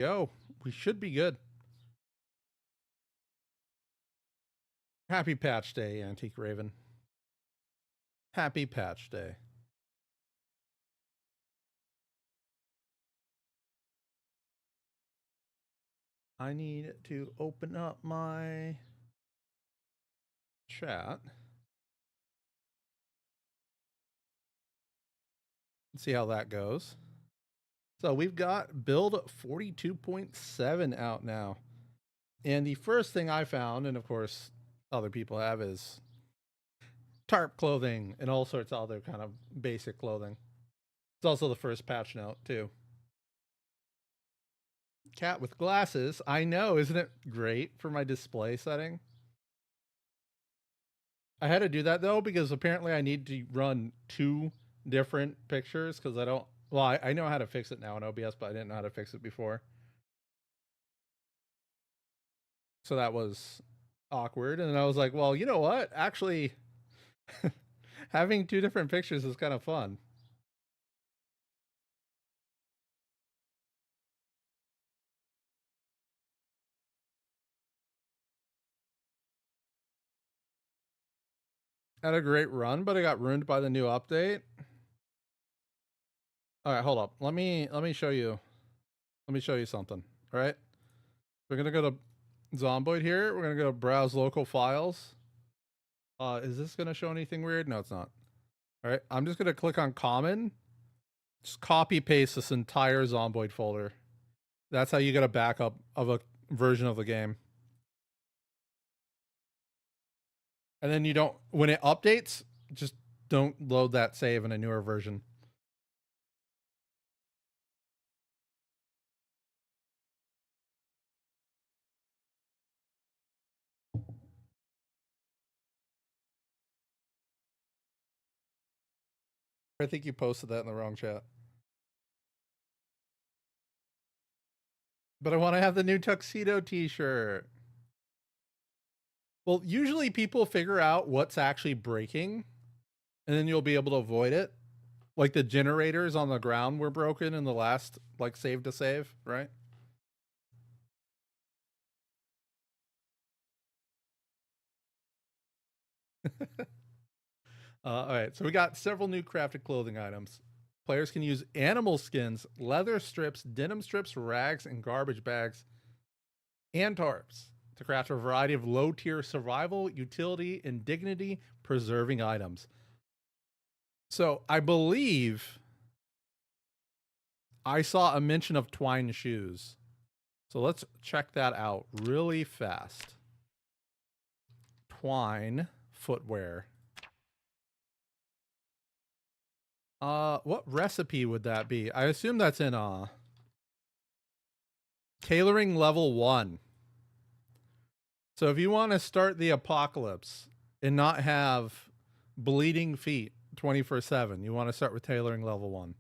Go. We should be good. Happy patch day, Antique Raven. Happy patch day. I need to open up my chat. Let's see how that goes. So we've got build 42.7 out now. And the first thing I found, and of course other people have, is tarp clothing and all sorts of other kind of basic clothing. It's also the first patch note too. Cat with glasses. I know, isn't it great for my display setting? I had to do that though because apparently I need to run 2 different pictures because I don't. Well, I know how to fix it now in OBS, but I didn't know how to fix it before. So that was awkward. And I was like, well, you know what? Actually, having 2 different pictures is kind of fun. Had a great run, but it got ruined by the new update. All right, hold up. Let me show you. Let me show you something. All right, we're gonna go to Zomboid here. We're gonna go browse local files. Is this gonna show anything weird? No, it's not. All right, I'm just gonna click on common. Just copy paste this entire Zomboid folder. That's how you get a backup of a version of the game. And then you don't, when it updates, just don't load that save in a newer version. I think you posted that in the wrong chat. But I want to have the new tuxedo t-shirt. Well, usually people figure out what's actually breaking, and then you'll be able to avoid it. Like the generators on the ground were broken in the last, like, save to save, right? All right, so we got several new crafted clothing items. Players can use animal skins, leather strips, denim strips, rags, and garbage bags, and tarps to craft a variety of low-tier survival, utility, and dignity-preserving items. So I believe I saw a mention of twine shoes. So let's check that out really fast. Twine footwear. What recipe would that be? I assume that's in tailoring level 1. So if you want to start the apocalypse and not have bleeding feet 24/7, you want to start with tailoring level 1.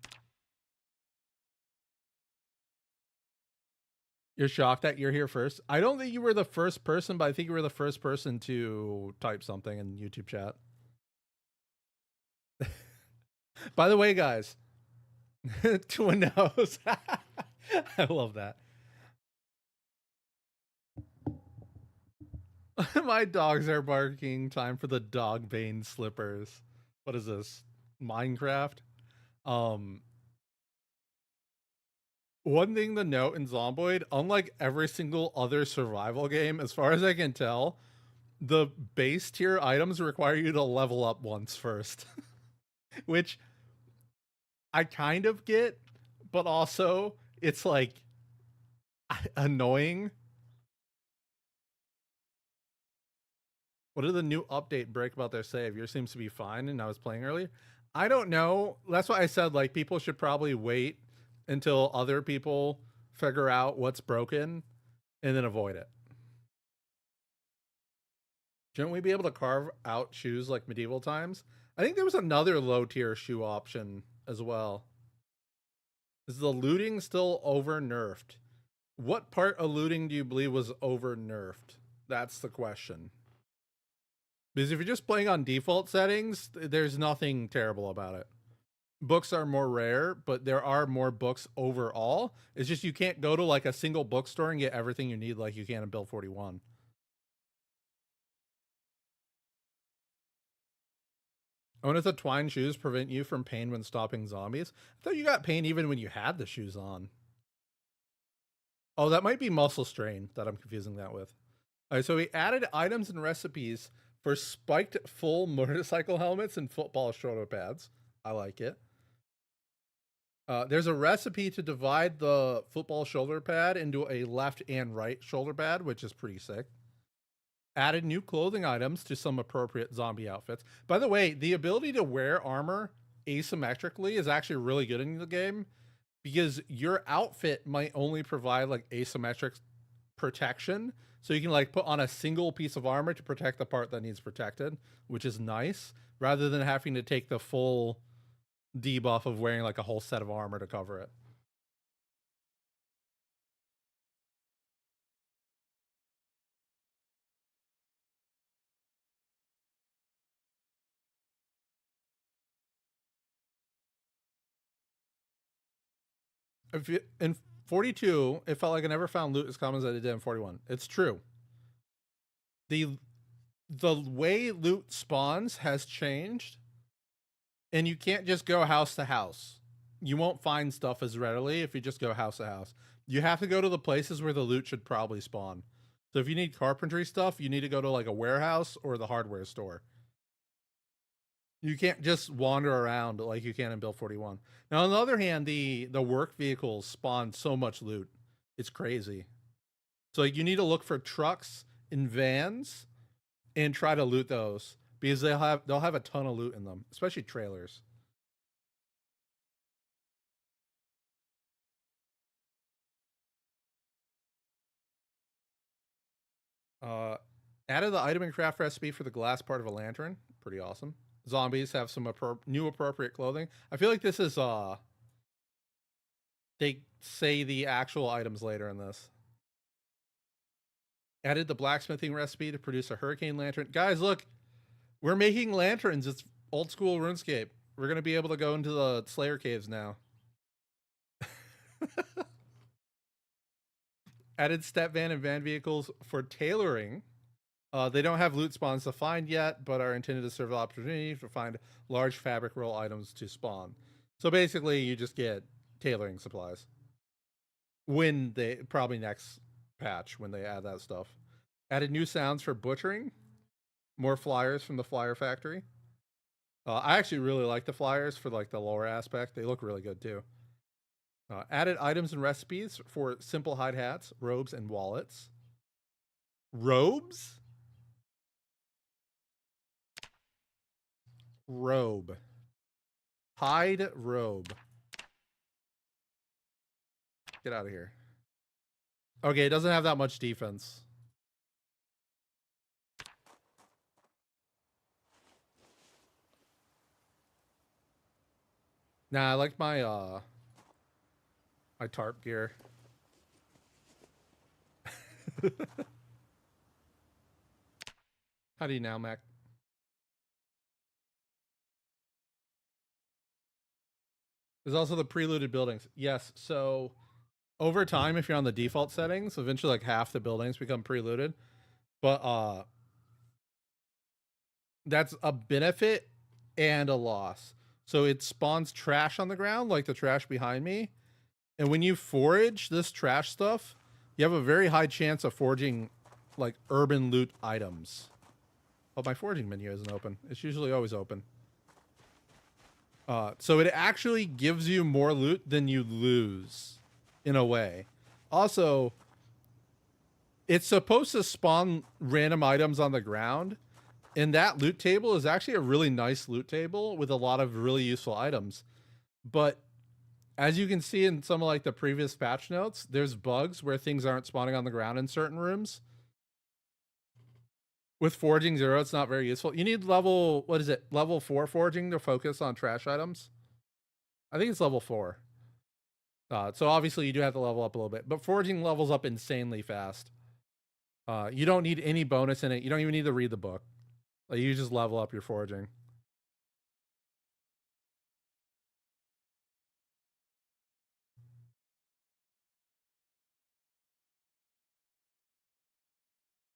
You're shocked that you're here first? I don't think you were the first person, but I think you were the first person to type something in YouTube chat. By the way, guys, to a nose. I love that. My dogs are barking. Time for the dog bane slippers. What is this? Minecraft? One thing to note in Zomboid, unlike every single other survival game, as far as I can tell, the base tier items require you to level up once first. Which I kind of get, but also it's like annoying. What did the new update break about their save? Yours seems to be fine, and I was playing earlier. I don't know. That's why I said, like, people should probably wait until other people figure out what's broken and then avoid it. Shouldn't we be able to carve out shoes like medieval times? I think there was another low tier shoe option as well. Is the looting still over nerfed? What part of looting do you believe was over nerfed? That's the question. Because if you're just playing on default settings, there's nothing terrible about it. books are more rare, but there are more books overall. It's just you can't go to like a single bookstore and get everything you need like you can in Build 41. I wonder if the twine shoes prevent you from pain when stopping zombies. I thought you got pain even when you had the shoes on. Oh, that might be muscle strain that I'm confusing that with. All right, so we added items and recipes for spiked full motorcycle helmets and football shoulder pads. I like it. There's a recipe to divide the football shoulder pad into a left and right shoulder pad, which is pretty sick. Added new clothing items to some appropriate zombie outfits. By the way, the ability to wear armor asymmetrically is actually really good in the game because your outfit might only provide like asymmetric protection. So you can like put on a single piece of armor to protect the part that needs protected, which is nice, rather than having to take the full debuff of wearing like a whole set of armor to cover it. If you, in 42, it felt like I never found loot as common as I did in 41. It's true. The the way loot spawns has changed, and you can't just go house to house. You won't find stuff as readily if you just go house to house. You have to go to the places where the loot should probably spawn. So if you need carpentry stuff, you need to go to like a warehouse or the hardware store. You can't just wander around like you can in Build 41. Now, on the other hand, the work vehicles spawn so much loot. It's crazy. So like, you need to look for trucks and vans and try to loot those because they'll have a ton of loot in them, especially trailers. Uh, Added the item and craft recipe for the glass part of a lantern. Pretty awesome. Zombies have some new appropriate clothing. I feel like this is they say the actual items later in this. Added the blacksmithing recipe to produce a hurricane lantern. Guys, look, we're making lanterns. It's old school RuneScape. We're gonna be able to go into the Slayer caves now. Added step van and van vehicles for tailoring. They don't have loot spawns to find yet, but are intended to serve the opportunity to find large fabric roll items to spawn. So basically, you just get tailoring supplies. When they probably next patch when they add that stuff. Added new sounds for butchering. More flyers from the flyer factory. I actually really like the flyers for like the lower aspect. They look really good too. Added items and recipes for simple hide hats, robes, and wallets. Robes? Robe. Hide robe. Get out of here. Okay, it doesn't have that much defense. Nah, I like my my tarp gear. How do you now, Mac? There's also the preluded buildings. Yes, so over time, if you're on the default settings, eventually like half the buildings become preluded. But that's a benefit and a loss. So it spawns trash on the ground, like the trash behind me. And when you forage this trash stuff, you have a very high chance of foraging like urban loot items. Oh, my foraging menu isn't open. It's usually always open. So it actually gives you more loot than you lose in a way. Also, it's supposed to spawn random items on the ground. And that loot table is actually a really nice loot table with a lot of really useful items. But as you can see in some of like the previous patch notes, there's bugs where things aren't spawning on the ground in certain rooms. With foraging 0, it's not very useful. You need level, what is it? Level 4 foraging to focus on trash items. I think it's level 4. So obviously you do have to level up a little bit, but foraging levels up insanely fast. You don't need any bonus in it. You don't even need to read the book. Like, you just level up your foraging.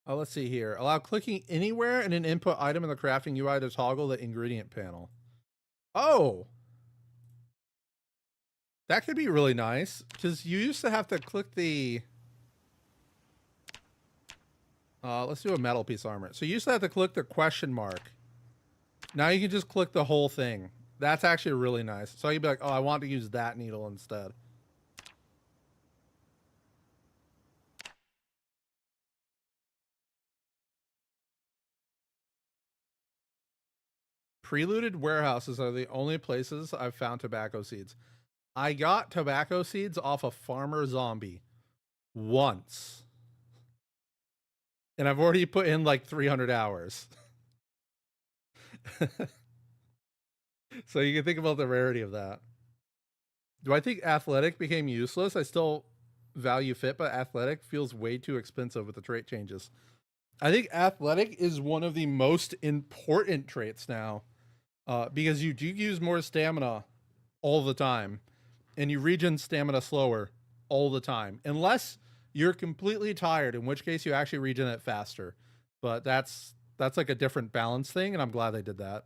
Let's see here. Allow clicking anywhere in an input item in the crafting UI to toggle the ingredient panel. Oh! That could be really nice, because you used to have to click the... let's do a metal piece of armor. So you used to have to click the question mark. Now you can just click the whole thing. That's actually really nice. So you'd be like, oh, I want to use that needle instead. Preluded warehouses are the only places I've found tobacco seeds. I got tobacco seeds off a farmer zombie once. And I've already put in like 300 hours. So you can think about the rarity of that. Do I think athletic became useless? I still value fit, but athletic feels way too expensive with the trait changes. I think athletic is one of the most important traits now, because you do use more stamina all the time, and you regen stamina slower all the time, unless you're completely tired, in which case you actually regen it faster. But that's like a different balance thing, and I'm glad they did that.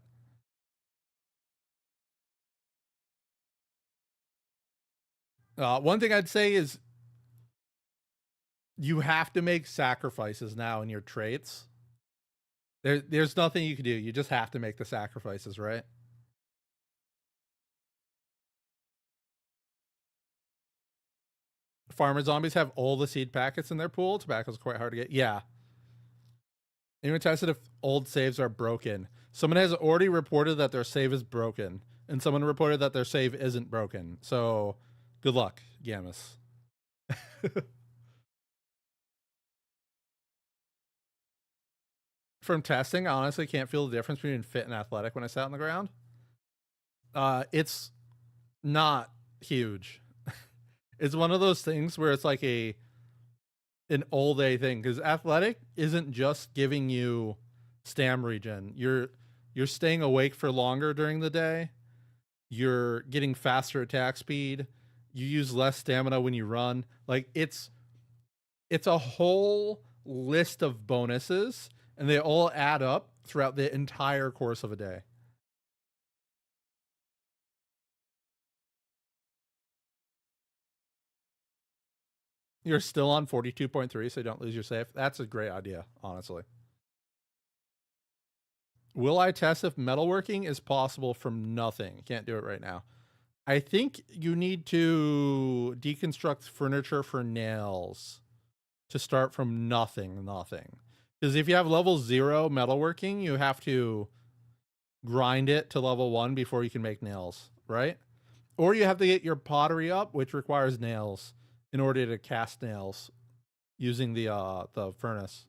One thing I'd say is you have to make sacrifices now in your traits. There's nothing you can do. You just have to make the sacrifices, right? Farmer zombies have all the seed packets in their pool. Tobacco's quite hard to get. Yeah. Anyone tested if old saves are broken? Someone has already reported that their save is broken, and someone reported that their save isn't broken. So, good luck, Gamus. From testing, I honestly can't feel the difference between fit and athletic when I sat on the ground. It's not huge. It's one of those things where it's like an all day thing, because athletic isn't just giving you stam regen. You're staying awake for longer during the day. You're getting faster attack speed. You use less stamina when you run. Like it's a whole list of bonuses, and they all add up throughout the entire course of a day. You're still on 42.3, so you don't lose your save. That's a great idea, honestly. Will I test if metalworking is possible from nothing? Can't do it right now. I think you need to deconstruct furniture for nails to start from nothing. Because if you have level 0 metalworking, you have to grind it to level 1 before you can make nails, right? Or you have to get your pottery up, which requires nails in order to cast nails using the furnace.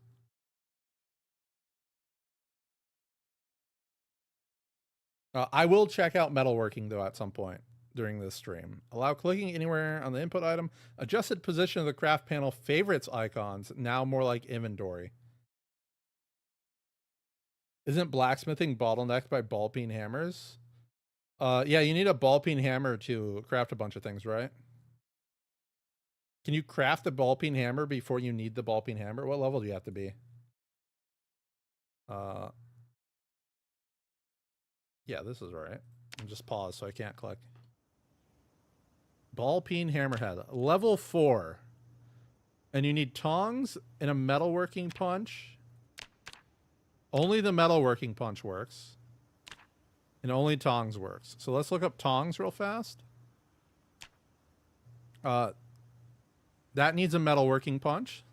I will check out metalworking though at some point during this stream. Allow clicking anywhere on the input item. Adjusted position of the craft panel favorites icons, now more like inventory. Isn't blacksmithing bottlenecked by ball peen hammers? Yeah, you need a ball peen hammer to craft a bunch of things, right? Can you craft a ball peen hammer before you need the ball peen hammer? What level do you have to be? Yeah, this is right. And just pause so I can't click. Ball peen hammerhead, level 4. And you need tongs and a metalworking punch. Only the metalworking punch works. And only tongs works. So let's look up tongs real fast. That needs a metalworking punch.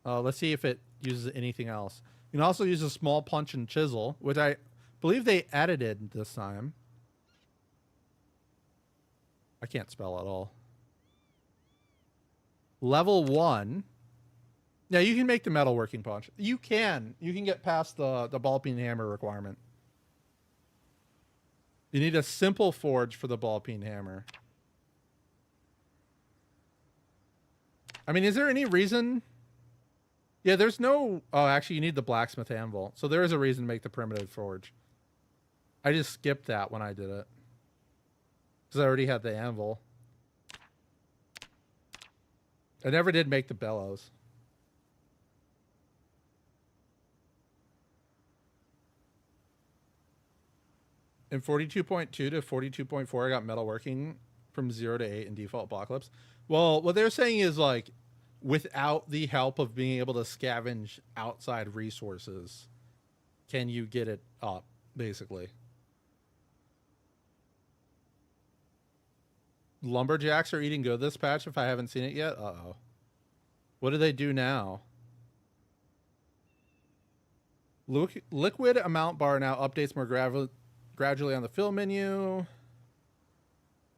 Let's see if it uses anything else. You can also use a small punch and chisel, which I believe they edited this time. I can't spell at all. Level 1. Yeah, you can make the metalworking punch. You can get past the ball peen hammer requirement. You need a simple forge for the ball peen hammer. I mean, is there any reason? Yeah, there's no... Oh, actually, you need the blacksmith anvil. So there is a reason to make the primitive forge. I just skipped that when I did it. Because I already had the anvil. I never did make the bellows. In 42.2 to 42.4, I got metalworking from 0 to 8 in default Apocalypse. Well, what they're saying is like, without the help of being able to scavenge outside resources, can you get it up, basically? Lumberjacks are eating good this patch if I haven't seen it yet. Uh-oh. What do they do now? Liquid amount bar now updates more gradually on the fill menu.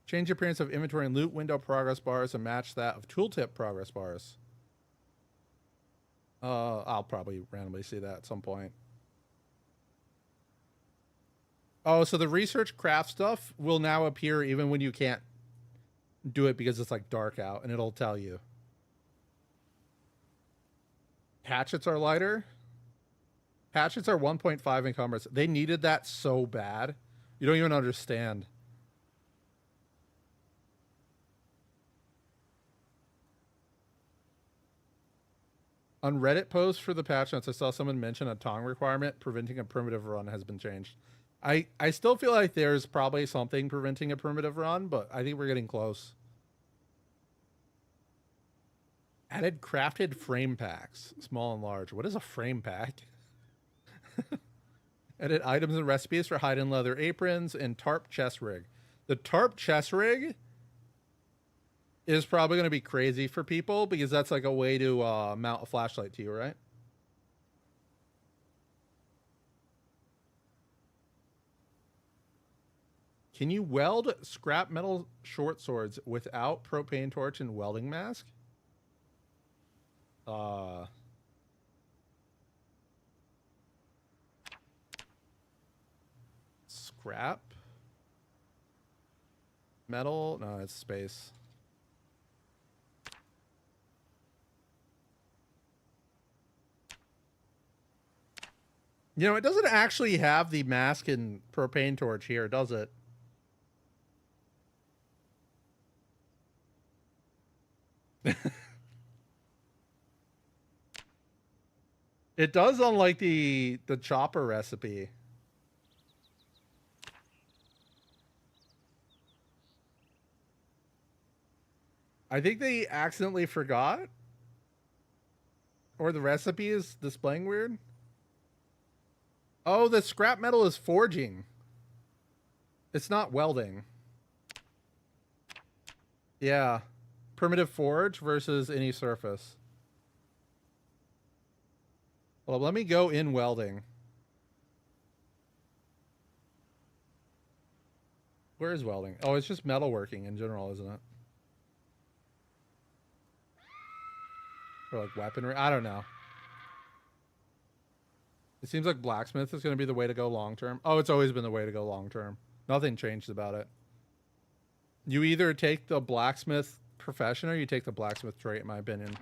Change the appearance of inventory and loot window progress bars to match that of tooltip progress bars. I'll probably randomly see that at some point. Oh, so the research craft stuff will now appear even when you can't do it because it's like dark out, and it'll tell you. Hatchets are lighter. Hatchets are 1.5 encumbrance. They needed that so bad. You don't even understand. On Reddit posts for the patch notes, I saw someone mention a tong requirement preventing a primitive run has been changed. I still feel like there's probably something preventing a primitive run, but I think we're getting close. Added crafted frame packs, small and large. What is a frame pack? Added items and recipes for hide and leather aprons and tarp chest rig. The tarp chest rig is probably going to be crazy for people because that's like a way to mount a flashlight to you, right? Can you weld scrap metal short swords without propane torch and welding mask? Scrap metal? No, it's space. You know, it doesn't actually have the mask and propane torch here, does it? It does on like the chopper recipe. I think they accidentally forgot, or the recipe is displaying weird. Oh, the scrap metal is forging. It's not welding. Yeah. Primitive forge versus any surface. Well, let me go in welding. Where is welding? Oh, it's just metalworking in general, isn't it? Or like weaponry? I don't know. It seems like blacksmith is going to be the way to go long term. Oh, it's always been the way to go long term. Nothing changed about it. You either take the blacksmith profession or you take the blacksmith trait, in my opinion.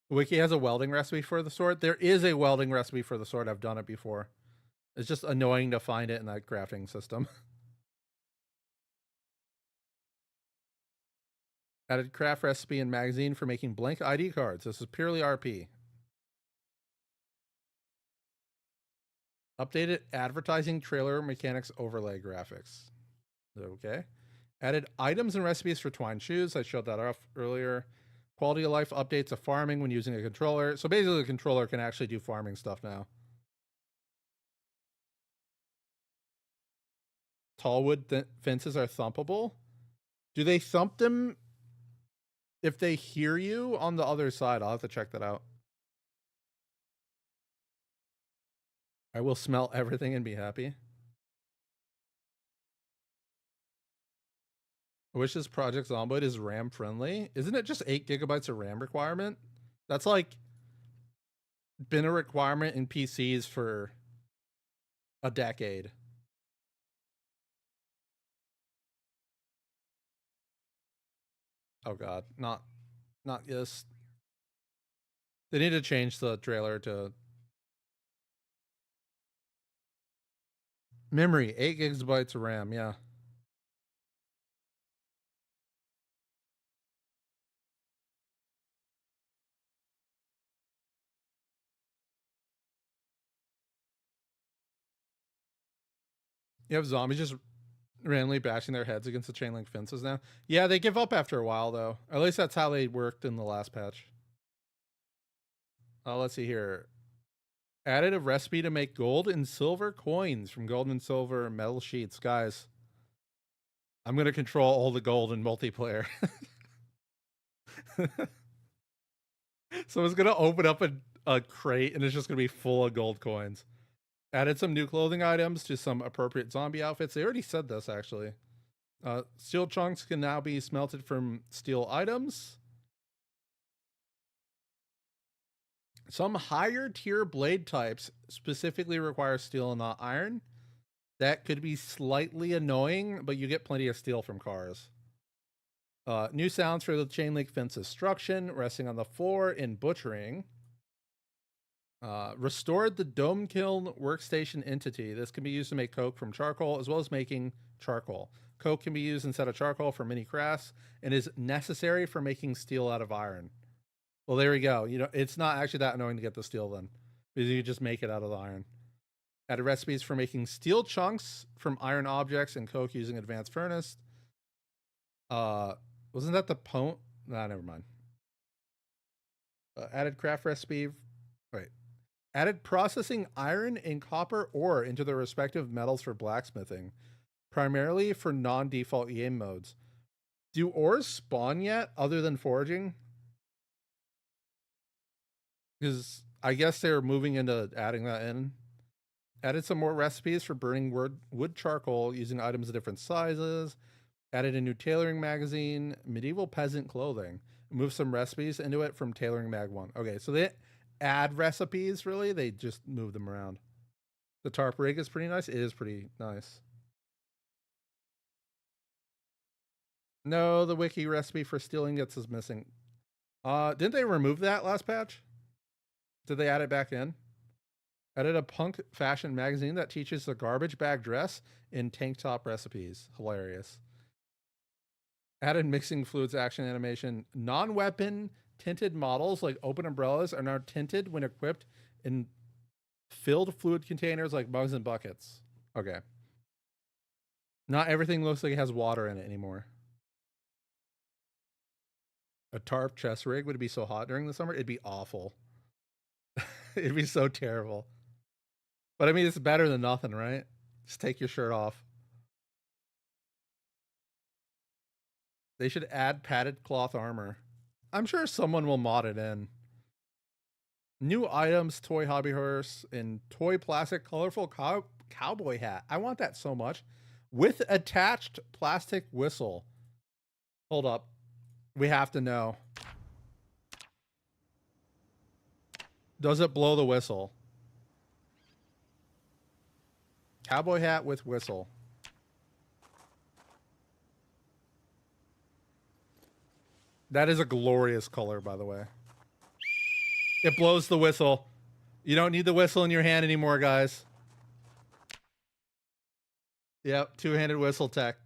Wiki has a welding recipe for the sword. There is a welding recipe for the sword. I've done it before. It's just annoying to find it in that crafting system. Added craft recipe and magazine for making blank ID cards. This is purely RP. Updated advertising trailer mechanics overlay graphics. Okay. Added items and recipes for twine shoes. I showed that off earlier. Quality of life updates of farming when using a controller. So basically the controller can actually do farming stuff now. Tall wood fences are thumpable. Do they thump them if they hear you on the other side? I'll have to check that out. I will smell everything and be happy. I wish this Project Zomboid is RAM friendly. Isn't it just 8 gigabytes of RAM requirement? That's like been a requirement in PCs for a decade. Oh god, not this. They need to change the trailer to memory, 8 gigabytes of RAM, yeah. You have zombies just randomly bashing their heads against the chain link fences now. Yeah, they give up after a while, though. At least that's how they worked in the last patch. Let's see here. Added a recipe to make gold and silver coins from gold and silver metal sheets. Guys, I'm going to control all the gold in multiplayer. So it's going to open up a crate and it's just going to be full of gold coins. Added some new clothing items to some appropriate zombie outfits. They already said this, actually. Steel chunks can now be smelted from steel items. Some higher tier blade types specifically require steel and not iron. That could be slightly annoying, but you get plenty of steel from cars. New sounds for the chain link fence destruction, resting on the floor in butchering. Restored the dome kiln workstation entity. This can be used to make coke from charcoal, as well as making charcoal. Coke can be used instead of charcoal for mini crafts and is necessary for making steel out of iron. Well, there we go. You know, it's not actually that annoying to get the steel then, because you just make it out of the iron. Added recipes for making steel chunks from iron objects and coke using advanced furnace. Wasn't that the pone? Nah, never mind. Added craft recipe. Wait. Added processing iron and copper ore into their respective metals for blacksmithing, primarily for non-default game modes. Do ores spawn yet, other than foraging? Because I guess they're moving into adding that in. Added some more recipes for burning wood charcoal using items of different sizes. Added a new tailoring magazine, medieval peasant clothing. Moved some recipes into it from tailoring mag 1. Okay, so they add recipes, really. They just move them around. The tarp rig is pretty nice. It is pretty nice. No, the wiki recipe for steel ingots is missing. Didn't they remove that last patch? Did they add it back in? Added a punk fashion magazine that teaches the garbage bag dress in tank top recipes. Hilarious. Added mixing fluids action animation. Non-weapon tinted models like open umbrellas are now tinted when equipped in filled fluid containers like mugs and buckets. Okay. Not everything looks like it has water in it anymore. A tarp chest rig would be so hot during the summer. It'd be awful. It'd be so terrible. But I mean, it's better than nothing, right? Just take your shirt off. They should add padded cloth armor. I'm sure someone will mod it in. New items, toy hobby horse, and toy plastic colorful cowboy hat. I want that so much. With attached plastic whistle. Hold up. We have to know. Does it blow the whistle? Cowboy hat with whistle. That is a glorious color, by the way. It blows the whistle. You don't need the whistle in your hand anymore, guys. Yep, two-handed whistle tech.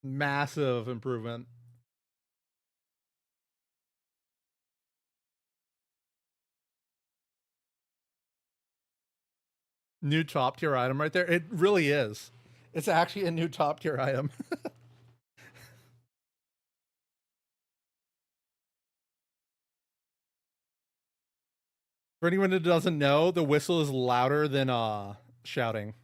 Massive improvement. New top tier item right there. It really is. It's actually a new top tier item. For anyone that doesn't know, the whistle is louder than shouting.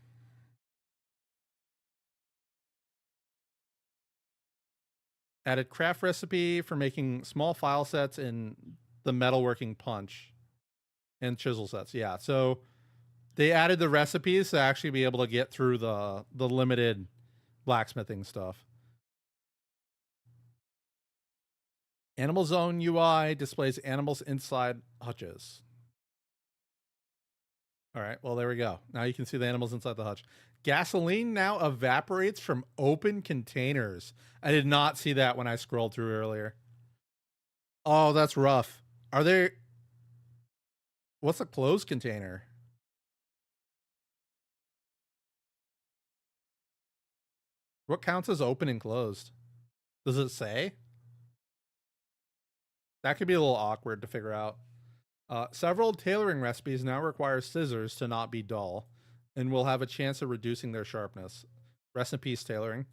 Added craft recipe for making small file sets in the metalworking punch and chisel sets. Yeah, so they added the recipes to actually be able to get through the limited blacksmithing stuff. Animal Zone UI displays animals inside hutches. All right, well, there we go. Now you can see the animals inside the hutch. Gasoline now evaporates from open containers. I did not see that when I scrolled through earlier. Oh, that's rough. Are there... What's a closed container? What counts as open and closed? Does it say? That could be a little awkward to figure out. Several tailoring recipes now require scissors to not be dull. and will have a chance of reducing their sharpness. Rest in peace, tailoring.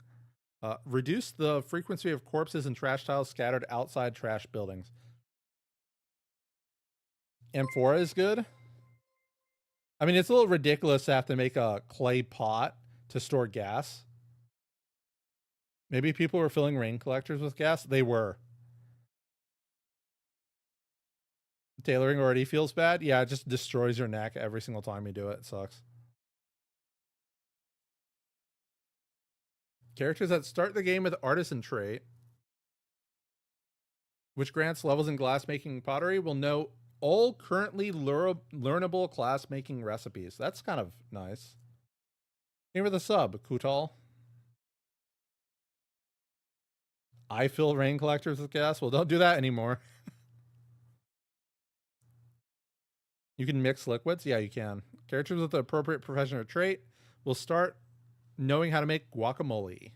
Reduce the frequency of corpses and trash tiles scattered outside trash buildings. Amphora is good. I mean, it's a little ridiculous to have to make a clay pot to store gas. Maybe people were filling rain collectors with gas. They were. Tailoring already feels bad. Yeah, it just destroys your neck every single time you do it. It sucks. Characters that start the game with artisan trait, which grants levels in glassmaking pottery, will know all currently learnable glassmaking recipes. That's kind of nice. Name with a sub, Kutal. I fill rain collectors with gas. Well, don't do that anymore. You can mix liquids. Yeah, you can. Characters with the appropriate profession or trait will start knowing how to make guacamole.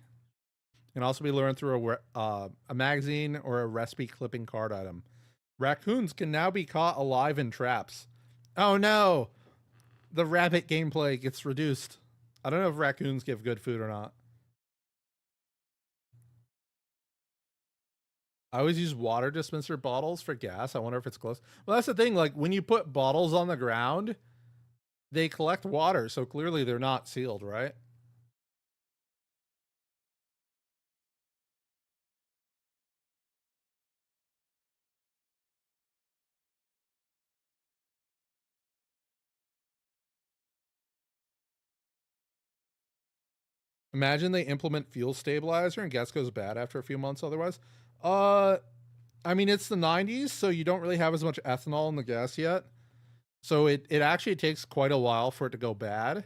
Can also be learned through a magazine or a recipe clipping card item. Raccoons can now be caught alive in traps. Oh no! The rabbit gameplay gets reduced. I don't know if raccoons give good food or not. I always use water dispenser bottles for gas. I wonder if it's close. Well, that's the thing. Like, when you put bottles on the ground, they collect water. So clearly they're not sealed, right? Imagine they implement fuel stabilizer and gas goes bad after a few months otherwise. I mean, it's the 90s, so you don't really have as much ethanol in the gas yet. So it actually takes quite a while for it to go bad.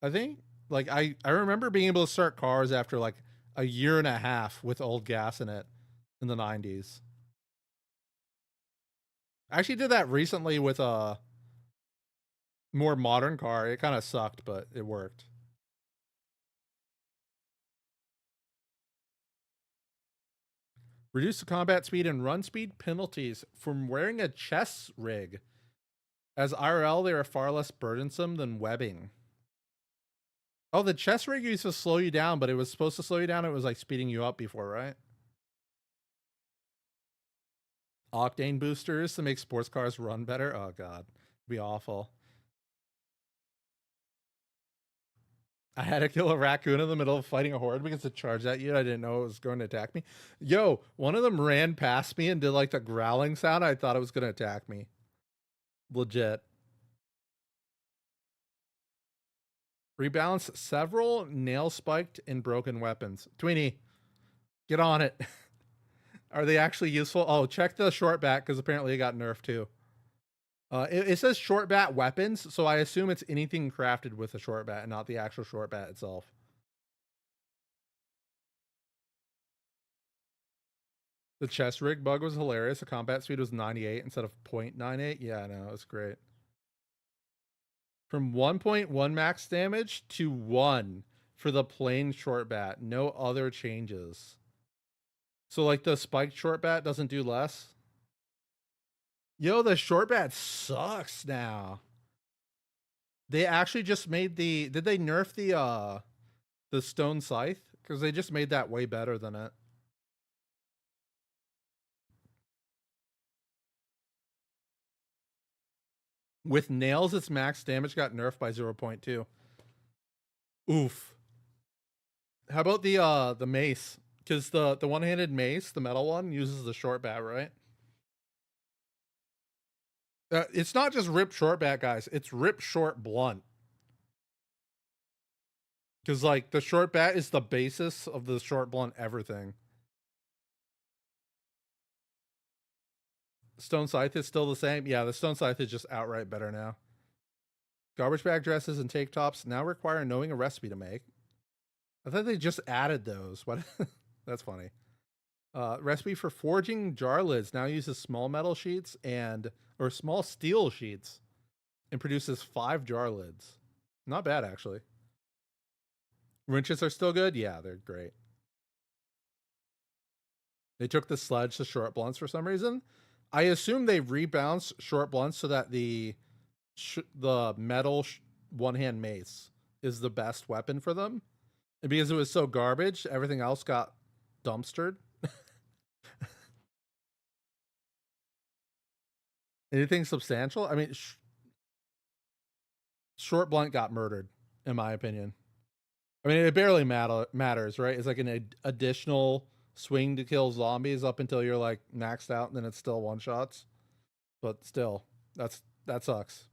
I think. Like, I remember being able to start cars after like a year and a half with old gas in it in the 90s. I actually did that recently with a more modern car. It kind of sucked, but it worked. Reduce the combat speed and run speed penalties from wearing a chest rig. As IRL, they are far less burdensome than webbing. Oh, the chest rig used to slow you down, but it was supposed to slow you down. It was like speeding you up before, right? Octane boosters to make sports cars run better. Oh god, it'd be awful. I had to kill a raccoon in the middle of fighting a horde because it charged at you. I didn't know it was going to attack me. Yo, one of them ran past me and did like the growling sound. I thought it was going to attack me. Legit. Rebalance several nail spiked and broken weapons. Tweenie, get on it. Are they actually useful? Oh, check the short bat because apparently it got nerfed too. It says short bat weapons, so I assume it's anything crafted with a short bat and not the actual short bat itself. The chest rig bug was hilarious. The combat speed was 98 instead of 0.98. Yeah, no, it was great. From 1.1 max damage to 1 for the plain short bat. No other changes. So like the spiked short bat doesn't do less? Yo, the short bat sucks now. They actually just made the... Did they nerf the stone scythe? Because they just made that way better than it. With nails, its max damage got nerfed by 0.2. Oof. How about the mace? Because the one-handed mace, the metal one, uses the short bat, right? It's not just rip short bat, guys. It's rip short blunt. Because, like, the short bat is the basis of the short blunt everything. Stone scythe is still the same. Yeah, the stone scythe is just outright better now. Garbage bag dresses and tank tops now require knowing a recipe to make. I thought they just added those. What? That's funny. Recipe for forging jar lids now uses small metal sheets or small steel sheets and produces 5 jar lids. Not bad, actually. Wrenches are still good? Yeah, they're great. They took the sledge to short blunts for some reason. I assume they rebalanced short blunts so that the metal one-hand mace is the best weapon for them. And because it was so garbage, everything else got dumpstered. Anything substantial? I mean, short blunt got murdered, in my opinion. I mean, it barely matters, right? It's like an additional swing to kill zombies up until you're like maxed out, and then it's still one shots. But still, that sucks.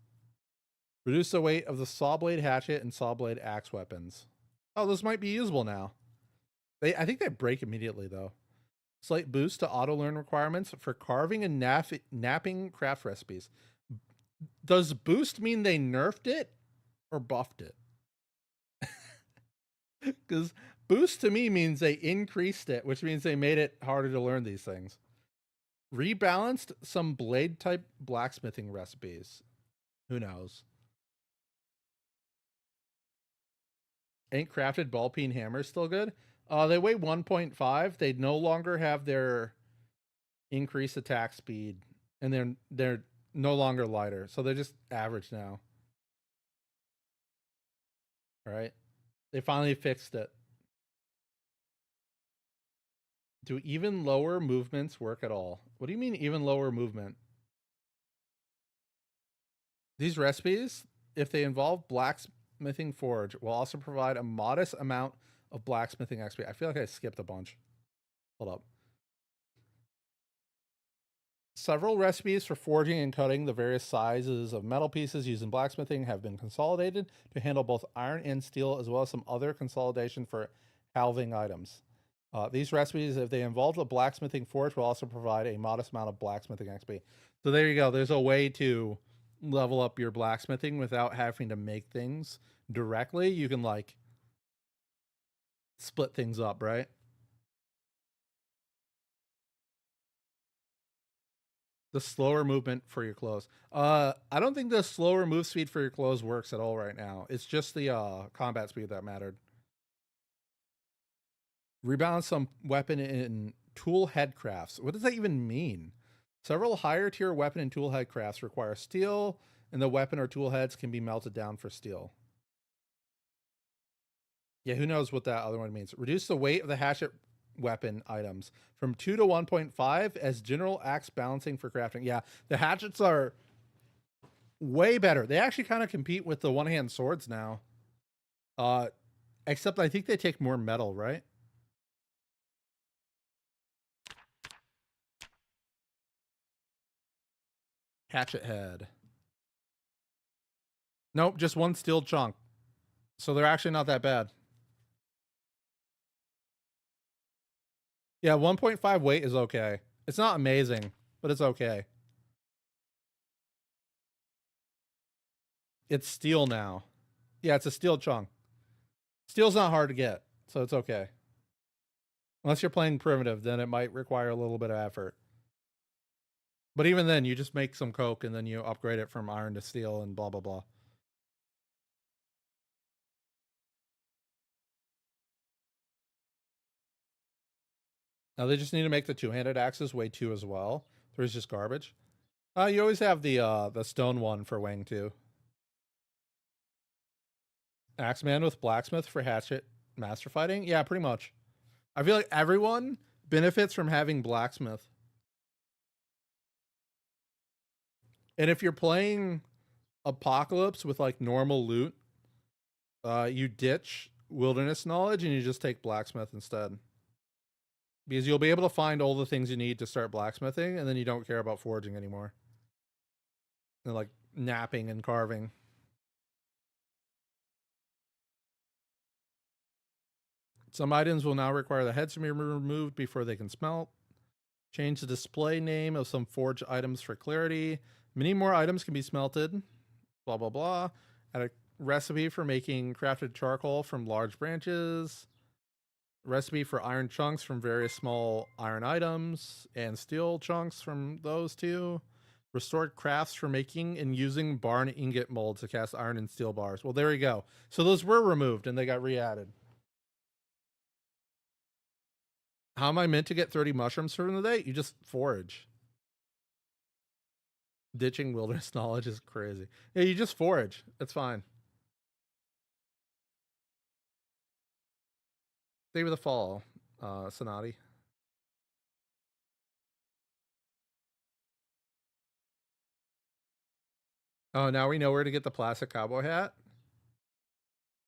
Reduce the weight of the saw blade hatchet and saw blade axe weapons. Oh, this might be usable now. I think they break immediately though. Slight boost to auto learn requirements for carving and napping craft recipes. Does boost mean they nerfed it or buffed it? Because boost to me means they increased it, which means they made it harder to learn these things. Rebalanced some blade type blacksmithing recipes. Who knows? Ain't crafted ball peen hammers still good? They weigh 1.5. They no longer have their increased attack speed, and they're no longer lighter, so they're just average now. All right, they finally fixed it. Do even lower movements work at all? What do you mean even lower movement? These recipes, if they involve blacksmithing forge, will also provide a modest amount of blacksmithing XP. I feel like I skipped a bunch. Hold up. Several recipes for forging and cutting the various sizes of metal pieces used in blacksmithing have been consolidated to handle both iron and steel, as well as some other consolidation for halving items. These recipes, if they involve a blacksmithing forge, will also provide a modest amount of blacksmithing XP. So there you go. There's a way to level up your blacksmithing without having to make things directly. You can like split things up, right? The slower movement for your clothes. I don't think the slower move speed for your clothes works at all right now. It's just the combat speed that mattered. Rebalance some weapon in tool head crafts. What does that even mean? Several higher tier weapon and tool head crafts require steel, and the weapon or tool heads can be melted down for steel. Yeah, who knows what that other one means. Reduce the weight of the hatchet weapon items from 2 to 1.5 as general axe balancing for crafting. Yeah, the hatchets are way better. They actually kind of compete with the one-hand swords now. Except I think they take more metal, right? Hatchet head. Nope, just one steel chunk. So they're actually not that bad. Yeah, 1.5 weight is okay. It's not amazing, but it's okay. It's steel now. Yeah, it's a steel chunk. Steel's not hard to get, so it's okay. Unless you're playing primitive, then it might require a little bit of effort. But even then, you just make some coke and then you upgrade it from iron to steel and blah, blah, blah. Now they just need to make the two-handed axes weigh 2 as well. 3 is just garbage. You always have the stone one for weighing 2. Axeman with blacksmith for hatchet master fighting? Yeah, pretty much. I feel like everyone benefits from having blacksmith. And if you're playing Apocalypse with like normal loot, you ditch wilderness knowledge and you just take blacksmith instead. Because you'll be able to find all the things you need to start blacksmithing, and then you don't care about forging anymore. And like napping and carving. Some items will now require the heads to be removed before they can smelt. Change the display name of some forged items for clarity. Many more items can be smelted. Blah, blah, blah. Add a recipe for making crafted charcoal from large branches. Recipe for iron chunks from various small iron items. And steel chunks from those too. Restored crafts for making and using barn ingot molds to cast iron and steel bars. Well, there we go. So those were removed and they got re-added. How am I meant to get 30 mushrooms from the day? You just forage. Ditching wilderness knowledge is crazy. Yeah, you just forage. It's fine. Save the fall, Sonati. Oh, now we know where to get the plastic cowboy hat.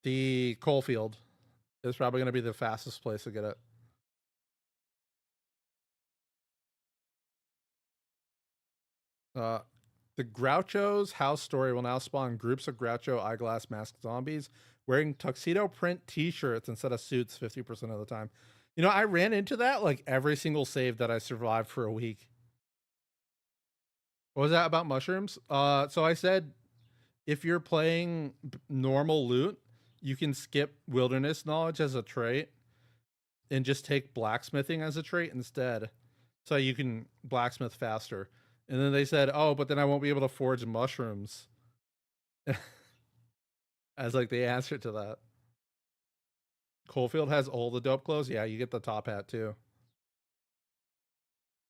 The coal field is probably going to be the fastest place to get it. The Groucho's house story will now spawn groups of Groucho eyeglass masked zombies wearing tuxedo print t-shirts instead of suits 50% of the time. You know, I ran into that like every single save that I survived for a week. What was that about mushrooms? So I said if you're playing normal loot, you can skip wilderness knowledge as a trait and just take blacksmithing as a trait instead. So you can blacksmith faster. And then they said, oh, but then I won't be able to forage mushrooms as like the answer to that. Coalfield has all the dope clothes. Yeah, you get the top hat too.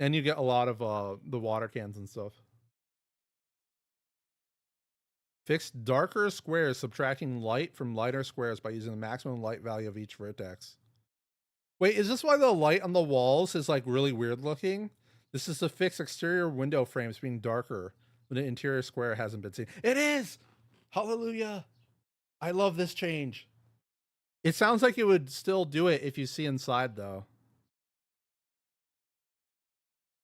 And you get a lot of the water cans and stuff. Fix darker squares, subtracting light from lighter squares by using the maximum light value of each vertex. Wait, is this why the light on the walls is like really weird looking? This is to fix exterior window frames being darker when the interior square hasn't been seen. It is! Hallelujah! I love this change. It sounds like it would still do it if you see inside though.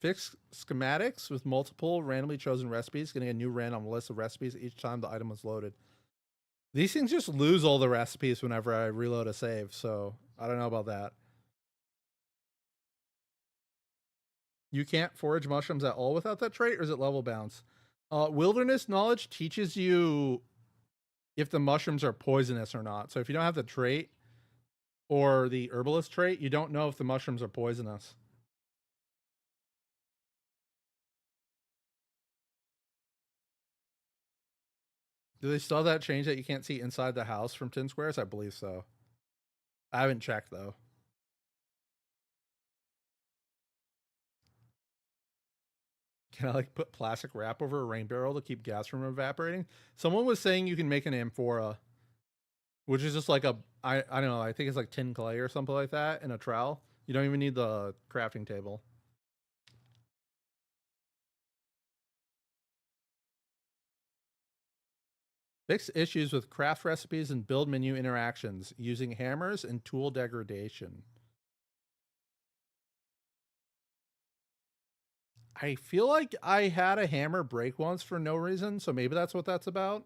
Fix schematics with multiple randomly chosen recipes, getting a new random list of recipes each time the item is loaded. These things just lose all the recipes whenever I reload a save, so I don't know about that. You can't forage mushrooms at all without that trait, or is it level bounce? Wilderness knowledge teaches you if the mushrooms are poisonous or not. So if you don't have the trait or the herbalist trait, you don't know if the mushrooms are poisonous. Do they still have that change that you can't see inside the house from 10 squares? I believe so. I haven't checked though. Can I like put plastic wrap over a rain barrel to keep gas from evaporating? Someone was saying you can make an amphora, which is just like I don't know, I think it's like tin clay or something like that in a trowel. You don't even need the crafting table. Fix issues with craft recipes and build menu interactions using hammers and tool degradation. I feel like I had a hammer break once for no reason, so maybe that's what that's about.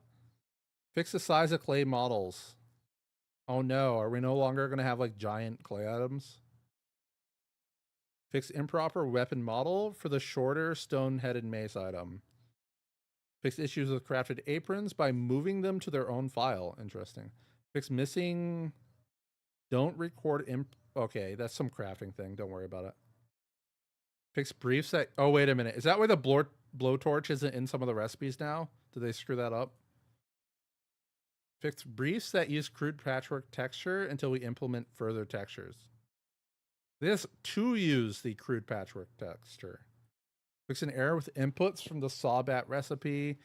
Fix the size of clay models. Oh no, are we no longer going to have like giant clay items? Fix improper weapon model for the shorter stone-headed mace item. Fix issues with crafted aprons by moving them to their own file. Interesting. Fix missing. Don't record Okay, that's some crafting thing. Don't worry about it. Fix briefs that. Oh, wait a minute. Is that why the blowtorch isn't in some of the recipes now? Did they screw that up? Fix briefs that use crude patchwork texture until we implement further textures. This to use the crude patchwork texture. Fix an error with inputs from the sawbat recipe,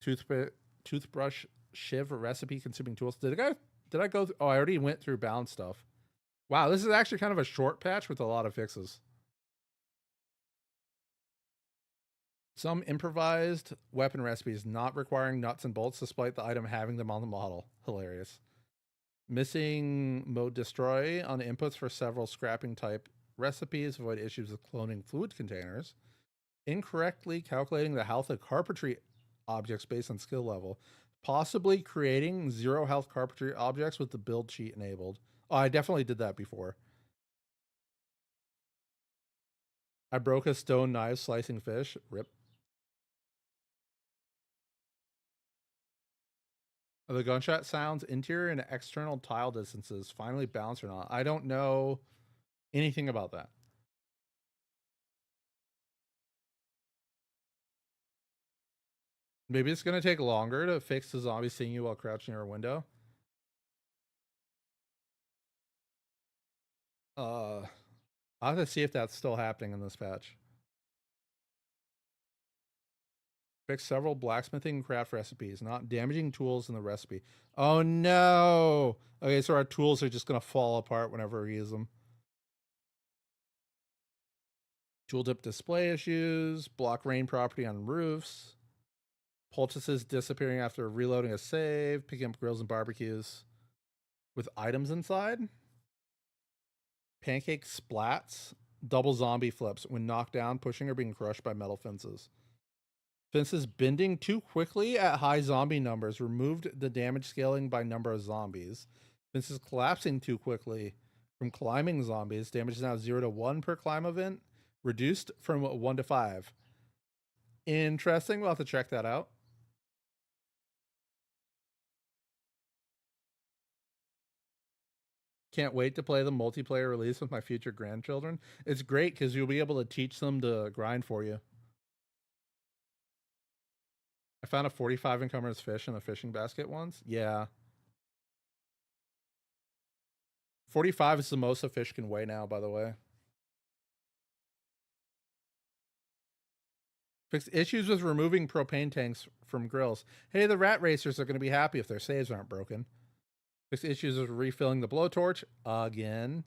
toothbrush shiv recipe consuming tools. Did I go? Oh, I already went through bound stuff. Wow, this is actually kind of a short patch with a lot of fixes. Some improvised weapon recipes not requiring nuts and bolts despite the item having them on the model. Hilarious. Missing mode destroy on the inputs for several scrapping type recipes. Avoid issues with cloning fluid containers. Incorrectly calculating the health of carpentry objects based on skill level. Possibly creating 0 health carpentry objects with the build cheat enabled. Oh, I definitely did that before. I broke a stone knife slicing fish. Rip. The gunshot sounds, interior and external tile distances finally balanced or not. I don't know anything about that. Maybe it's going to take longer to fix the zombie seeing you while crouching near a window. I'll have to see if that's still happening in this patch. Fix several blacksmithing craft recipes, not damaging tools in the recipe. Oh no! Okay, so our tools are just gonna fall apart whenever we use them. Tooltip display issues, block rain property on roofs, poultices disappearing after reloading a save, picking up grills and barbecues with items inside. Pancake splats, double zombie flips when knocked down, pushing or being crushed by metal fences. Fences bending too quickly at high zombie numbers removed the damage scaling by number of zombies. Fences collapsing too quickly from climbing zombies. Damage is now 0 to 1 per climb event, reduced from 1 to 5. Interesting. We'll have to check that out. Can't wait to play the multiplayer release with my future grandchildren. It's great because you'll be able to teach them to grind for you. I found a 45 encumbrance fish in a fishing basket once. Yeah. 45 is the most a fish can weigh now, by the way. Fixed issues with removing propane tanks from grills. Hey, the rat racers are going to be happy if their saves aren't broken. Fixed issues with refilling the blowtorch. Again.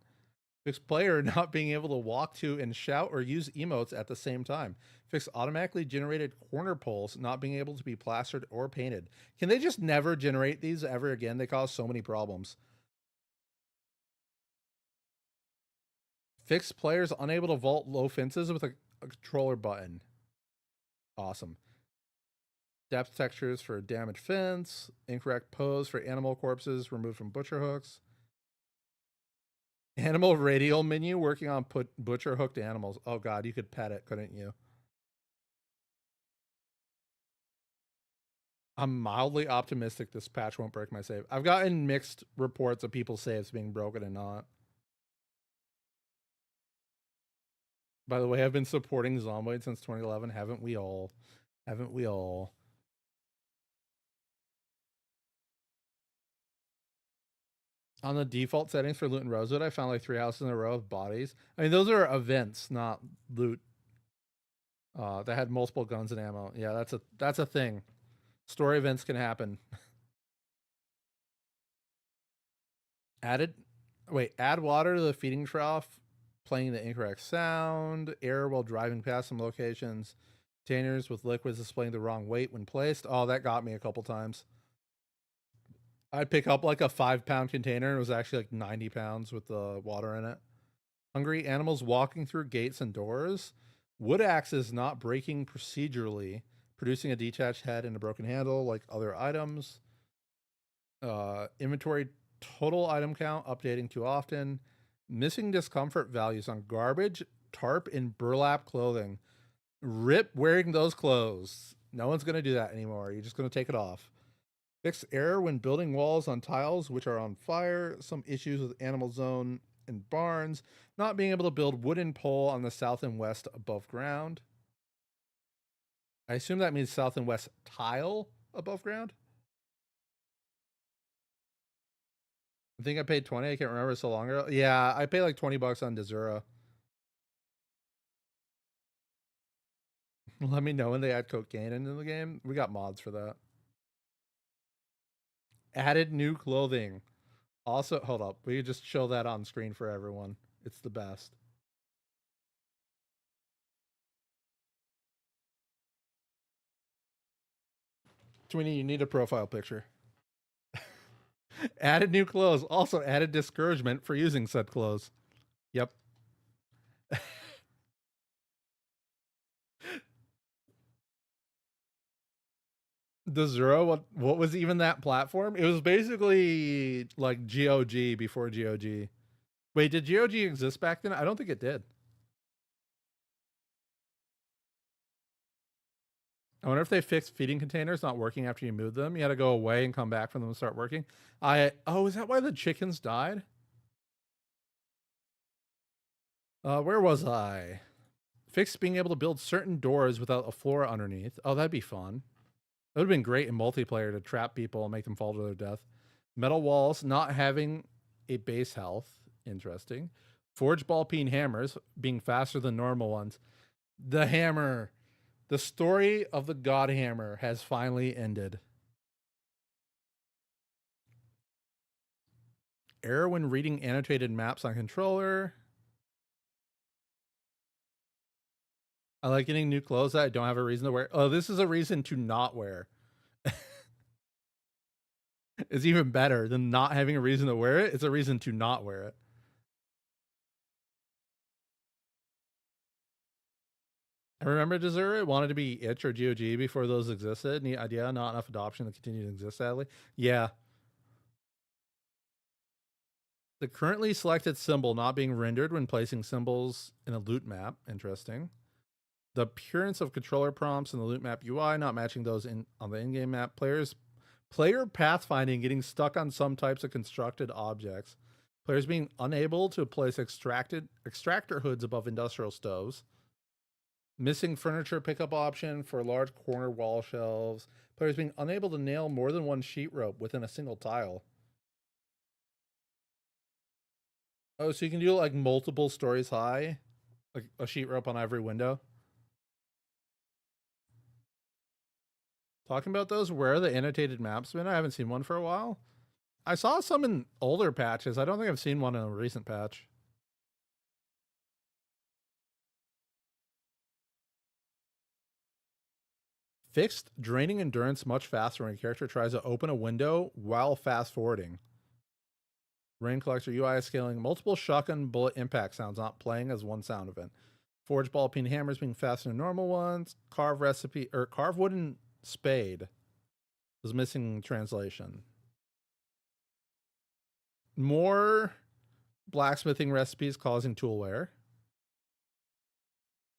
Fixed player not being able to walk to and shout or use emotes at the same time. Fixed automatically generated corner poles not being able to be plastered or painted. Can they just never generate these ever again? They cause so many problems. Fixed players unable to vault low fences with a controller button. Awesome. Depth textures for damaged fence. Incorrect pose for animal corpses removed from butcher hooks. Animal radial menu working on butcher hooked animals. Oh god, you could pet it, couldn't you? I'm mildly optimistic this patch won't break my save. I've gotten mixed reports of people's saves being broken and not. By the way, I've been supporting Zomboid since 2011. Haven't we all? Haven't we all? On the default settings for loot and Rosewood, I found like 3 houses in a row of bodies. I mean, those are events, not loot. That had multiple guns and ammo. Yeah, that's a thing. Story events can happen. Add water to the feeding trough, playing the incorrect sound, error while driving past some locations, containers with liquids displaying the wrong weight when placed. Oh, that got me a couple times. I'd pick up like a 5-pound container and it was actually like 90 pounds with the water in it. Hungry animals walking through gates and doors. Wood axes not breaking procedurally, producing a detached head and a broken handle like other items. Inventory total item count updating too often. Missing discomfort values on garbage, tarp, and burlap clothing. Rip wearing those clothes. No one's going to do that anymore. You're just going to take it off. Fix error when building walls on tiles which are on fire. Some issues with animal zone and barns. Not being able to build wooden pole on the south and west above ground. I assume that means south and west tile above ground. I think I paid 20. I can't remember so long ago. Yeah, I paid like $20 on Desura. Let me know when they add cocaine into the game. We got mods for that. Added new clothing. Also, hold up. We could just show that on screen for everyone. It's the best. Twinny, you need a profile picture. Added new clothes. Also added discouragement for using said clothes. Yep. The Zero, what was even that platform? It was basically like GOG before GOG. Wait, did GOG exist back then? I don't think it did. I wonder if they fixed feeding containers not working after you moved them. You had to go away and come back for them to start working. Is that why the chickens died? Where was I? Fixed being able to build certain doors without a floor underneath. Oh, that'd be fun. That would have been great in multiplayer to trap people and make them fall to their death. Metal walls not having a base health. Interesting. Forge ball peen hammers being faster than normal ones. The hammer. The story of the Godhammer has finally ended. Error when reading annotated maps on controller. I like getting new clothes that I don't have a reason to wear. Oh, this is a reason to not wear. It's even better than not having a reason to wear it. It's a reason to not wear it. I remember Desert wanted to be itch or GOG before those existed. Neat idea, not enough adoption to continue to exist, sadly. Yeah. The currently selected symbol not being rendered when placing symbols in a loot map. Interesting. The appearance of controller prompts in the loot map UI not matching those on the in-game map. Player pathfinding getting stuck on some types of constructed objects. Players being unable to place extractor hoods above industrial stoves. Missing furniture pickup option for large corner wall shelves. Players being unable to nail more than one sheet rope within a single tile. Oh, so you can do like multiple stories high, like a sheet rope on every window. Talking about those, where are the annotated maps been? I haven't seen one for a while. I saw some in older patches. I don't think I've seen one in a recent patch. Fixed draining endurance much faster when a character tries to open a window while fast forwarding. Rain collector UI scaling multiple shotgun bullet impact sounds not playing as one sound event. Forge ball peen hammers being faster than normal ones. Carve wooden spade was missing translation. More blacksmithing recipes causing tool wear.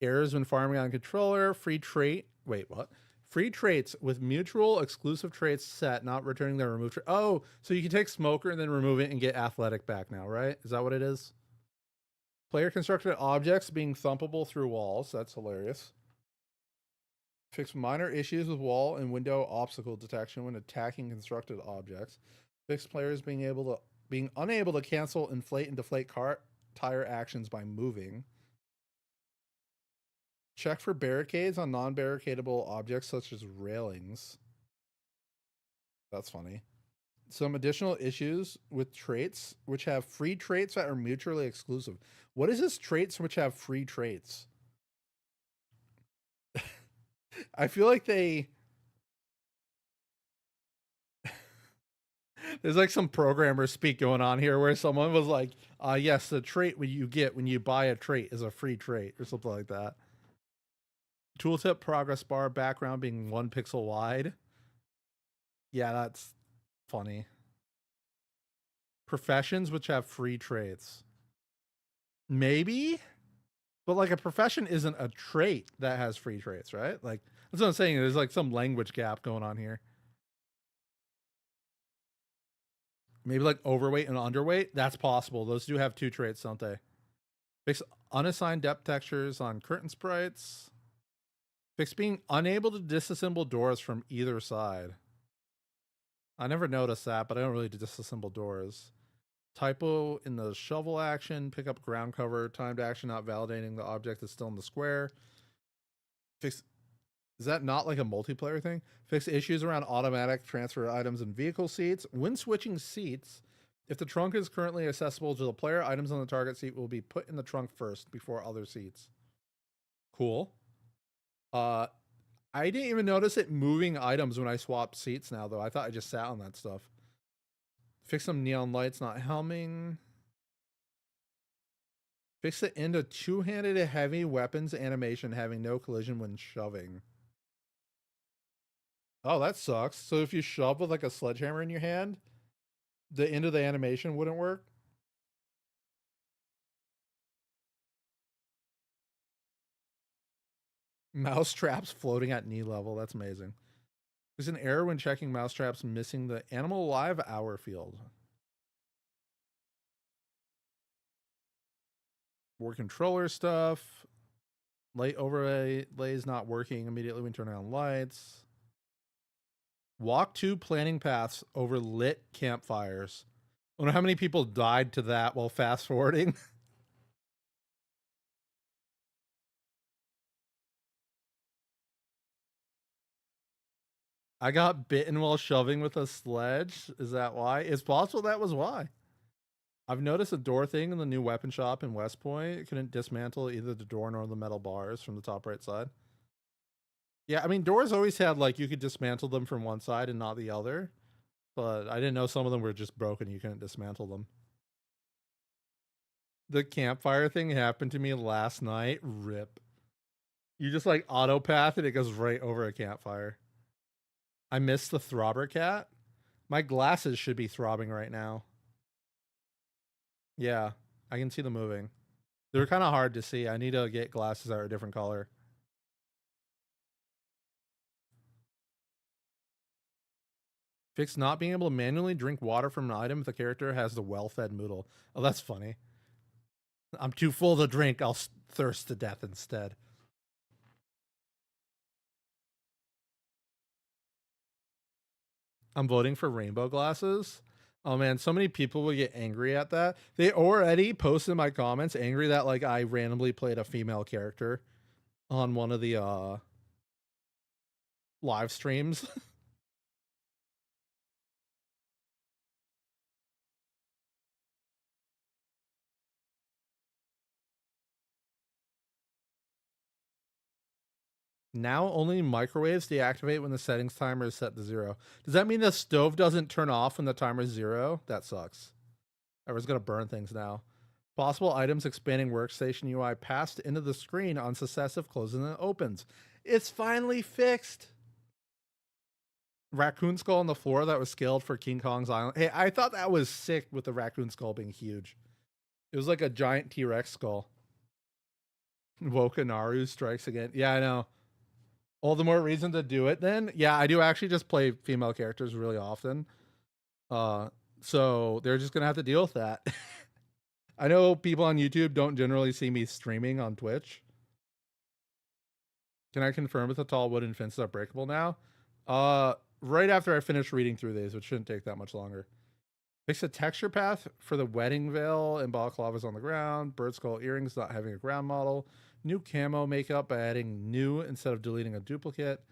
Errors when farming on controller. Free trait. Wait, what? Free traits with mutual exclusive traits set, not returning their removed trait. Oh, so you can take smoker and then remove it and get athletic back now, right? Is that what it is? Player constructed objects being thumpable through walls. That's hilarious. Fix minor issues with wall and window obstacle detection when attacking constructed objects. Fix players being unable to cancel inflate and deflate tire actions by moving. Check for barricades on non-barricadable objects such as railings. That's funny. Some additional issues with traits which have free traits that are mutually exclusive. What is this traits which have free traits? I feel like there's like some programmer speak going on here where someone was like, yes, the trait you get when you buy a trait is a free trait or something like that. Tooltip progress bar background being 1 pixel wide. Yeah, that's funny. Professions which have free traits. Maybe? But like a profession isn't a trait that has free traits, right? Like that's what I'm saying. There's like some language gap going on here. Maybe like overweight and underweight. That's possible. Those do have 2 traits, don't they? Fix unassigned depth textures on curtain sprites. Fix being unable to disassemble doors from either side. I never noticed that, but I don't really disassemble doors. Typo in the shovel action. Pick up ground cover. Timed action not validating the object is still in the square. Fix. Is that not like a multiplayer thing? Fix issues around automatic transfer items and vehicle seats. When switching seats, if the trunk is currently accessible to the player, items on the target seat will be put in the trunk first before other seats. Cool. I didn't even notice it moving items when I swapped seats now, though. I thought I just sat on that stuff. Fix some neon lights not helming. Fix the end of two-handed heavy weapons animation having no collision when shoving. Oh, that sucks. So if you shove with like a sledgehammer in your hand, the end of the animation wouldn't work? Mouse traps floating at knee level. That's amazing. There's an error when checking mouse traps missing the animal live hour field. More controller stuff. Light overlays not working immediately when turning on lights. Walk 2 planning paths over lit campfires. I wonder how many people died to that while fast forwarding. I got bitten while shoving with a sledge. Is that why? It's possible that was why. I've noticed a door thing in the new weapon shop in West Point. It couldn't dismantle either the door nor the metal bars from the top right side. Yeah, I mean, doors always had, like, you could dismantle them from one side and not the other. But I didn't know some of them were just broken. You couldn't dismantle them. The campfire thing happened to me last night. Rip. You just, like, auto path and it goes right over a campfire. I missed the throbber cat. My glasses should be throbbing right now. Yeah, I can see them moving. They're kind of hard to see. I need to get glasses that are a different color. Fix not being able to manually drink water from an item if the character has the well-fed noodle. Oh, that's funny. I'm too full to drink. I'll thirst to death instead. I'm voting for rainbow glasses. Oh man, so many people will get angry at that. They already posted in my comments angry that, like, I randomly played a female character on one of the live streams. Now only microwaves deactivate when the settings timer is set to 0. Does that mean the stove doesn't turn off when the timer is 0? That sucks. Everyone's gonna burn things now. Possible items expanding workstation UI passed into the screen on successive closes and opens. It's finally fixed. Raccoon skull on the floor that was scaled for King Kong's Island. Hey, I thought that was sick with the raccoon skull being huge. It was like a giant T-Rex skull. Wokanaru strikes again. Yeah, I know. All the more reason to do it then. Yeah, I do actually just play female characters really often. So they're just gonna have to deal with that. I know people on YouTube don't generally see me streaming on Twitch. Can I confirm if the tall wooden fences are breakable now? Right after I finish reading through these, which shouldn't take that much longer. Fix a texture path for the wedding veil and balaclavas on the ground. Bird skull earrings not having a ground model. New camo makeup by adding new instead of deleting a duplicate.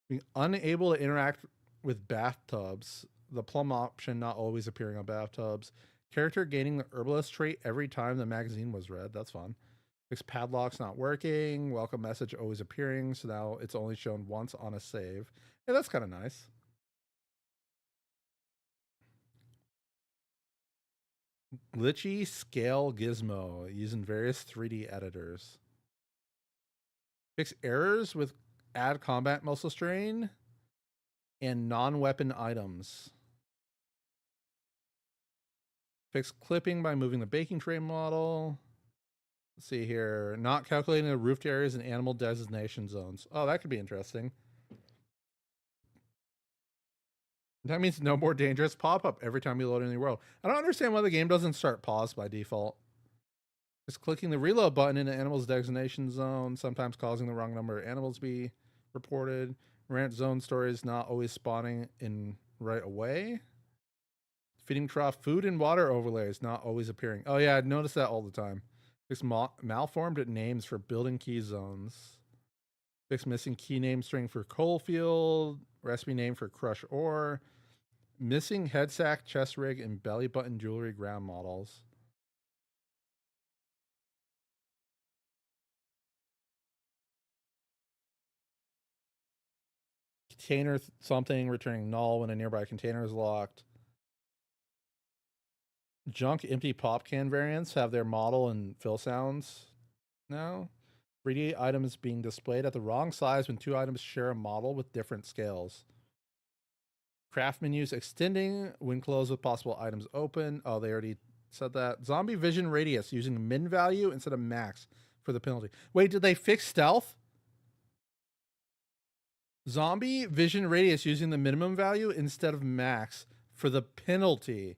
Being unable to interact with bathtubs. The plum option not always appearing on bathtubs. Character gaining the herbalist trait every time the magazine was read. That's fun. Fix padlocks not working. Welcome message always appearing. So now it's only shown once on a save. Yeah, that's kind of nice. Glitchy scale gizmo using various 3D editors. Fix errors with add combat muscle strain and non-weapon items. Fix clipping by moving the baking tray model. Let's see here. Not calculating the roofed areas and animal designation zones. Oh, that could be interesting. That means no more dangerous pop-up every time you load a new world. I don't understand why the game doesn't start pause by default. Just clicking the reload button in the animal's designation zone, sometimes causing the wrong number of animals to be reported. Rant zone stories not always spawning in right away. Feeding trough food and water overlays not always appearing. Oh yeah, I'd noticed that all the time. Fix malformed names for building key zones. Fix missing key name string for coal field. Recipe name for crush ore. Missing head sack, chest rig, and belly button jewelry ground models. Container something returning null when a nearby container is locked. Junk empty pop can variants have their model and fill sounds now. 3D items being displayed at the wrong size when two items share a model with different scales. Craft menus extending when closed with possible items open. Oh, they already said that. Zombie vision radius using min value instead of max for the penalty. Wait, did they fix stealth? Zombie vision radius using the minimum value instead of max for the penalty.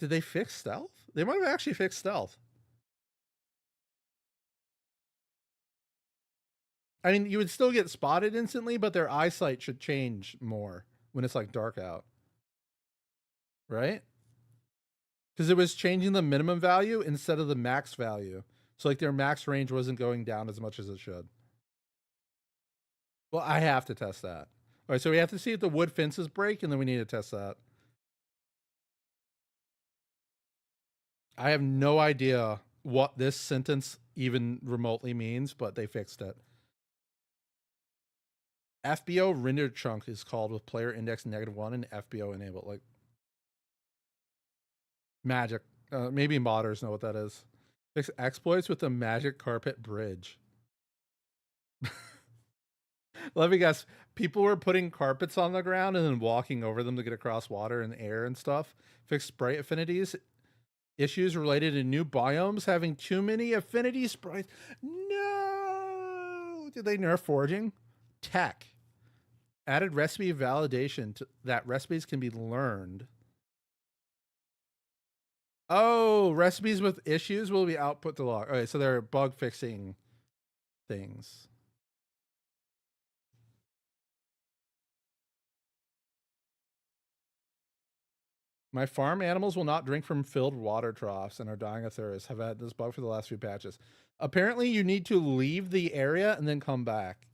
Did they fix stealth? They might have actually fixed stealth. I mean, you would still get spotted instantly, but their eyesight should change more when it's like dark out. Right? Because it was changing the minimum value instead of the max value. So like their max range wasn't going down as much as it should. Well, I have to test that. All right, so we have to see if the wood fences break, and then we need to test that. I have no idea what this sentence even remotely means, but they fixed it. FBO rendered chunk is called with player index -1 and FBO enabled. Like magic. Maybe modders know what that is. Fix exploits with the magic carpet bridge. Let me guess. People were putting carpets on the ground and then walking over them to get across water and air and stuff. Fix sprite affinities. Issues related to new biomes having too many affinity sprites. No! Did they nerf foraging? Tech. Added recipe validation to that recipes can be learned. Oh, recipes with issues will be output to log. Okay, so they're bug fixing things. My farm animals will not drink from filled water troughs and are dying of thirst. Have had this bug for the last few patches. Apparently, you need to leave the area and then come back.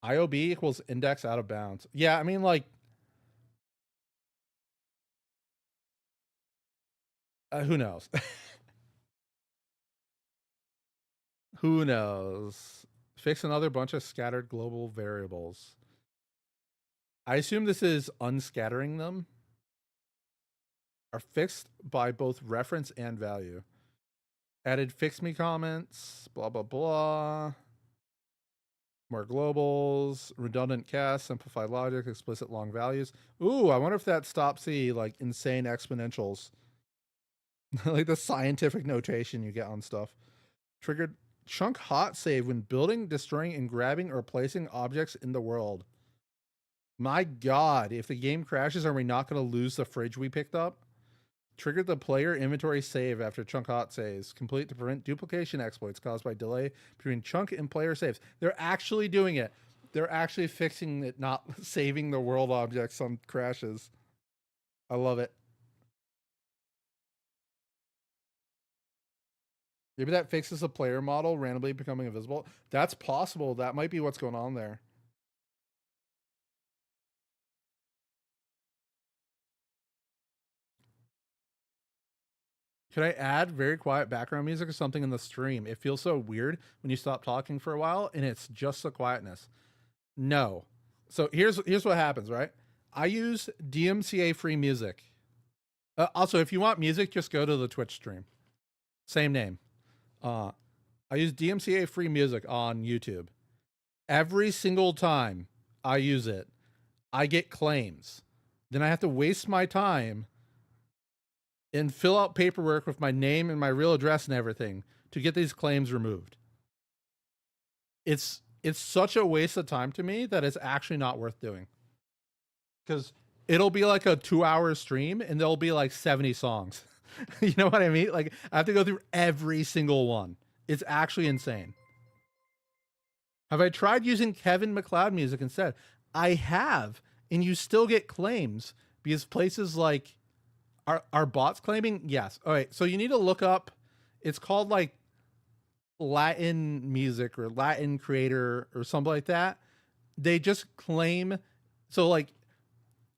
IOB equals index out of bounds. Yeah, I mean, like, who knows? Who knows? Fix another bunch of scattered global variables. I assume this is unscattering them. Are fixed by both reference and value. Added fix me comments, blah, blah, blah. More globals, redundant cast, simplified logic, explicit long values. Ooh, I wonder if that stops the like insane exponentials. Like the scientific notation you get on stuff. Triggered chunk hot save when building, destroying, and grabbing or placing objects in the world. My God, if the game crashes, are we not going to lose the fridge we picked up? Triggered the player inventory save after chunk hot saves. Complete to prevent duplication exploits caused by delay between chunk and player saves. They're actually doing it. They're actually fixing it, not saving the world objects on crashes. I love it. Maybe that fixes the player model randomly becoming invisible. That's possible. That might be what's going on there. Could I add very quiet background music or something in the stream? It feels so weird when you stop talking for a while and it's just the quietness. No. So here's what happens, right? I use DMCA free music. Also, if you want music, just go to the Twitch stream. Same name. I use DMCA free music on YouTube. Every single time I use it, I get claims. Then I have to waste my time and fill out paperwork with my name and my real address and everything to get these claims removed. It's such a waste of time to me that it's actually not worth doing. Because it'll be like a 2-hour stream and there'll be like 70 songs. You know what I mean? Like I have to go through every single one. It's actually insane. Have I tried using Kevin MacLeod music instead? I have, and you still get claims because places like are bots claiming? Yes. All right. So you need to look up. It's called like Latin music or Latin creator or something like that. They just claim. So like,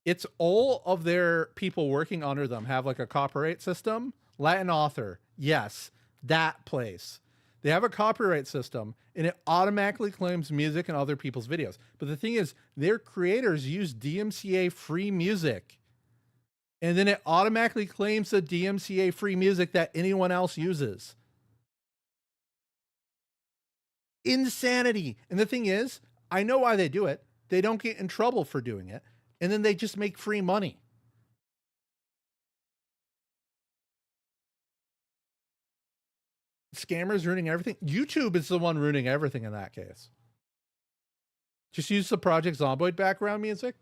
it's all of their people working under them have like a copyright system. Latin author, yes, that place. They have a copyright system and it automatically claims music and other people's videos. But the thing is, their creators use DMCA free music. And then it automatically claims the DMCA free music that anyone else uses. Insanity. And the thing is, I know why they do it. They don't get in trouble for doing it. And then they just make free money. Scammers ruining everything. YouTube is the one ruining everything in that case. Just use the Project Zomboid background music.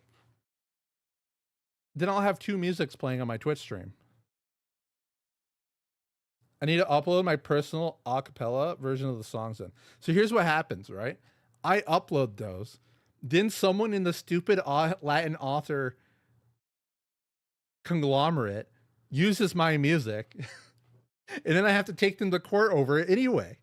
Then I'll have 2 musics playing on my Twitch stream. I need to upload my personal acapella version of the songs in. So here's what happens, right? I upload those. Then someone in the stupid Latin author conglomerate uses my music. And then I have to take them to court over it anyway.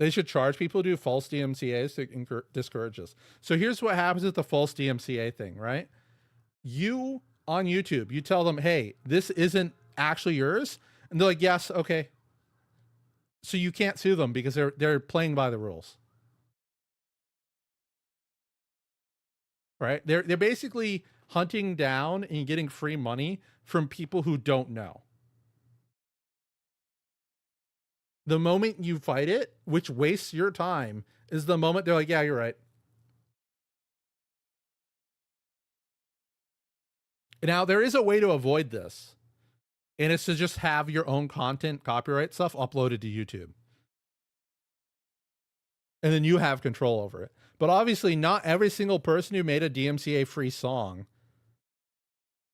They should charge people to do false DMCAs to discourage this. So here's what happens with the false DMCA thing, right? You on YouTube, you tell them, hey, this isn't actually yours. And they're like, yes, okay. So you can't sue them because they're playing by the rules. Right? They're basically hunting down and getting free money from people who don't know. The moment you fight it, which wastes your time, is the moment they're like, yeah, you're right. Now, there is a way to avoid this, and it's to just have your own content, copyright stuff uploaded to YouTube. And then you have control over it. But obviously, not every single person who made a DMCA-free song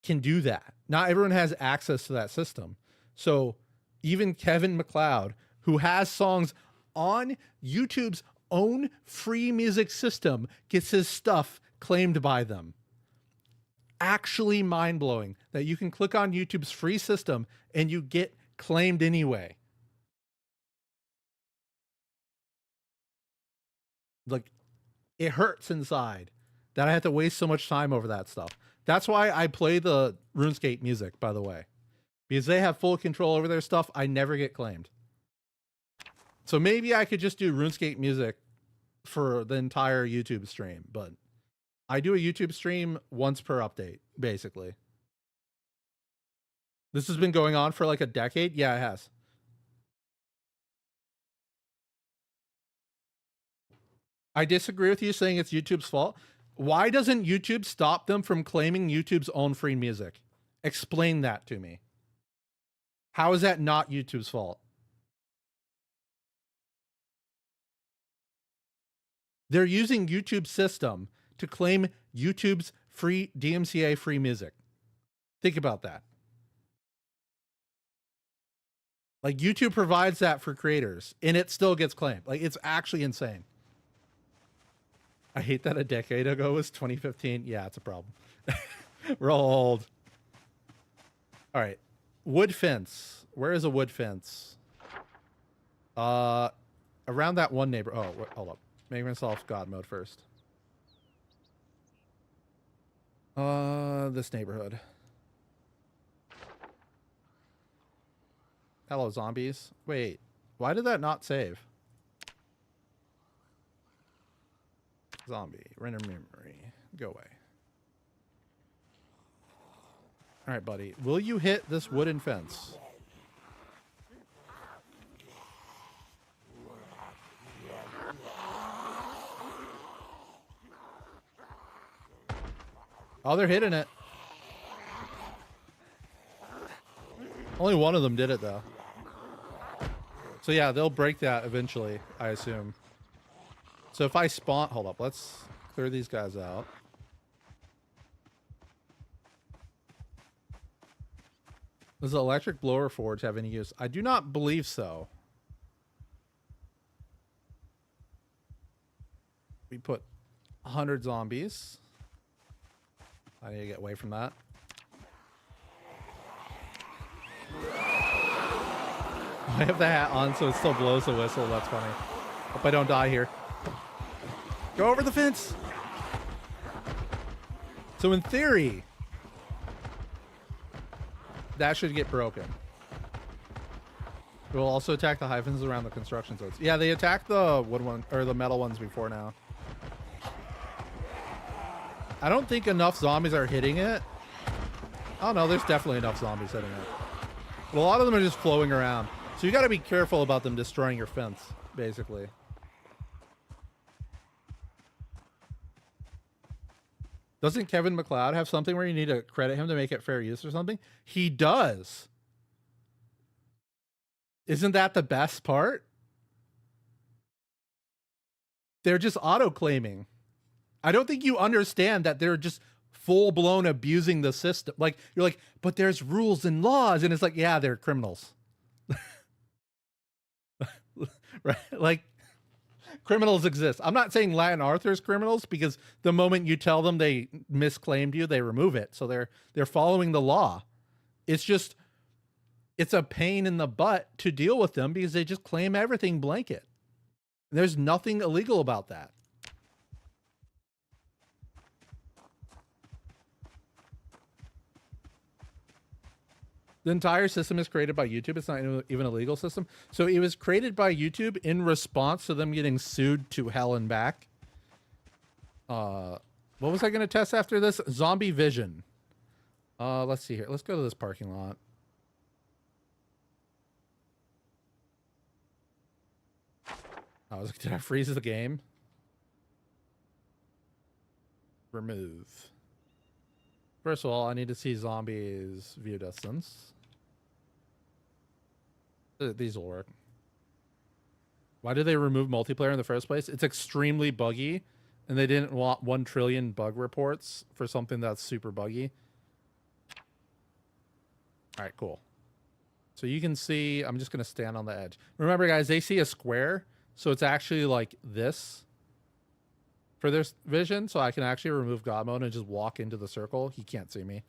can do that. Not everyone has access to that system. So even Kevin MacLeod, who has songs on YouTube's own free music system, gets his stuff claimed by them. Actually mind-blowing that you can click on YouTube's free system and you get claimed anyway. Like, it hurts inside that I have to waste so much time over that stuff. That's why I play the RuneScape music, by the way, because they have full control over their stuff. I never get claimed. So maybe I could just do RuneScape music for the entire YouTube stream, but I do a YouTube stream once per update, basically. This has been going on for like a decade. Yeah, it has. I disagree with you saying it's YouTube's fault. Why doesn't YouTube stop them from claiming YouTube's own free music? Explain that to me. How is that not YouTube's fault? They're using YouTube's system to claim YouTube's free DMCA free music. Think about that. Like, YouTube provides that for creators and it still gets claimed. Like, it's actually insane. I hate that a decade ago was 2015. Yeah, it's a problem. We're all old. All right. Wood fence. Where is a wood fence? Around that one neighbor. Oh, hold up. Make myself God mode first. This neighborhood. Hello, zombies. Wait, why did that not save? Zombie, render memory, go away. All right, buddy. Will you hit this wooden fence? Oh, they're hitting it. Only one of them did it, though. So yeah, they'll break that eventually, I assume. So if I spawn... Hold up, let's clear these guys out. Does the electric blower forge have any use? I do not believe so. We put 100 zombies. I need to get away from that. I have the hat on so it still blows the whistle. That's funny. Hope I don't die here. Go over the fence. So in theory, that should get broken. It will also attack the hyphens around the construction zones. Yeah, they attacked the wood one or the metal ones before now. I don't think enough zombies are hitting it. Oh no, there's definitely enough zombies hitting it. But a lot of them are just flowing around. So you got to be careful about them destroying your fence, basically. Doesn't Kevin MacLeod have something where you need to credit him to make it fair use or something? He does. Isn't that the best part? They're just auto-claiming. I don't think you understand that they're just full-blown abusing the system. Like, you're like, but there's rules and laws. And it's like, yeah, they're criminals. Right? Like, criminals exist. I'm not saying Latin Arthur's criminals, because the moment you tell them they misclaimed you, they remove it. So they're following the law. It's just, it's a pain in the butt to deal with them because they just claim everything blanket. There's nothing illegal about that. The entire system is created by YouTube. It's not even a legal system. So it was created by YouTube in response to them getting sued to hell and back. What was I going to test after this? Zombie Vision. Let's see here. Let's go to this parking lot. I was like, did I freeze the game? Remove. First of all, I need to see zombies view distance. These will work. Why did they remove multiplayer in the first place? It's extremely buggy, and they didn't want 1 trillion bug reports for something that's super buggy. All right, cool. So you can see, I'm just going to stand on the edge. Remember, guys, they see a square, so it's actually like this for their vision, so I can actually remove God mode and just walk into the circle. He can't see me.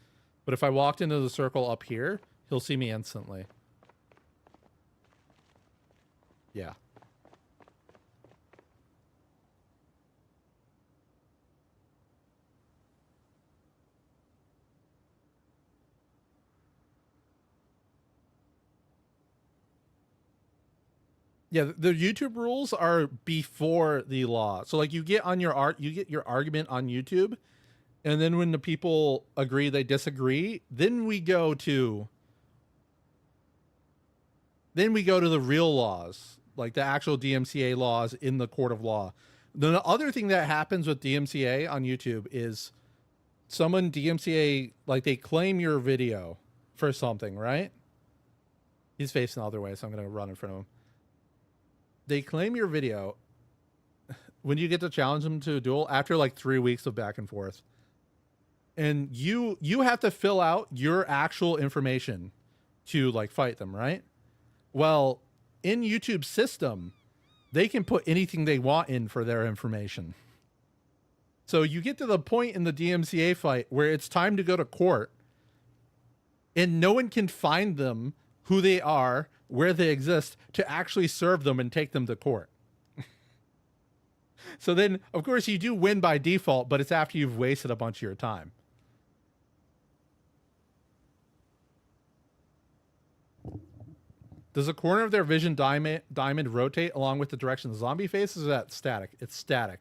But if I walked into the circle up here, he'll see me instantly. Yeah. Yeah, the YouTube rules are before the law. So like you get your argument on YouTube, and then when the people agree they disagree, then we go to the real laws, like the actual DMCA laws in the court of law. Then the other thing that happens with DMCA on YouTube is someone DMCA, like they claim your video for something, right? He's facing the other way, so I'm going to run in front of him. They claim your video when you get to challenge them to a duel after like 3 weeks of back and forth. And you have to fill out your actual information to like fight them, right? Well, in YouTube's system, they can put anything they want in for their information. So you get to the point in the DMCA fight where it's time to go to court and no one can find them, who they are, where they exist, to actually serve them and take them to court. So then, of course, you do win by default, but it's after you've wasted a bunch of your time. Does a corner of their vision diamond rotate along with the direction the zombie faces? Or is that static? It's static.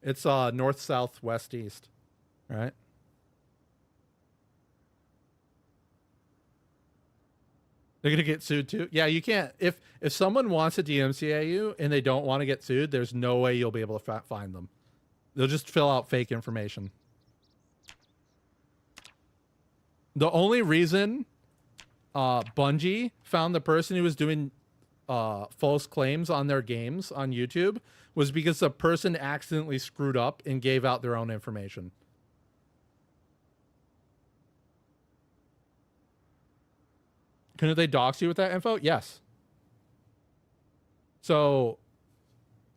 It's north, south, west, east. All right. They're gonna get sued too. Yeah, you can't. If someone wants to DMCA you and they don't want to get sued, there's no way you'll be able to find them. They'll just fill out fake information. The only reason Bungie found the person who was doing false claims on their games on YouTube was because the person accidentally screwed up and gave out their own information. Couldn't they dox you with that info? Yes. So,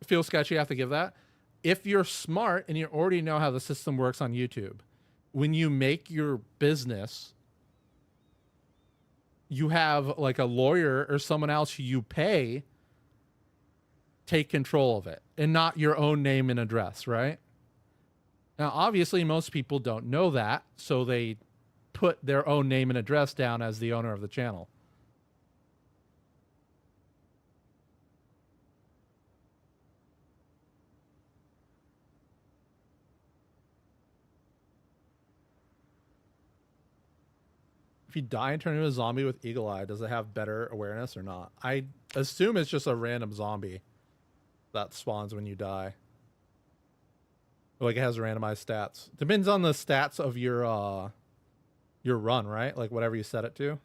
feel sketchy, you have to give that. If you're smart and you already know how the system works on YouTube, when you make your business, you have like a lawyer or someone else who you pay take control of it and not your own name and address, right? Now, obviously, most people don't know that, so they put their own name and address down as the owner of the channel. If you die and turn into a zombie with eagle eye, does it have better awareness or not? I assume it's just a random zombie that spawns when you die. Like it has randomized stats. Depends on the stats of your run, right? Like whatever you set it to.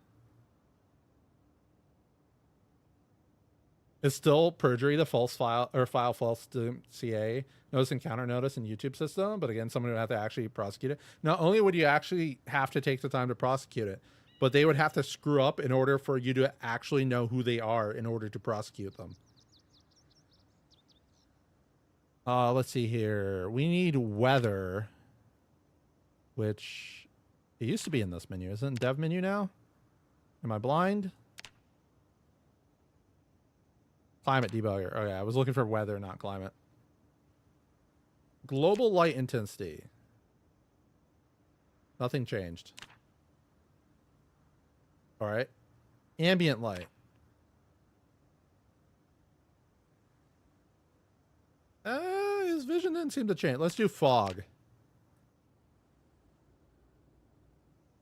It's still perjury, the false file or file false to CA notice and counter notice in YouTube system, but again, someone would have to actually prosecute it. Not only would you actually have to take the time to prosecute it, but they would have to screw up in order for you to actually know who they are in order to prosecute them. Let's see here. We need weather, which it used to be in this menu. Isn't it dev menu now? Am I blind? Climate debugger. Okay, I was looking for weather, not climate. Global light intensity. Nothing changed. All right. Ambient light. His vision didn't seem to change. Let's do fog.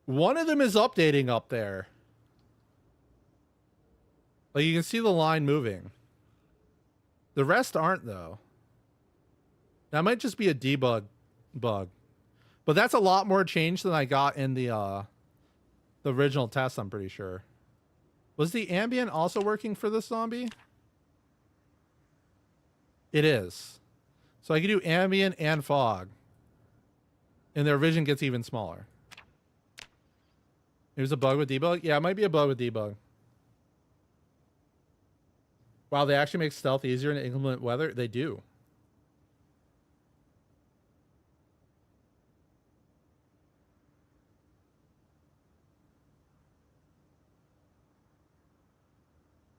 One of them is updating up there. Like you can see the line moving. The rest aren't though. That might just be a debug bug. But that's a lot more change than I got in the original test, I'm pretty sure. Was the ambient also working for this zombie? It is. So I can do ambient and fog. And their vision gets even smaller. There's a bug with debug? Yeah, it might be a bug with debug. Wow, they actually make stealth easier in inclement weather? They do.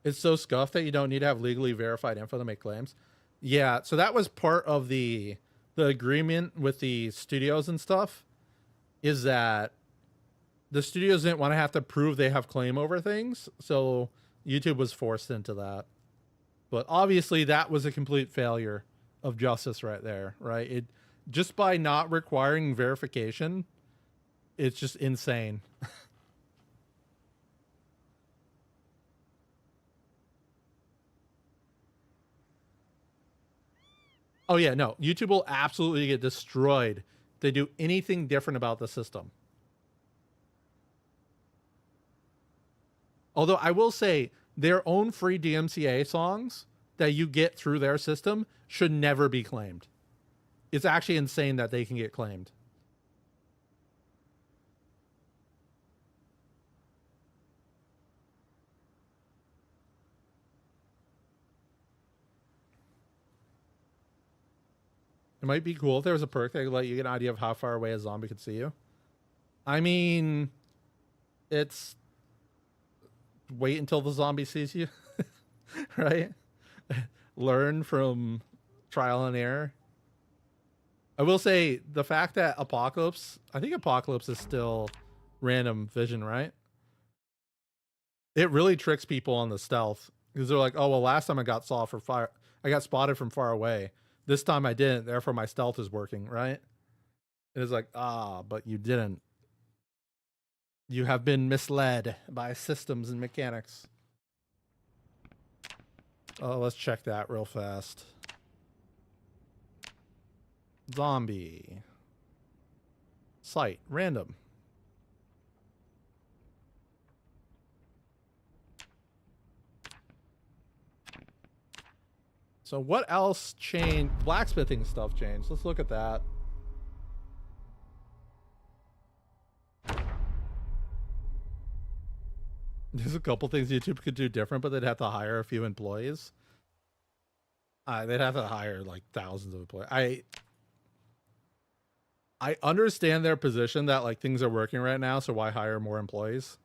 It's so scuffed that you don't need to have legally verified info to make claims. Yeah, so that was part of the agreement with the studios and stuff, is that the studios didn't want to have to prove they have claim over things, so YouTube was forced into that. But obviously that was a complete failure of justice right there, right? It just by not requiring verification, it's just insane. Oh yeah, no. YouTube will absolutely get destroyed if they do anything different about the system. Although I will say their own free DMCA songs that you get through their system should never be claimed. It's actually insane that they can get claimed. It might be cool if there was a perk that could let you get an idea of how far away a zombie could see you. I mean, it's wait until the zombie sees you, right? Learn from trial and error. I will say the fact that I think Apocalypse is still random vision, right? It really tricks people on the stealth because they're like, oh, well, last time I got spotted from far away. This time I didn't, therefore my stealth is working, right? And it's like, but you didn't. You have been misled by systems and mechanics. Oh, let's check that real fast. Zombie. Site. Random. So what else changed? Blacksmithing stuff changed. Let's look at that. There's a couple things YouTube could do different, but they'd have to hire a few employees. They'd have to hire like thousands of employees. I understand their position that like things are working right now, so why hire more employees?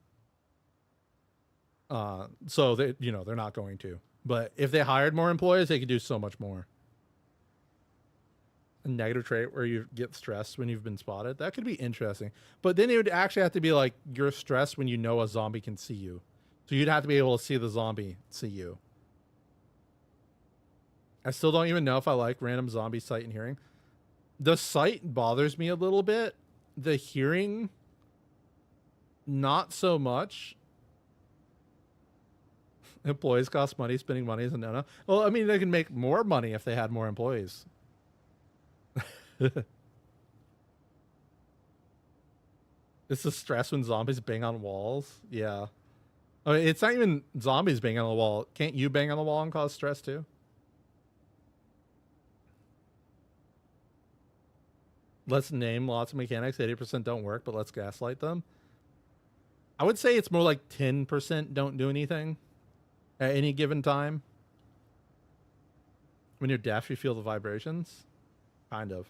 So they're not going to. But if they hired more employees, they could do so much more. A negative trait where you get stressed when you've been spotted. That could be interesting. But then it would actually have to be like you're stressed when you know a zombie can see you. So you'd have to be able to see the zombie see you. I still don't even know if I like random zombie sight and hearing. The sight bothers me a little bit. The hearing, not so much. Employees cost money. Spending money is a no-no. Well, I mean, they can make more money if they had more employees. It's the stress when zombies bang on walls. Yeah. I mean, it's not even zombies banging on the wall. Can't you bang on the wall and cause stress too? Let's name lots of mechanics. 80% don't work, but let's gaslight them. I would say it's more like 10% don't do anything at any given time. When you're deaf, you feel the vibrations. Kind of.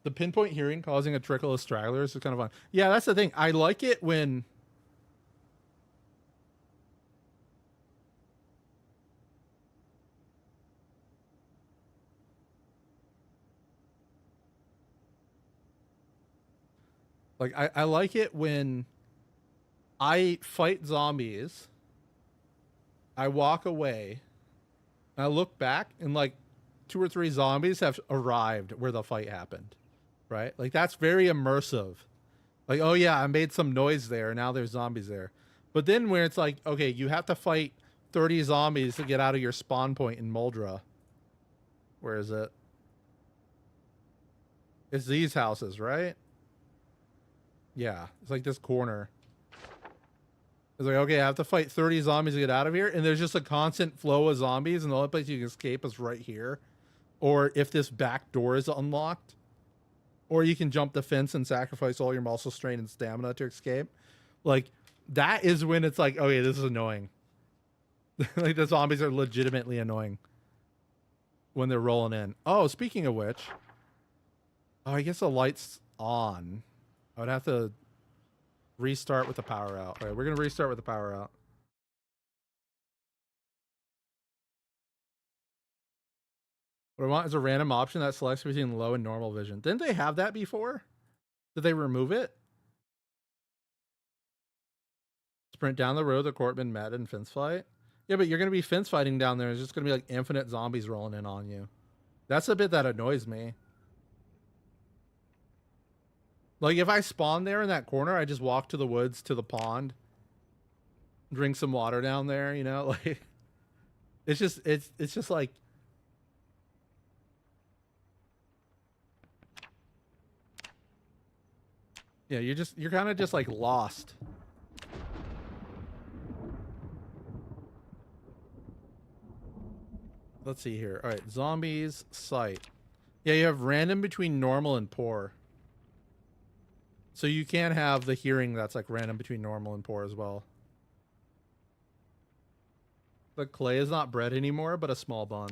The pinpoint hearing causing a trickle of stragglers is kind of fun. Yeah, that's the thing. I like it when Like, I like it when I fight zombies, I walk away, and I look back, and like 2 or 3 zombies have arrived where the fight happened, right? Like, that's very immersive. Like, oh yeah, I made some noise there, now there's zombies there. But then where it's like, okay, you have to fight 30 zombies to get out of your spawn point in Muldra. Where is it? It's these houses, right? Yeah, it's like this corner. It's like, okay, I have to fight 30 zombies to get out of here, and there's just a constant flow of zombies, and the only place you can escape is right here. Or if this back door is unlocked. Or you can jump the fence and sacrifice all your muscle strain and stamina to escape. Like, that is when it's like, okay, this is annoying. Like, the zombies are legitimately annoying when they're rolling in. Oh, speaking of which. Oh, I guess the light's on. I would have to restart with the power out. All right, we're going to restart with the power out. What I want is a random option that selects between low and normal vision. Didn't they have that before? Did they remove it? Sprint down the road the Courtman met in fence fight. Yeah, but you're going to be fence fighting down there. It's just going to be like infinite zombies rolling in on you. That's a bit that annoys me. Like, if I spawn there in that corner, I just walk to the woods, to the pond, drink some water down there, you know? Like, it's just like... Yeah, you're kind of just like lost. Let's see here. All right, zombies, sight. Yeah, you have random between normal and poor. So you can have the hearing that's like random between normal and poor as well. The clay is not bread anymore, but a small bun.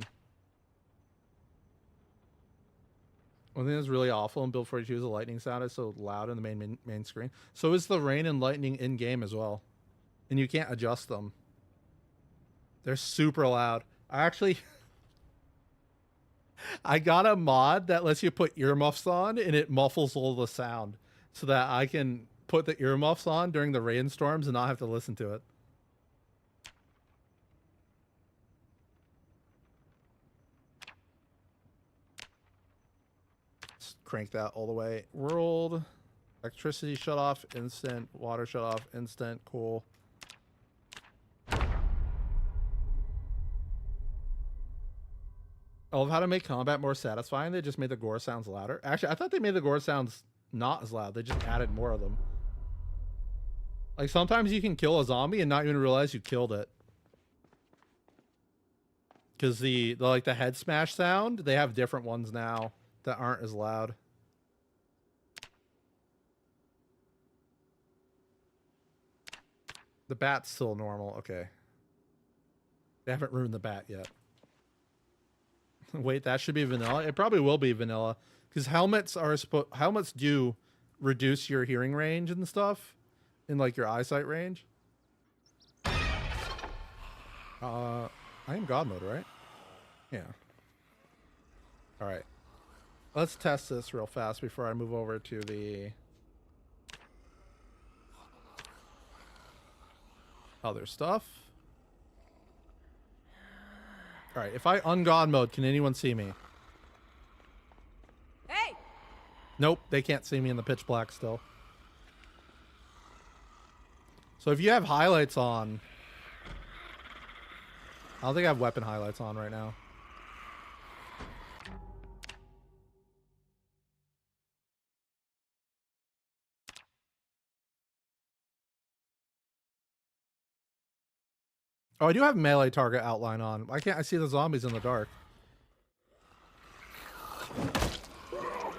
One thing that's really awful in Build 42 is the lightning sound is so loud in the main screen. So is the rain and lightning in game as well, and you can't adjust them. They're super loud. I got a mod that lets you put earmuffs on, and it muffles all the sound, so that I can put the earmuffs on during the rainstorms and not have to listen to it. Crank that all the way. World. Electricity shut off instant. Water shut off instant. Cool. I love how to make combat more satisfying. They just made the gore sounds louder. Actually, I thought they made the gore sounds not as loud. They just added more of them. Like, sometimes you can kill a zombie and not even realize you killed it. Because the head smash sound, they have different ones now that aren't as loud. The bat's still normal. Okay. They haven't ruined the bat yet. Wait, that should be vanilla? It probably will be vanilla. Because helmets do reduce your hearing range and stuff. In like your eyesight range. I am God mode, right? Yeah. Alright. Let's test this real fast before I move over to the other stuff. Alright, if I ungod mode, can anyone see me? Hey! Nope, they can't see me in the pitch black still. So if you have highlights on... I don't think I have weapon highlights on right now. Oh, I do have melee target outline on. Why can't I see the zombies in the dark?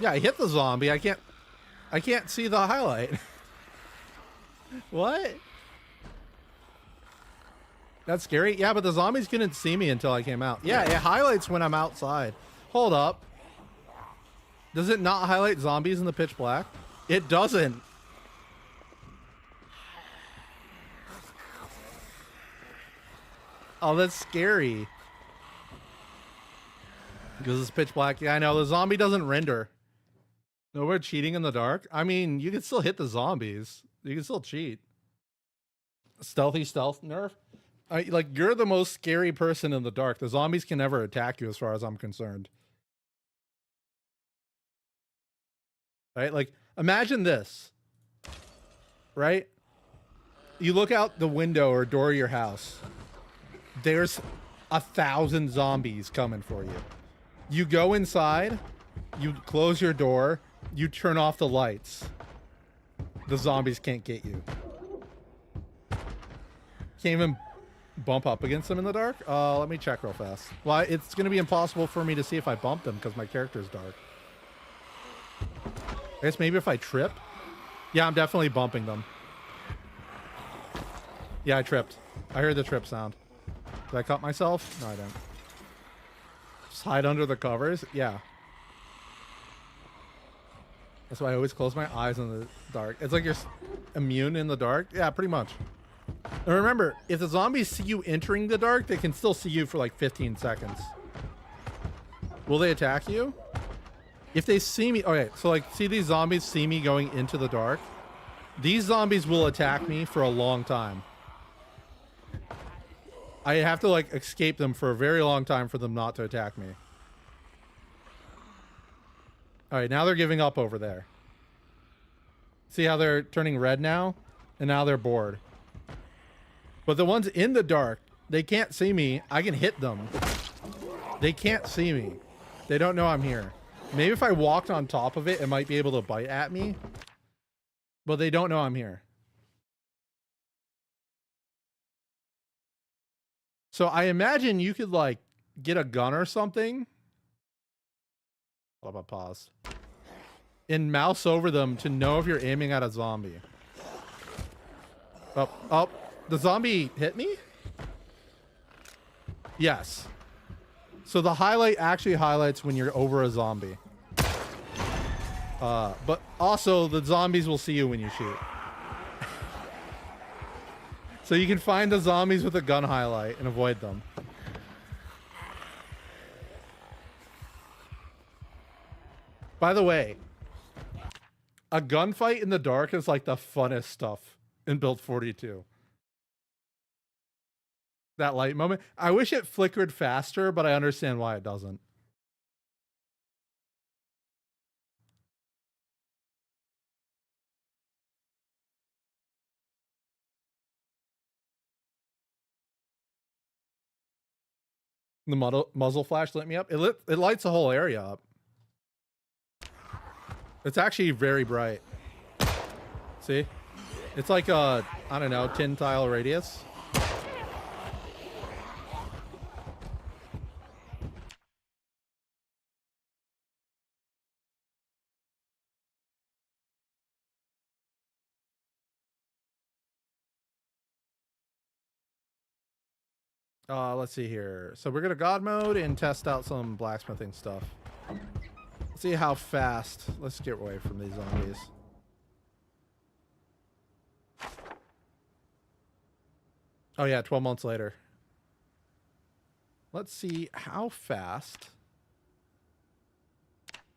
Yeah, I hit the zombie. I can't see the highlight. What? That's scary. Yeah, but the zombies couldn't see me until I came out. Yeah, it highlights when I'm outside. Hold up. Does it not highlight zombies in the pitch black? It doesn't. Oh, that's scary. Because it's pitch black. Yeah, I know. The zombie doesn't render. No, we're cheating in the dark. I mean, you can still hit the zombies. You can still cheat. Stealthy stealth nerf. Like you're the most scary person in the dark. The zombies can never attack you, as far as I'm concerned. Right? Like imagine this. Right? You look out the window or door of your house. There's 1,000 zombies coming for you. You go inside. You close your door. You turn off the lights. The zombies can't get you. Can't even bump up against them in the dark? Let me check real fast. Well, it's going to be impossible for me to see if I bump them because my character's dark. I guess maybe if I trip? Yeah, I'm definitely bumping them. Yeah, I tripped. I heard the trip sound. Did I cut myself? No, I didn't. Just hide under the covers? Yeah. That's why I always close my eyes in the dark. It's like you're immune in the dark. Yeah, pretty much. And remember, if the zombies see you entering the dark, they can still see you for like 15 seconds. Will they attack you? If they see me... Okay, so like, see these zombies see me going into the dark? These zombies will attack me for a long time. I have to like escape them for a very long time for them not to attack me. All right, now they're giving up over there. See how they're turning red now? And now they're bored. But the ones in the dark, they can't see me. I can hit them. They can't see me. They don't know I'm here. Maybe if I walked on top of it, it might be able to bite at me. But they don't know I'm here. So I imagine you could like get a gun or something. What about pause? And mouse over them to know if you're aiming at a zombie. Oh, the zombie hit me? Yes. So the highlight actually highlights when you're over a zombie. But also the zombies will see you when you shoot. So you can find the zombies with a gun highlight and avoid them. By the way, a gunfight in the dark is like the funnest stuff in Build 42. That light moment. I wish it flickered faster, but I understand why it doesn't. The muzzle flash lit me up. It lights the whole area up. It's actually very bright. See? It's like a, I don't know, 10 tile radius. Let's see here. So we're gonna God mode and test out some blacksmithing stuff. Let's see how fast. Let's get away from these zombies. Oh yeah, 12 months later. Let's see how fast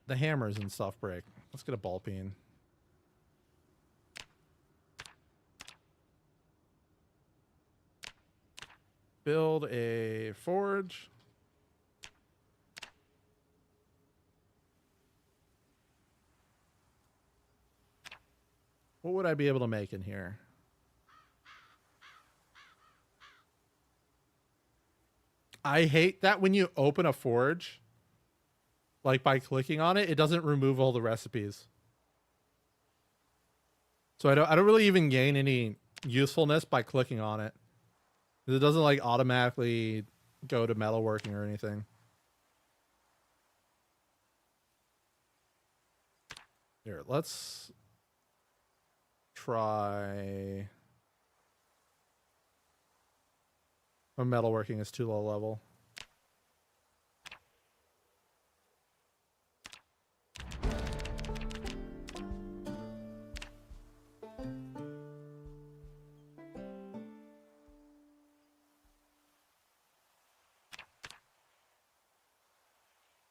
the hammers and stuff break. Let's get a ball peen. Build a forge. What would I be able to make in here? I hate that when you open a forge, like by clicking on it, it doesn't remove all the recipes. So I don't really even gain any usefulness by clicking on it. It doesn't like automatically go to metalworking or anything. Here, let's try. Oh, metalworking is too low level.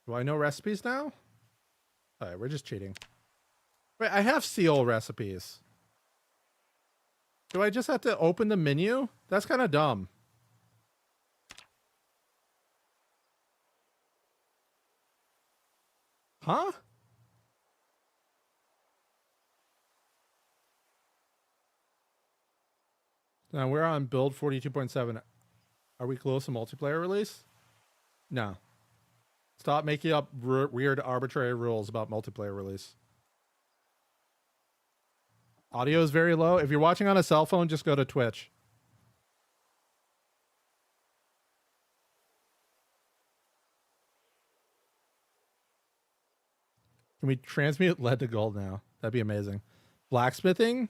Do I know recipes now? All right, we're just cheating. Wait, I have seal recipes. Do I just have to open the menu? That's kind of dumb. Huh? Now we're on build 42.7. Are we close to multiplayer release? No. Stop making up weird arbitrary rules about multiplayer release. Audio is very low. If you're watching on a cell phone, just go to Twitch. Can we transmute lead to gold now? That'd be amazing. Blacksmithing?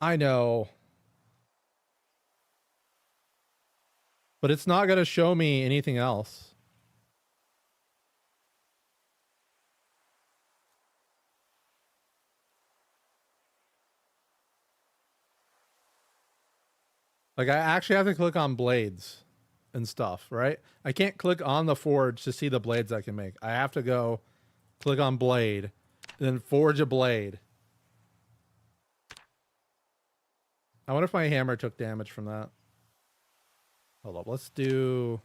I know. But it's not going to show me anything else. Like, I actually have to click on blades and stuff, right? I can't click on the forge to see the blades I can make. I have to go click on blade, then forge a blade. I wonder if my hammer took damage from that. Hold up, let's do...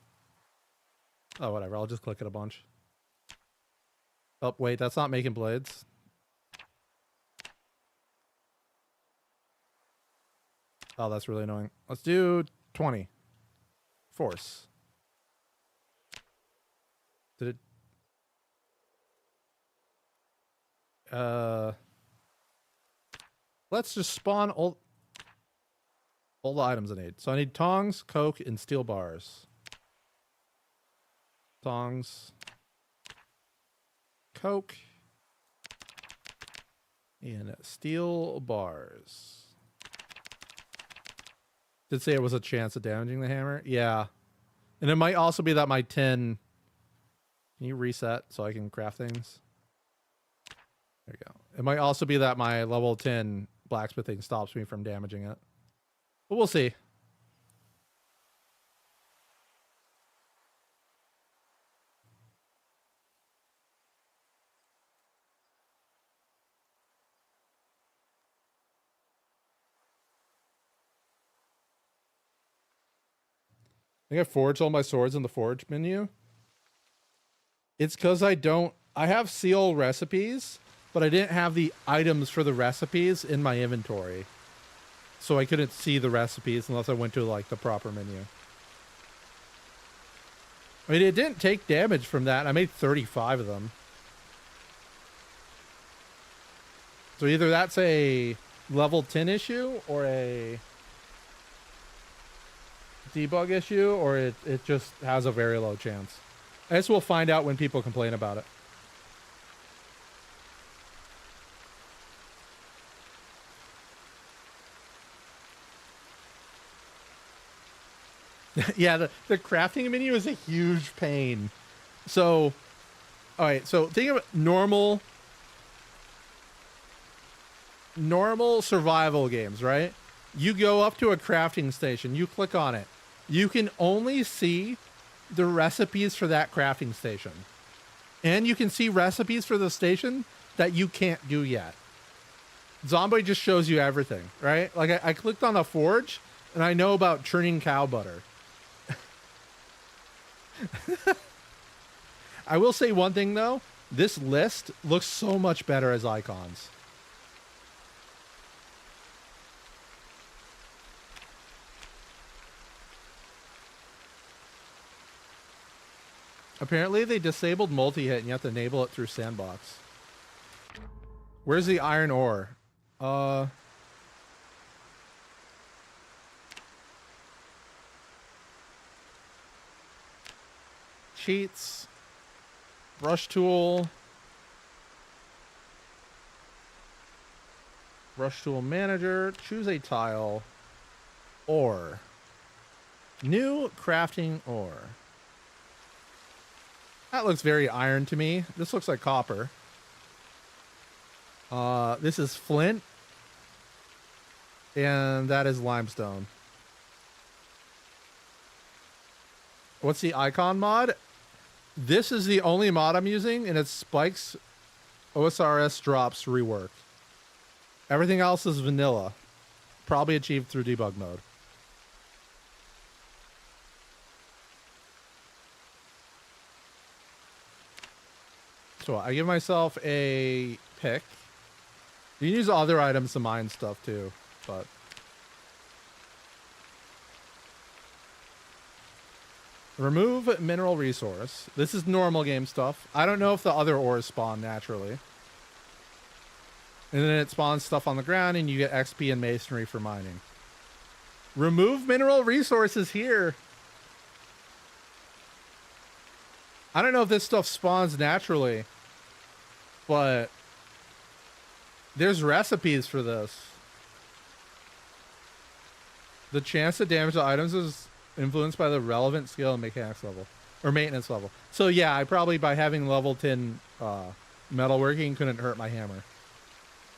Oh, whatever, I'll just click it a bunch. Oh, wait, that's not making blades. Oh, that's really annoying. Let's do 20. Force. Did it... Let's just spawn all the items I need. So I need tongs, coke, and steel bars. Tongs. Coke. And steel bars. Did say it was a chance of damaging the hammer? Yeah. And it might also be that my tin... Can you reset so I can craft things? There you go. It might also be that my level 10 blacksmithing stops me from damaging it. But we'll see. I think I forged all my swords in the forge menu. It's because I have seal recipes, but I didn't have the items for the recipes in my inventory. So I couldn't see the recipes unless I went to like the proper menu. I mean, it didn't take damage from that. I made 35 of them. So either that's a level 10 issue or a debug issue, or it just has a very low chance. I guess we'll find out when people complain about it. Yeah, the crafting menu is a huge pain. So, all right, so think of normal survival games, right? You go up to a crafting station, you click on it. You can only see the recipes for that crafting station. And you can see recipes for the station that you can't do yet. Zombie just shows you everything, right? Like I clicked on a forge and I know about churning cow butter. I will say one thing though, this list looks so much better as icons. Apparently they disabled multi-hit and you have to enable it through Sandbox. Where's the iron ore? Cheats. Brush tool. Brush tool manager. Choose a tile. Ore. New crafting ore. That looks very iron to me. This looks like copper. This is flint. And that is limestone. What's the icon mod? This is the only mod I'm using, and it spikes OSRS drops rework. Everything else is vanilla. Probably achieved through debug mode. So I give myself a pick. You can use other items to mine stuff too, but... Remove mineral resource. This is normal game stuff. I don't know if the other ores spawn naturally. And then it spawns stuff on the ground and you get XP and masonry for mining. Remove mineral resources here. I don't know if this stuff spawns naturally, but there's recipes for this. The chance to damage the items is influenced by the relevant skill and mechanics level or maintenance level. So yeah, I probably by having level 10 metalworking couldn't hurt my hammer.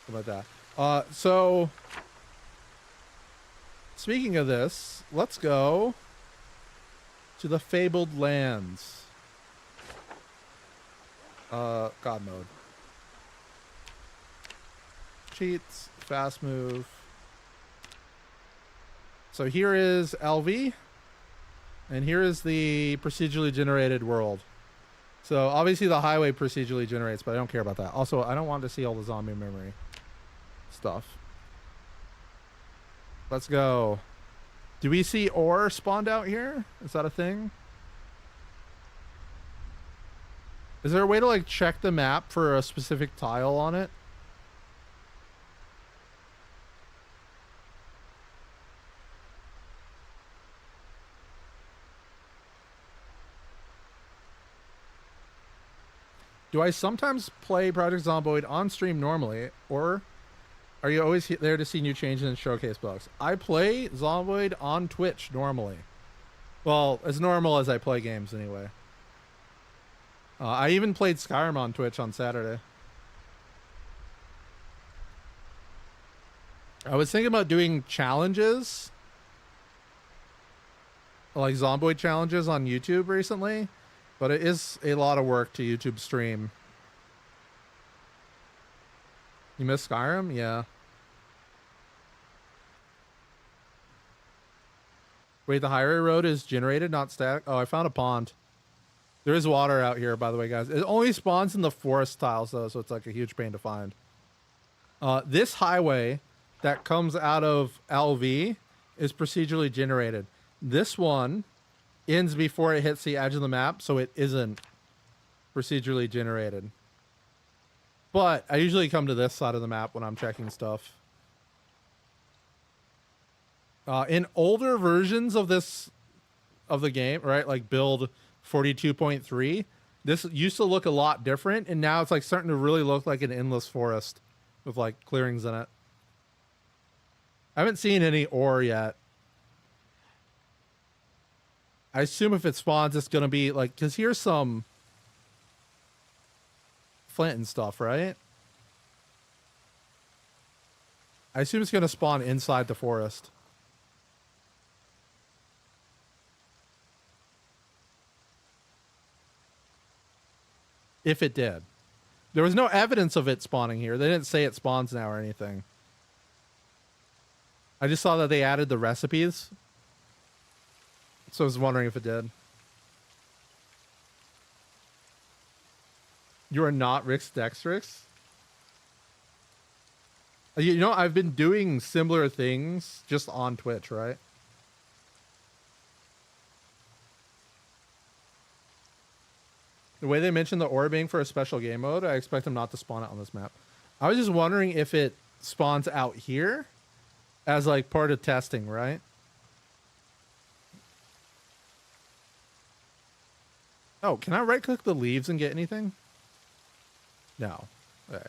How about that? So speaking of this, let's go to the fabled lands. God mode. Cheats, fast move. So here is LV. And here is the procedurally generated world. So obviously the highway procedurally generates, but I don't care about that. Also, I don't want to see all the zombie memory stuff. Let's go. Do we see ore spawned out here? Is that a thing? Is there a way to like check the map for a specific tile on it? Do I sometimes play Project Zomboid on stream normally, or are you always there to see new changes and showcase bugs? I play Zomboid on Twitch normally. Well, as normal as I play games anyway. I even played Skyrim on Twitch on Saturday. I was thinking about doing challenges, like Zomboid challenges on YouTube recently. But it is a lot of work to YouTube stream. You miss Skyrim? Yeah. Wait, the highway road is generated, not static? Oh, I found a pond. There is water out here, by the way, guys. It only spawns in the forest tiles, though, so it's like a huge pain to find. This highway that comes out of LV is procedurally generated. This one ends before it hits the edge of the map, so it isn't procedurally generated. But I usually come to this side of the map when I'm checking stuff. In older versions of the game, right, like build 42.3, this used to look a lot different, and now it's like starting to really look like an endless forest with like clearings in it. I haven't seen any ore yet. I assume if it spawns, it's going to be like, because here's some flint and stuff, right? I assume it's going to spawn inside the forest. If it did. There was no evidence of it spawning here. They didn't say it spawns now or anything. I just saw that they added the recipes. So I was wondering if it did. You are not Rick's Dextrix? You know, I've been doing similar things just on Twitch, right? The way they mentioned the ore being for a special game mode, I expect them not to spawn it on this map. I was just wondering if it spawns out here as like part of testing, right? Oh, can I right click the leaves and get anything? No. Okay.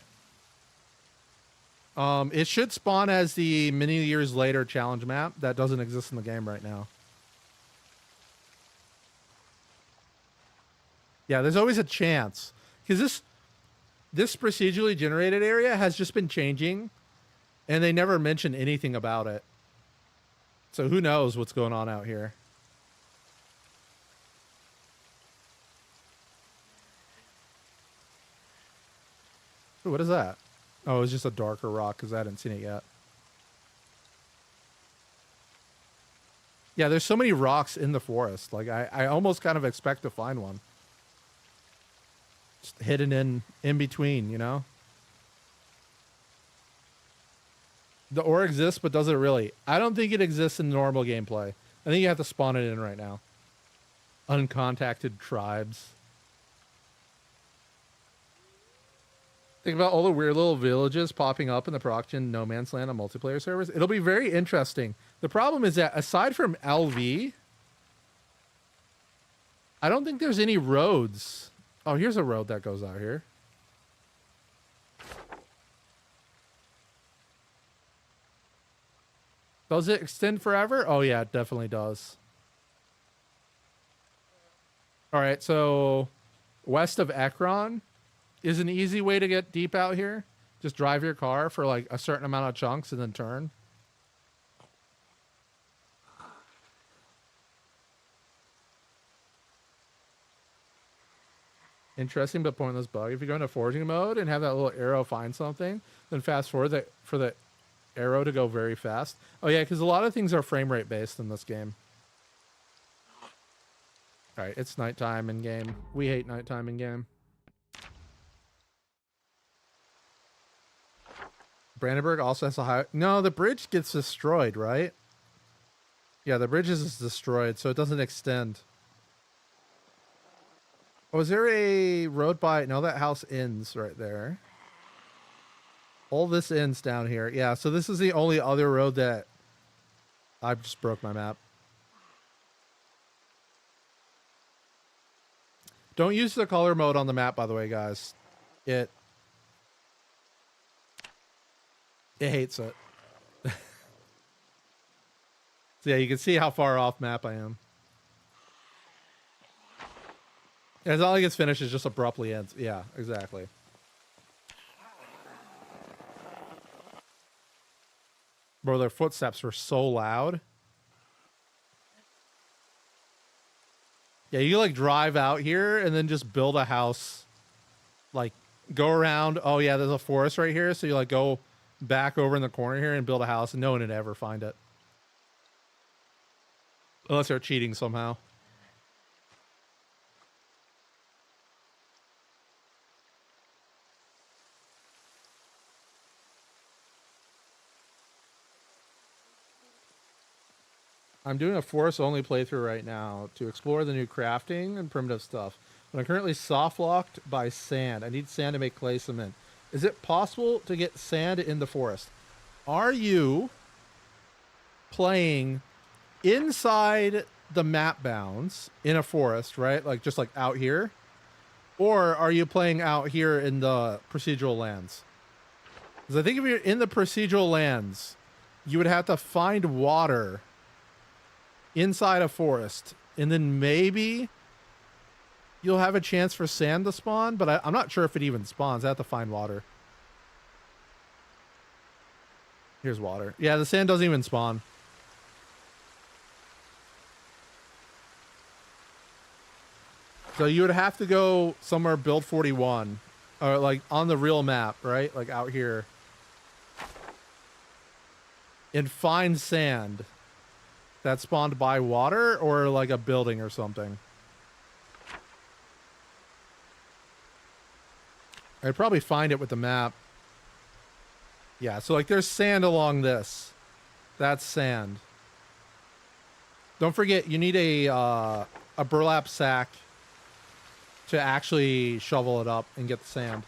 It should spawn as the many years later challenge map that doesn't exist in the game right now. Yeah, there's always a chance because this procedurally generated area has just been changing and they never mention anything about it. So who knows what's going on out here? Ooh, what is that? Oh, it was just a darker rock because I hadn't seen it yet. Yeah, there's so many rocks in the forest. Like I almost kind of expect to find one. Just hidden in between, you know? The ore exists, but does it really? I don't think it exists in normal gameplay. I think you have to spawn it in right now. Uncontacted tribes. Think about all the weird little villages popping up in the Proction No Man's Land on multiplayer servers. It'll be very interesting. The problem is that aside from LV, I don't think there's any roads. Oh, here's a road that goes out here. Does it extend forever? Oh, yeah, it definitely does. All right, so west of Ekron is an easy way to get deep out here. Just drive your car for like a certain amount of chunks and then turn. Interesting but pointless bug. If you go into foraging mode and have that little arrow find something, then fast forward for the arrow to go very fast. Oh yeah, because a lot of things are frame rate based in this game. All right, it's nighttime in game. We hate nighttime in game. Brandenburg also has a high... No, the bridge gets destroyed, right? Yeah, the bridge is destroyed, so it doesn't extend. Oh, is there a road by... No, that house ends right there. All this ends down here. Yeah, so this is the only other road that... I just broke my map. Don't use the color mode on the map, by the way, guys. It hates it. So yeah, you can see how far off map I am. Yeah, it's not like it's finished, it just abruptly ends. Yeah, exactly. Bro, their footsteps were so loud. Yeah, you like drive out here and then just build a house. Like, go around. Oh, yeah, there's a forest right here. So you like go back over in the corner here and build a house, and no one would ever find it. Unless they're cheating somehow. I'm doing a forest-only playthrough right now to explore the new crafting and primitive stuff. But I'm currently soft-locked by sand. I need sand to make clay cement. Is it possible to get sand in the forest? Are you playing inside the map bounds in a forest, right? Like just like out here? Or are you playing out here in the procedural lands? Because I think if you're in the procedural lands, you would have to find water inside a forest, and then maybe you'll have a chance for sand to spawn, but I'm not sure if it even spawns. I have to find water. Here's water. Yeah, the sand doesn't even spawn. So you would have to go somewhere build 41, or like on the real map, right? Like out here, and find sand that spawned by water or like a building or something. I'd probably find it with the map. Yeah, so like there's sand along this. That's sand. Don't forget, you need a burlap sack to actually shovel it up and get the sand.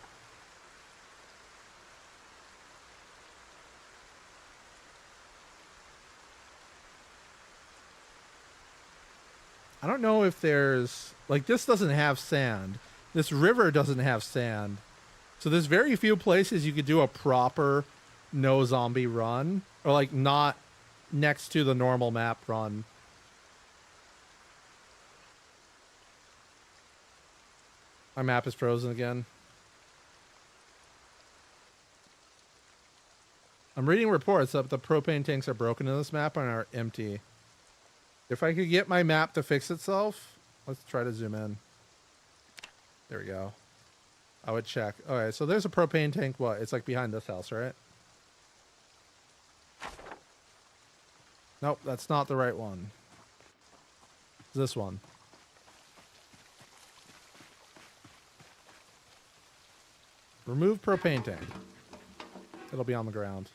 I don't know if there's... Like, this doesn't have sand. This river doesn't have sand. So there's very few places you could do a proper no zombie run. Or, like, not next to the normal map run. My map is frozen again. I'm reading reports that the propane tanks are broken in this map and are empty. If I could get my map to fix itself, let's try to zoom in. There we go. I would check. All right, so there's a propane tank. What? It's like behind this house, right? Nope, that's not the right one. It's this one. Remove propane tank. It'll be on the ground.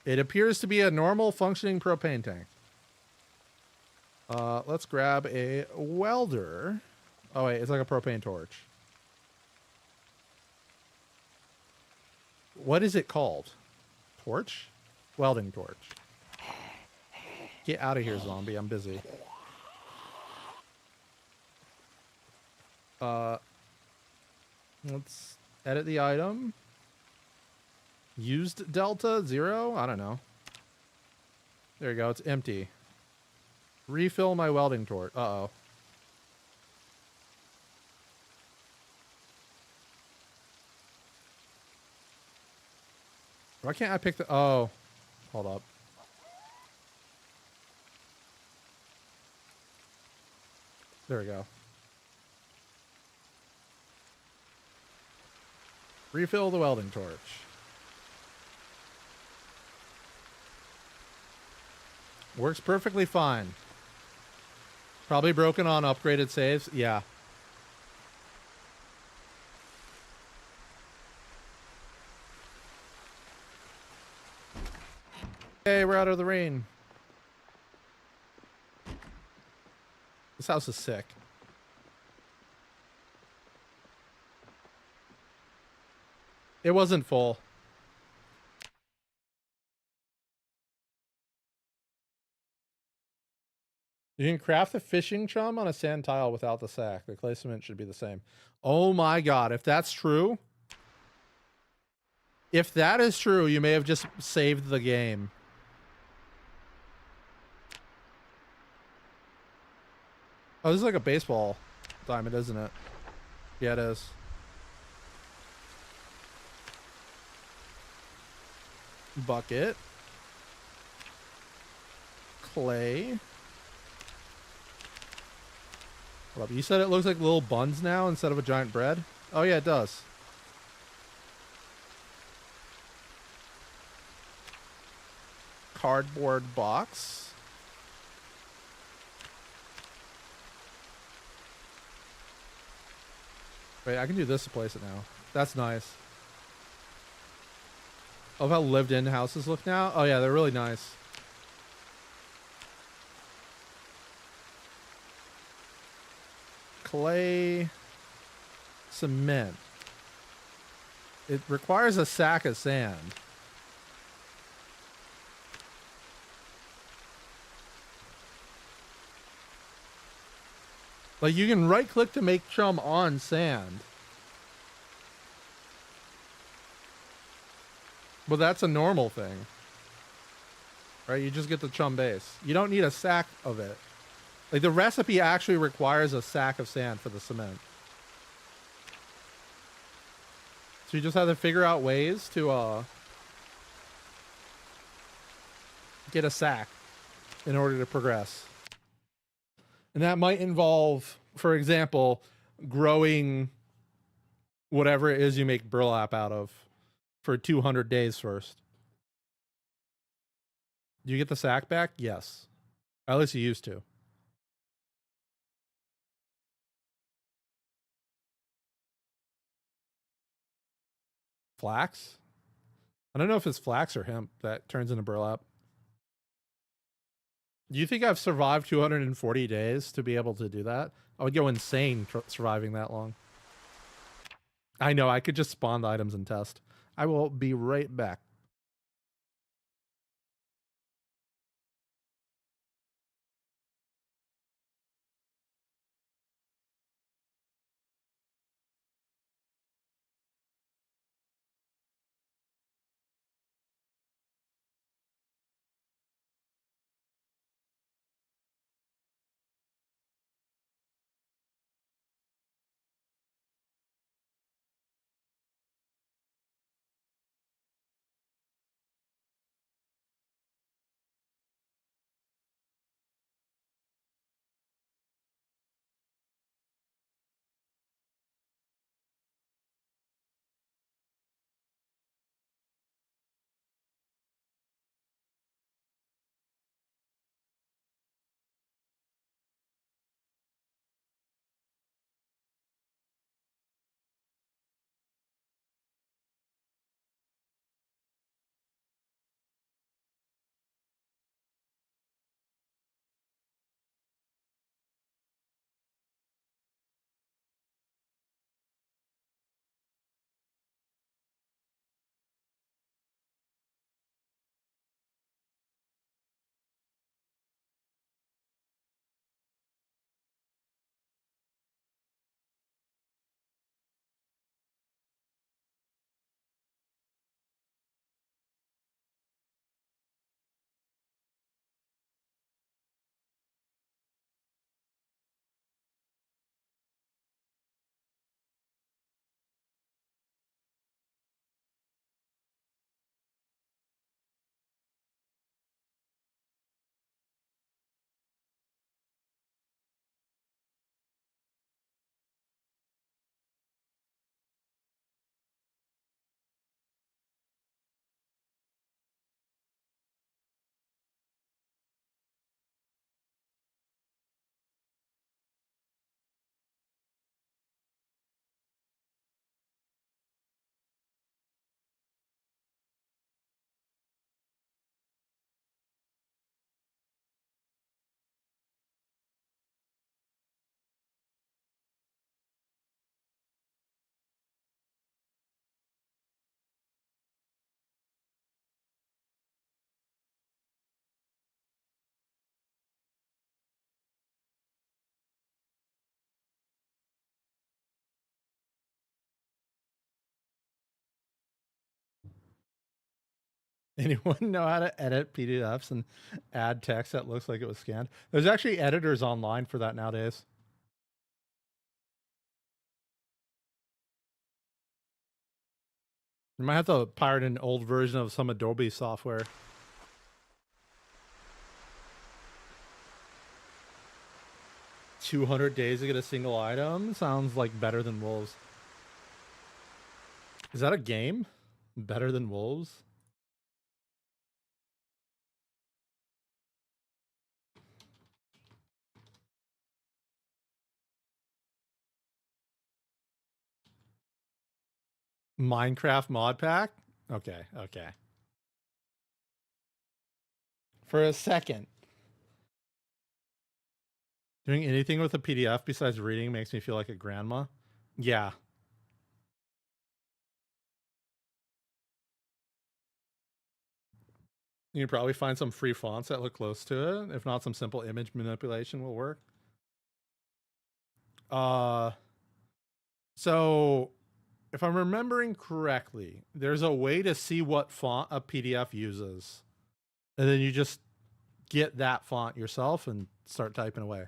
It appears to be a normal functioning propane tank. Let's grab a welder. Oh wait, it's like a propane torch. What is it called? Torch? Welding torch. Get out of here, zombie. I'm busy. Let's edit the item. Used delta 0? I don't know. There you go. It's empty. Refill my welding torch. Uh-oh. Why can't I pick the... Oh. Hold up. There we go. Refill the welding torch. Works perfectly fine. Probably broken on upgraded saves. Yeah. Hey, we're out of the rain. This house is sick. It wasn't full. You can craft a fishing chum on a sand tile without the sack. The clay cement should be the same. Oh my god, if that's true... If that is true, you may have just saved the game. Oh, this is like a baseball diamond, isn't it? Yeah, it is. Bucket. Clay. Hold up. You said it looks like little buns now instead of a giant bread? Oh yeah, it does. Cardboard box. Wait, I can do this to place it now. That's nice. Love how lived-in houses look now. Oh yeah, they're really nice. Clay. Cement. It requires a sack of sand. Like, you can right-click to make chum on sand. But that's a normal thing. Right? You just get the chum base. You don't need a sack of it. Like, the recipe actually requires a sack of sand for the cement. So you just have to figure out ways to, get a sack in order to progress. And that might involve, for example, growing whatever it is you make burlap out of for 200 days first. Do you get the sack back? Yes. At least you used to. Flax? I don't know if it's flax or hemp that turns into burlap. Do you think I've survived 240 days to be able to do that? I would go insane surviving that long. I know, I could just spawn the items and test. I will be right back. Anyone know how to edit PDFs and add text that looks like it was scanned? There's actually editors online for that nowadays. You might have to pirate an old version of some Adobe software. $200 to get a single item sounds like better than wolves. Is that a game? Better than wolves? Minecraft mod pack? Okay, okay. For a second. Doing anything with a PDF besides reading makes me feel like a grandma. Yeah. You can probably find some free fonts that look close to it. If not, some simple image manipulation will work. So if I'm remembering correctly, there's a way to see what font a PDF uses. And then you just get that font yourself and start typing away.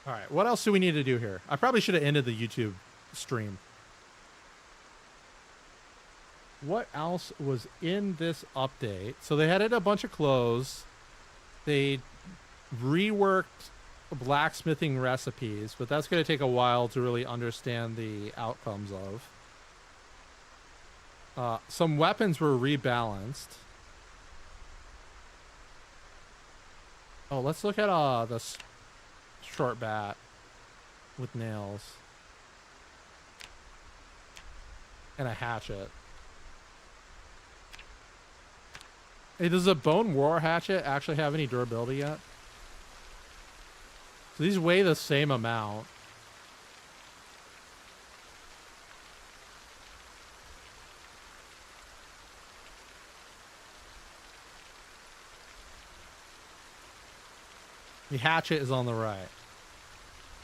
All right, what else do we need to do here? I probably should have ended the YouTube stream. What else was in this update? So they added a bunch of clothes. They reworked blacksmithing recipes, but that's going to take a while to really understand the outcomes of. Some weapons were rebalanced. Oh, let's look at the short bat with nails and a hatchet. Hey, does a bone war hatchet actually have any durability yet? So these weigh the same amount. The hatchet is on the right.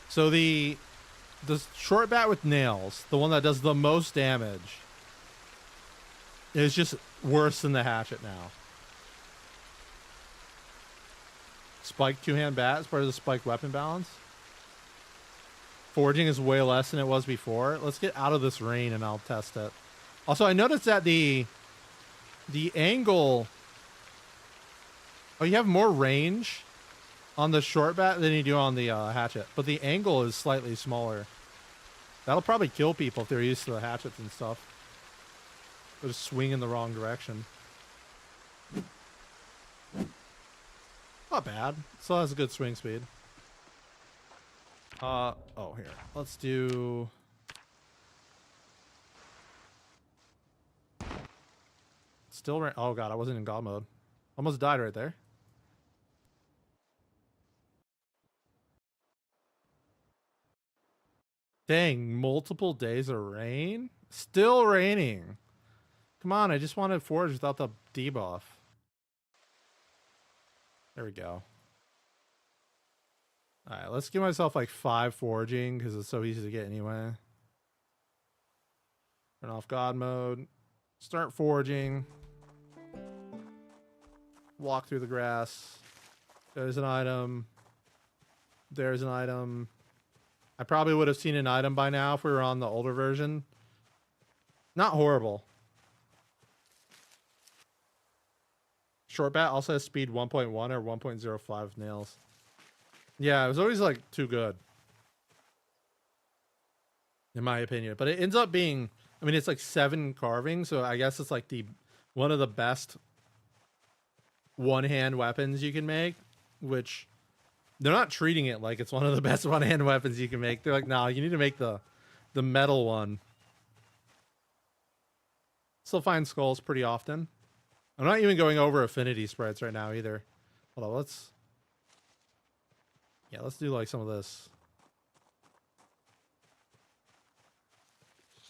So the short bat with nails, the one that does the most damage, is just worse than the hatchet now. Spiked two-hand bat is part of the spiked weapon balance. Foraging is way less than it was before. Let's get out of this rain and I'll test it. Also, I noticed that the angle... Oh, you have more range on the short bat than you do on the hatchet, but the angle is slightly smaller. That'll probably kill people if they're used to the hatchets and stuff. They'll just swing in the wrong direction. Not bad. Still has a good swing speed. Oh, here. Let's do... Still... Oh, God, I wasn't in God mode. Almost died right there. Dang, multiple days of rain? Still raining. Come on, I just wanted Forge without the debuff. There we go. Alright, let's give myself like 5 foraging because it's so easy to get anyway. Turn off God mode. Start foraging. Walk through the grass. There's an item. There's an item. I probably would have seen an item by now if we were on the older version. Not horrible. Short bat also has speed 1.1 or 1.05 nails. Yeah, it was always like too good. In my opinion. But it ends up being, I mean, it's like 7 carving, so I guess it's like one of the best one-hand weapons you can make, which they're not treating it like it's one of the best one-hand weapons you can make. They're like, no, you need to make the metal one. Still find skulls pretty often. I'm not even going over affinity spreads right now either. Hold on, let's do like some of this.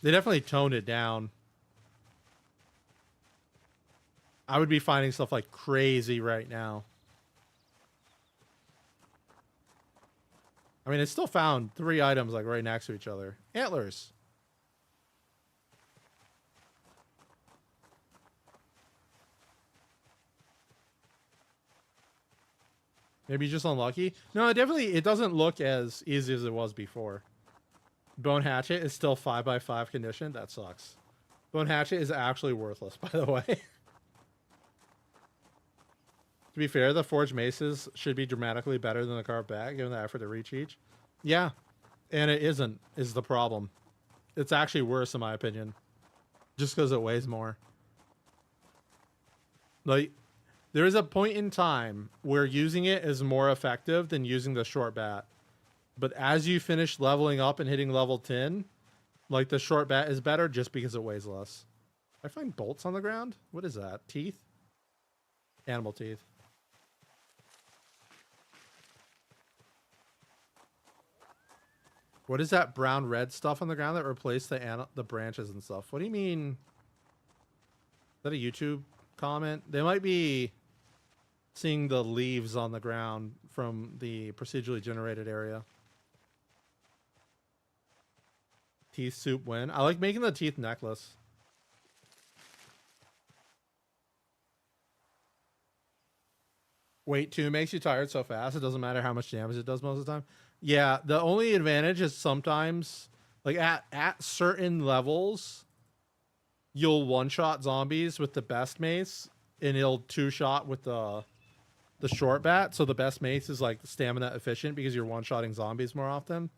They definitely toned it down. I would be finding stuff like crazy right now. I mean, I still found 3 items like right next to each other. Antlers. Maybe just unlucky. No, it doesn't look as easy as it was before. Bone hatchet is still 5x5 condition. That sucks. Bone hatchet is actually worthless, by the way. To be fair, the forged maces should be dramatically better than the carved bat, given the effort to reach each. Yeah, and it isn't, is the problem. It's actually worse, in my opinion. Just because it weighs more. Like, there is a point in time where using it is more effective than using the short bat. But as you finish leveling up and hitting level 10, like, the short bat is better just because it weighs less. I find bolts on the ground? What is that? Teeth? Animal teeth. What is that brown red stuff on the ground that replaced the branches and stuff? What do you mean? Is that a YouTube comment? They might be seeing the leaves on the ground from the procedurally generated area. Teeth soup win. I like making the teeth necklace. Weight 2 makes you tired so fast. It doesn't matter how much damage it does most of the time. Yeah, the only advantage is sometimes, like at certain levels, you'll one-shot zombies with the best mace, and it'll two-shot with the short bat. So the best mace is like stamina efficient because you're one-shotting zombies more often.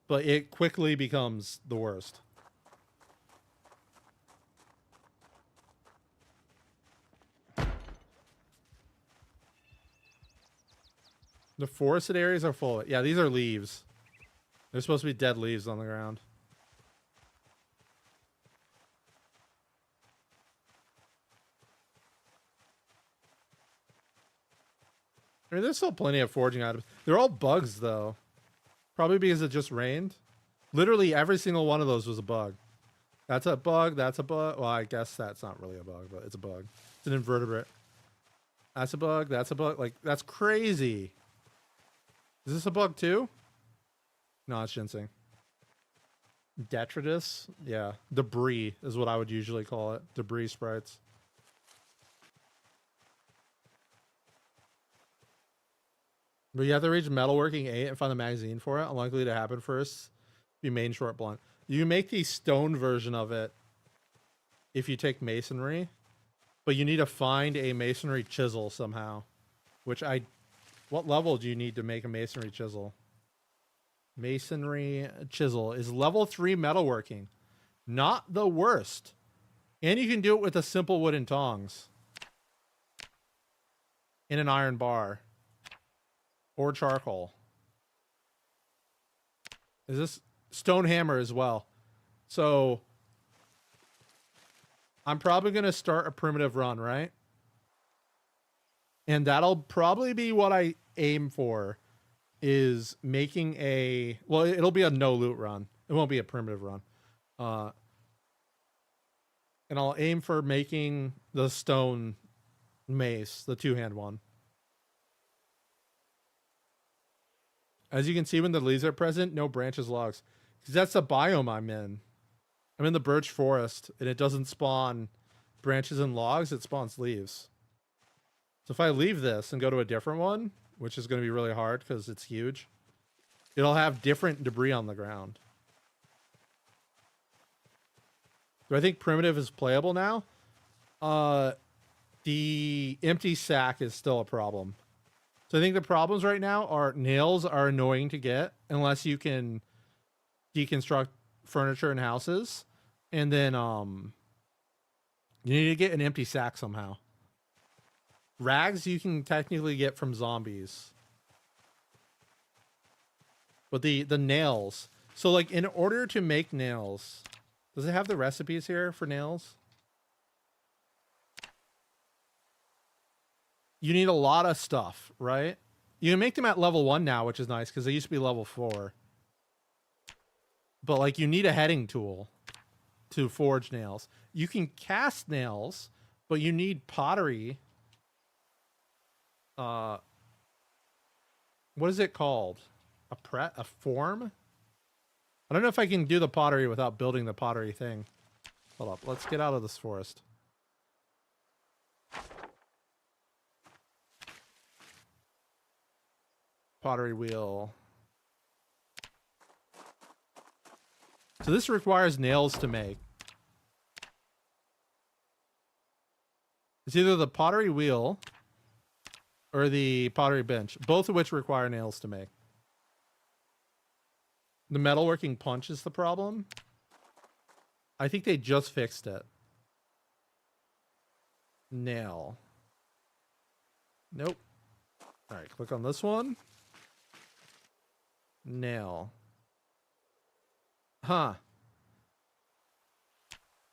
But it quickly becomes the worst. The forested areas are full. Yeah, these are leaves. There's supposed to be dead leaves on the ground. I mean, there's still plenty of foraging items. They're all bugs, though. Probably because it just rained. Literally every single one of those was a bug. That's a bug. That's a bug. Well, I guess that's not really a bug, but it's a bug. It's an invertebrate. That's a bug. That's a bug. Like, that's crazy. Is this a bug too? No, it's ginseng. Detritus? Yeah. Debris is what I would usually call it. Debris sprites. But you have to reach Metalworking 8 and find the magazine for it. Unlikely to happen first. Be main short blunt. You can make the stone version of it if you take masonry. But you need to find a masonry chisel somehow. Which what level do you need to make a masonry chisel? Masonry chisel is level 3 metalworking. Not the worst. And you can do it with a simple wooden tongs. In an iron bar. Or charcoal. Is this stone hammer as well? So I'm probably going to start a primitive run, right? And that'll probably be what I aim for, is making a... Well, it'll be a no-loot run. It won't be a primitive run. And I'll aim for making the stone mace, the two-hand one. As you can see, when the leaves are present, no branches, logs. Because that's the biome I'm in. I'm in the birch forest, and it doesn't spawn branches and logs. It spawns leaves. So if I leave this and go to a different one, which is going to be really hard because it's huge, it'll have different debris on the ground. Do I think primitive is playable now? The empty sack is still a problem. So I think the problems right now are nails are annoying to get unless you can deconstruct furniture and houses. And then you need to get an empty sack somehow. Rags you can technically get from zombies. But the nails. So like in order to make nails, does it have the recipes here for nails? You need a lot of stuff, right? You can make them at level 1 now, which is nice because they used to be level 4. But like you need a heading tool to forge nails. You can cast nails, but you need pottery. What is it called? A form? I don't know if I can do the pottery without building the pottery thing. Hold up. Let's get out of this forest. Pottery wheel. So this requires nails to make. It's either the pottery wheel or the pottery bench, both of which require nails to make. The metalworking punch is the problem. I think they just fixed it. Nail. Nope. All right, click on this one. Nail. Huh.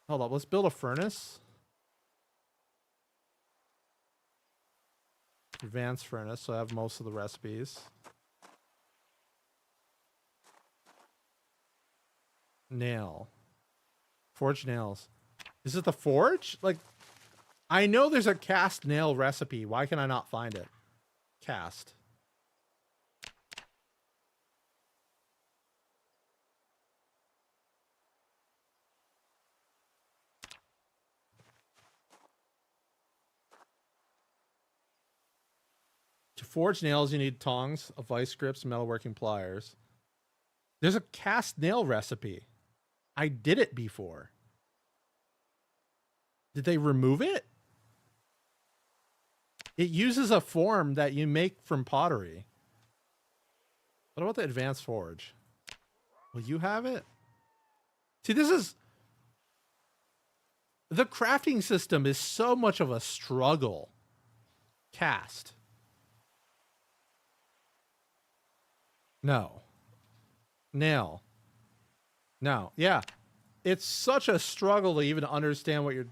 Hold up, let's build a furnace. Advanced furnace, so I have most of the recipes. Nail. Forge nails. Is it the forge? Like, I know there's a cast nail recipe. Why can I not find it? Cast. To forge nails, you need tongs, a vice grips, metalworking pliers. There's a cast nail recipe. I did it before. Did they remove it? It uses a form that you make from pottery. What about the advanced forge? Will you have it? See, this is... The crafting system is so much of a struggle. Cast. No. Nail. No. Yeah. It's such a struggle to even understand what you're...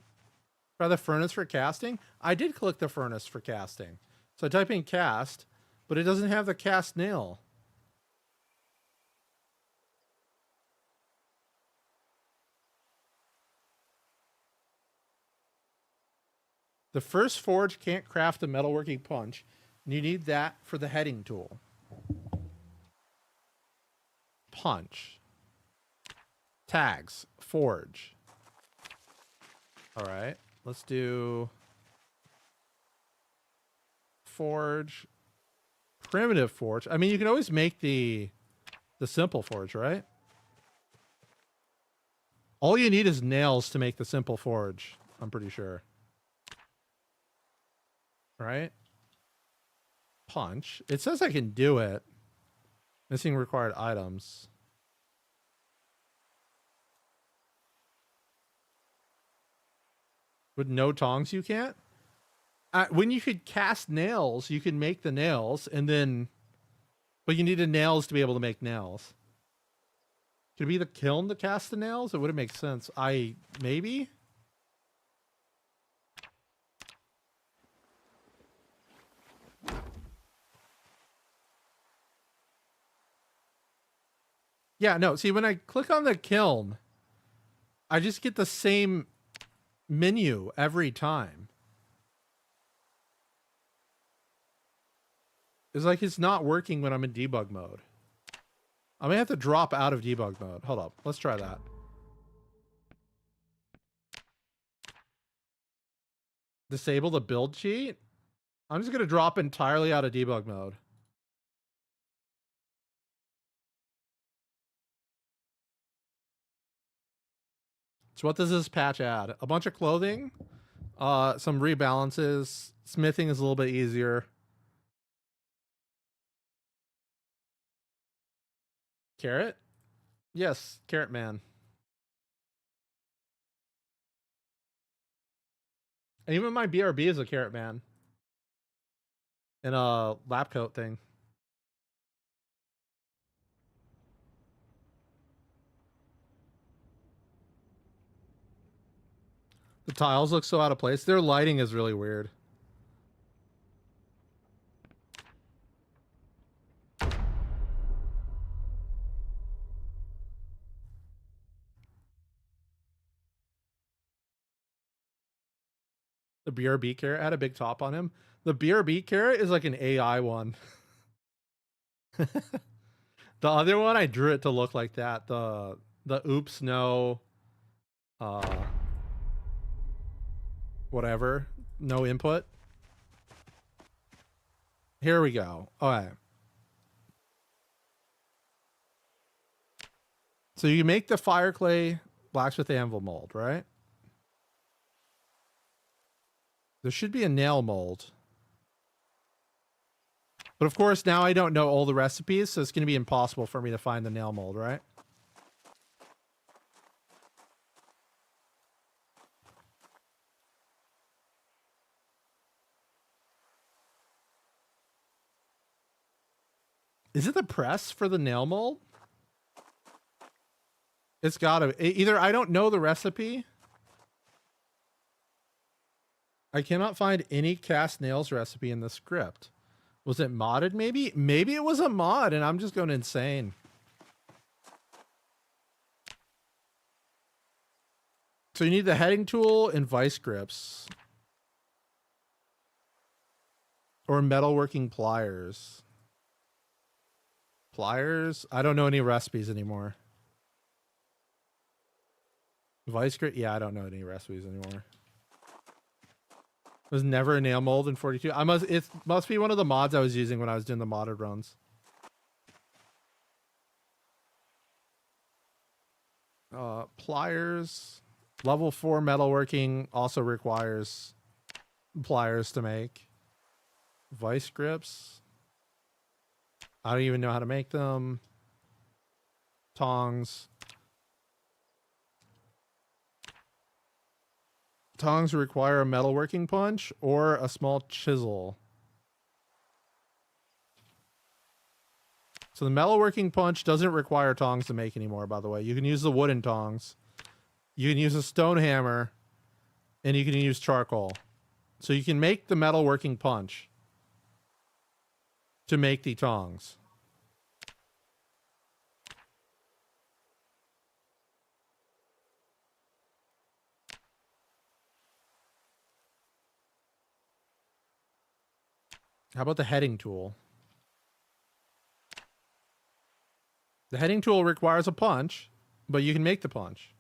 Try the furnace for casting? I did click the furnace for casting. So I type in cast, but it doesn't have the cast nail. The first forge can't craft a metalworking punch, and you need that for the heading tool. Punch. Tags. Forge. All right. Let's do forge. Primitive forge. I mean, you can always make the simple forge, right? All you need is nails to make the simple forge. I'm pretty sure. Right? Punch. It says I can do it. Missing required items. With no tongs, you can't? When you could cast nails, you can make the nails, and then... But you needed nails to be able to make nails. Could it be the kiln to cast the nails? It wouldn't make sense. Maybe? Yeah, no. See, when I click on the kiln, I just get the same menu every time. It's like it's not working when I'm in debug mode. I may have to drop out of debug mode. Hold up. Let's try that. Disable the build cheat? I'm just going to drop entirely out of debug mode. So what does this patch add? A bunch of clothing, some rebalances. Smithing is a little bit easier. Carrot? Yes, Carrot Man. And even my BRB is a Carrot Man. And a lab coat thing. The tiles look so out of place. Their lighting is really weird. The BRB carrot had a big top on him. The BRB carrot is like an AI one. The other one, I drew it to look like that. The oops, no, whatever, no input. Here we go. All right. So you make the fire clay blacksmith anvil mold, right? There should be a nail mold. But of course, now I don't know all the recipes, so it's going to be impossible for me to find the nail mold, right? Is it the press for the nail mold? It's gotta either I don't know the recipe. I cannot find any cast nails recipe in the script. Was it modded maybe? Maybe it was a mod and I'm just going insane. So you need the heading tool and vice grips. Or metalworking pliers. Pliers? I don't know any recipes anymore. Vice grip? Yeah, I don't know any recipes anymore. There's never a nail mold in 42. It must be one of the mods I was using when I was doing the modded runs. Pliers. Level 4 metalworking also requires pliers to make. Vice grips. I don't even know how to make them. Tongs. Tongs require a metalworking punch or a small chisel. So the metalworking punch doesn't require tongs to make anymore, by the way. You can use the wooden tongs. You can use a stone hammer. And you can use charcoal. So you can make the metalworking punch to make the tongs. How about the heading tool? The heading tool requires a punch, but you can make the punch.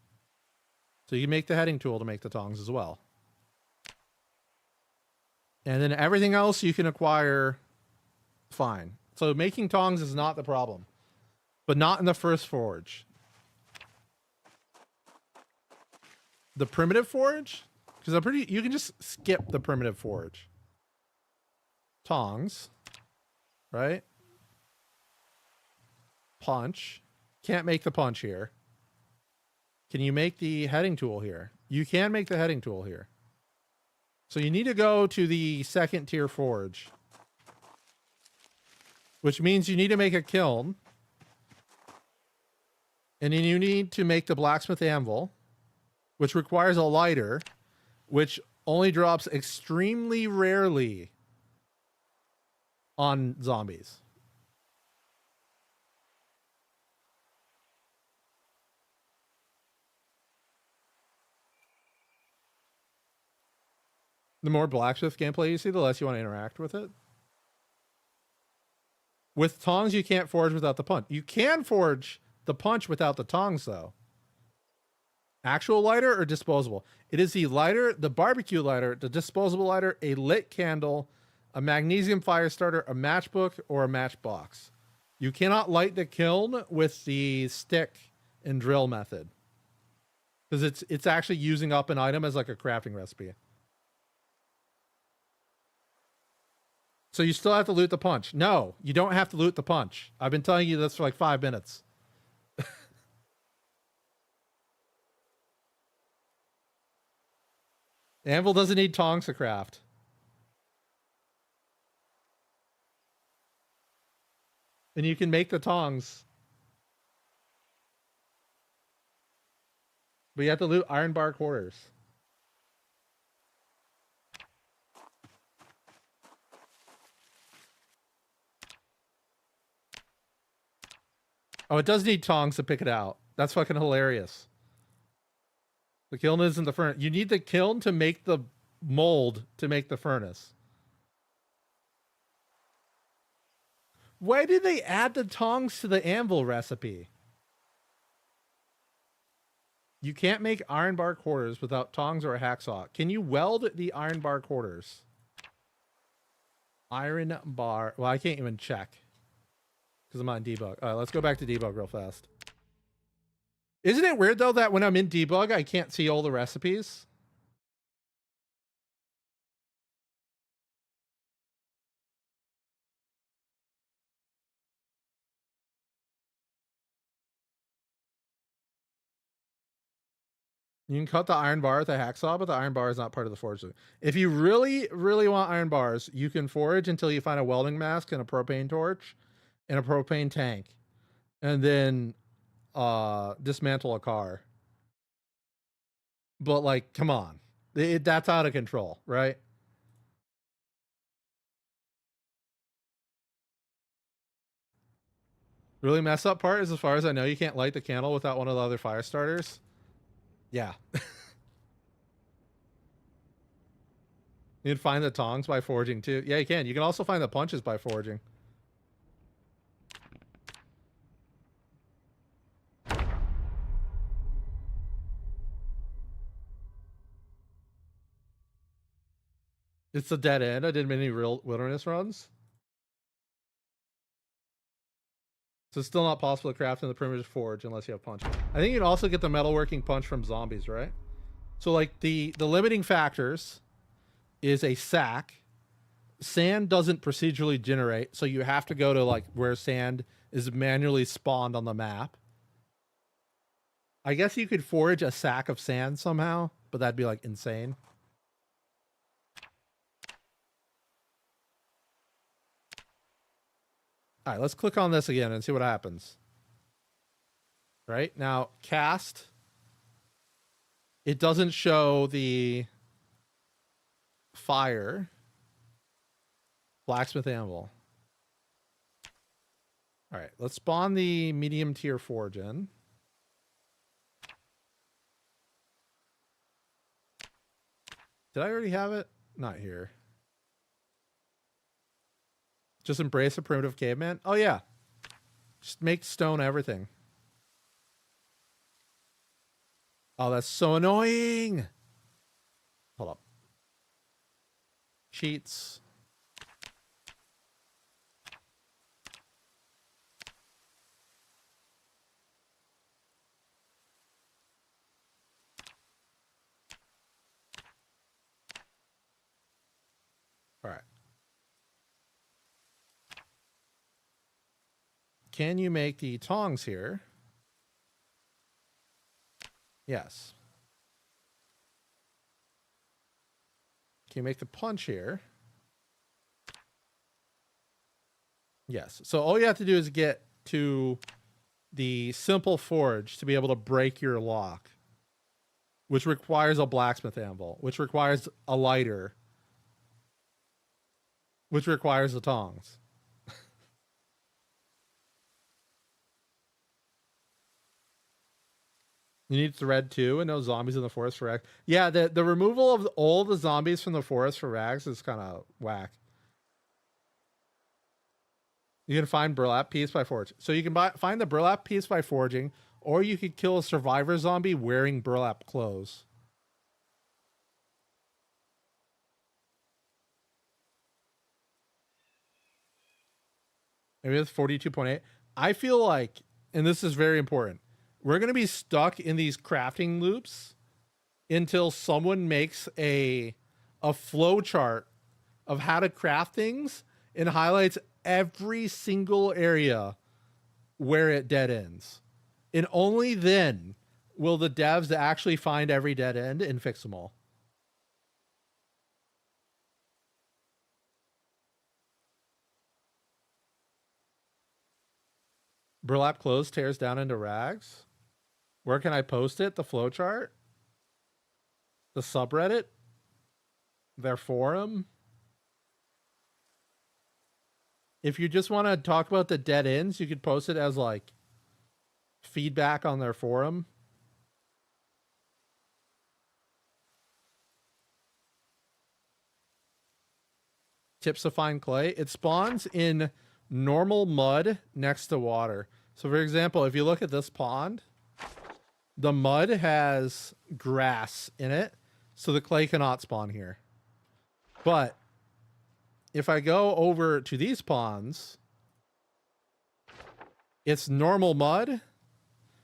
So you can make the heading tool to make the tongs as well. And then everything else you can acquire fine. So making tongs is not the problem, but not in the first forge. The primitive forge? Because you can just skip the primitive forge. Tongs, right? Punch. Can't make the punch here. Can you make the heading tool here? You can make the heading tool here. So you need to go to the second tier forge, which means you need to make a kiln. And then you need to make the blacksmith anvil, which requires a lighter, which only drops extremely rarely on zombies. The more blacksmith gameplay you see, the less you want to interact with it. With tongs, you can't forge without the punch. You can forge the punch without the tongs, though. Actual lighter or disposable? It is the lighter, the barbecue lighter, the disposable lighter, a lit candle, a magnesium fire starter, a matchbook, or a matchbox. You cannot light the kiln with the stick and drill method, because it's actually using up an item as like a crafting recipe. So you still have to loot the punch. No, you don't have to loot the punch. I've been telling you this for like 5 minutes. Anvil doesn't need tongs to craft. And you can make the tongs. But you have to loot iron bar quarters. Oh, it does need tongs to pick it out. That's fucking hilarious. The kiln isn't the furnace. You need the kiln to make the mold to make the furnace. Why did they add the tongs to the anvil recipe? You can't make iron bar quarters without tongs or a hacksaw. Can you weld the iron bar quarters? Iron bar. Well, I can't even check because I'm on debug. All right, let's go back to debug real fast. Isn't it weird though that when I'm in debug, I can't see all the recipes? You can cut the iron bar with a hacksaw, but the iron bar is not part of the forge. If you really, really want iron bars, you can forage until you find a welding mask and a propane torch and a propane tank. And then dismantle a car. But like, come on. That's out of control, right? Really messed up part is, as far as I know, you can't light the candle without one of the other fire starters. Yeah. You can find the tongs by foraging too. Yeah, you can. You can also find the punches by foraging. It's a dead end. I did many real wilderness runs. So it's still not possible to craft in the primitive forge unless you have punch. I think you can also get the metalworking punch from zombies, right? So like the limiting factors is a sack. Sand doesn't procedurally generate, so you have to go to like where sand is manually spawned on the map. I guess you could forage a sack of sand somehow, but that'd be like insane. All right, let's click on this again and see what happens. Right now, cast. It doesn't show the fire. Blacksmith anvil. All right, let's spawn the medium tier forge in. Did I already have it? Not here. Just embrace a primitive caveman. Oh yeah. Just make stone everything. Oh, that's so annoying. Hold up. Cheats. All right. Can you make the tongs here? Yes. Can you make the punch here? Yes. So all you have to do is get to the simple forge to be able to break your lock, which requires a blacksmith anvil, which requires a lighter, which requires the tongs. You need thread too, and no zombies in the forest for rags. Yeah, the removal of all the zombies from the forest for rags is kind of whack. You can find burlap piece by foraging. So you can find the burlap piece by foraging, or you could kill a survivor zombie wearing burlap clothes. Maybe it's 42.8. I feel like, and this is very important, we're going to be stuck in these crafting loops until someone makes a flow chart of how to craft things and highlights every single area where it dead ends. And only then will the devs actually find every dead end and fix them all. Burlap clothes tears down into rags. Where can I post it? The flowchart? The subreddit? Their forum? If you just want to talk about the dead ends, you could post it as like feedback on their forum. Tips to find clay. It spawns in normal mud next to water. So for example, if you look at this pond, the mud has grass in it, so the clay cannot spawn here. But if I go over to these ponds, it's normal mud,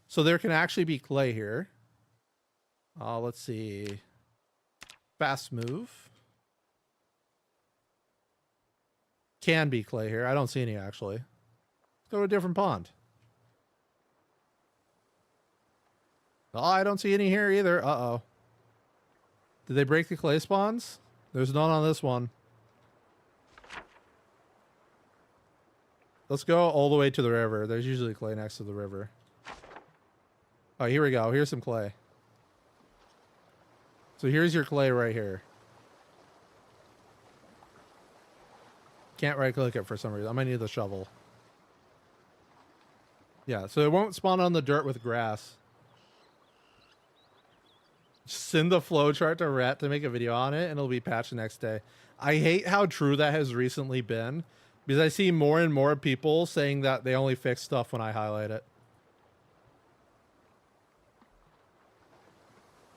so there can actually be clay here. Let's see. Fast move. Can be clay here. I don't see any, actually. Let's go to a different pond. Oh, I don't see any here either. Uh-oh. Did they break the clay spawns? There's none on this one. Let's go all the way to the river. There's usually clay next to the river. Oh, here we go. Here's some clay. So here's your clay right here. Can't right click it for some reason. I might need the shovel. Yeah, so it won't spawn on the dirt with grass. Send the flowchart to Rhett to make a video on it, and it'll be patched the next day. I hate how true that has recently been, because I see more and more people saying that they only fix stuff when I highlight it.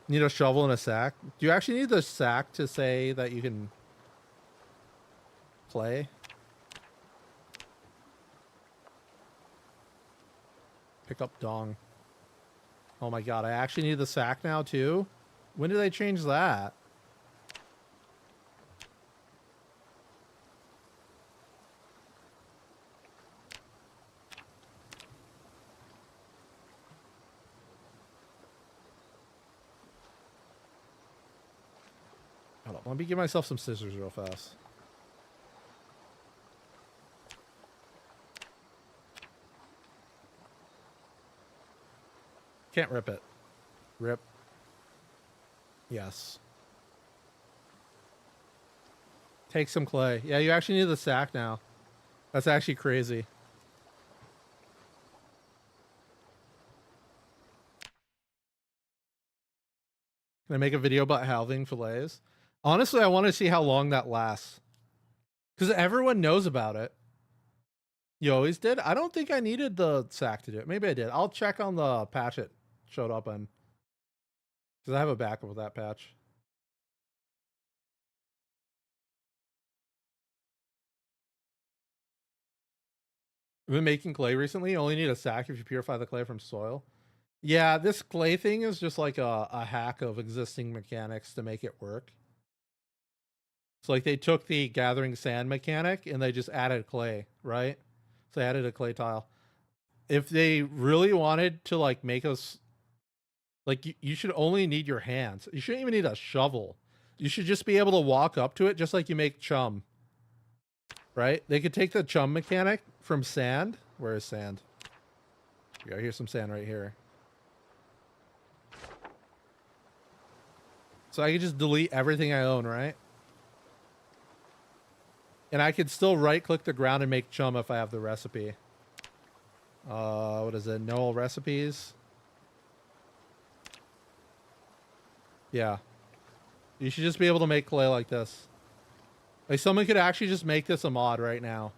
Need a shovel and a sack? Do you actually need the sack to say that you can play? Pick up dong. Oh my god, I actually need the sack now too? When did they change that? Hold on, let me give myself some scissors real fast. Can't rip it. Rip. Yes. Take some clay. Yeah, you actually need the sack now. That's actually crazy. Can I make a video about halving fillets? Honestly, I want to see how long that lasts. Because everyone knows about it. You always did? I don't think I needed the sack to do it. Maybe I did. I'll check on the patch it showed up on. Because I have a backup of that patch. I've been making clay recently. You only need a sack if you purify the clay from soil. Yeah, this clay thing is just like a hack of existing mechanics to make it work. So like they took the gathering sand mechanic and they just added clay, right? So they added a clay tile. If they really wanted to like make us, like you should only need your hands. You shouldn't even need a shovel. You should just be able to walk up to it just like you make chum. Right? They could take the chum mechanic from sand. Where is sand? Yeah, here's some sand right here. So I could just delete everything I own, right? And I could still right click the ground and make chum if I have the recipe. What is it? No recipes? Yeah. You should just be able to make clay like this. Like someone could actually just make this a mod right now.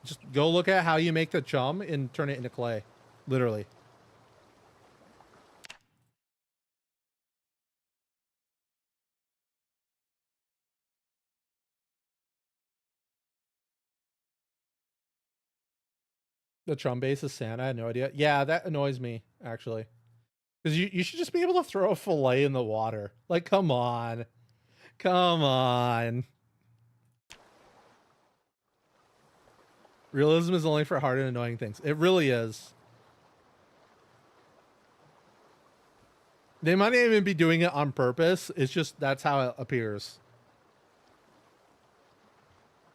Just go look at how you make the chum and turn it into clay. Literally. The chum base is sand. I had no idea. Yeah, that annoys me, actually. Because you should just be able to throw a fillet in the water. Like, come on. Come on. Realism is only for hard and annoying things. It really is. They might not even be doing it on purpose. It's just that's how it appears.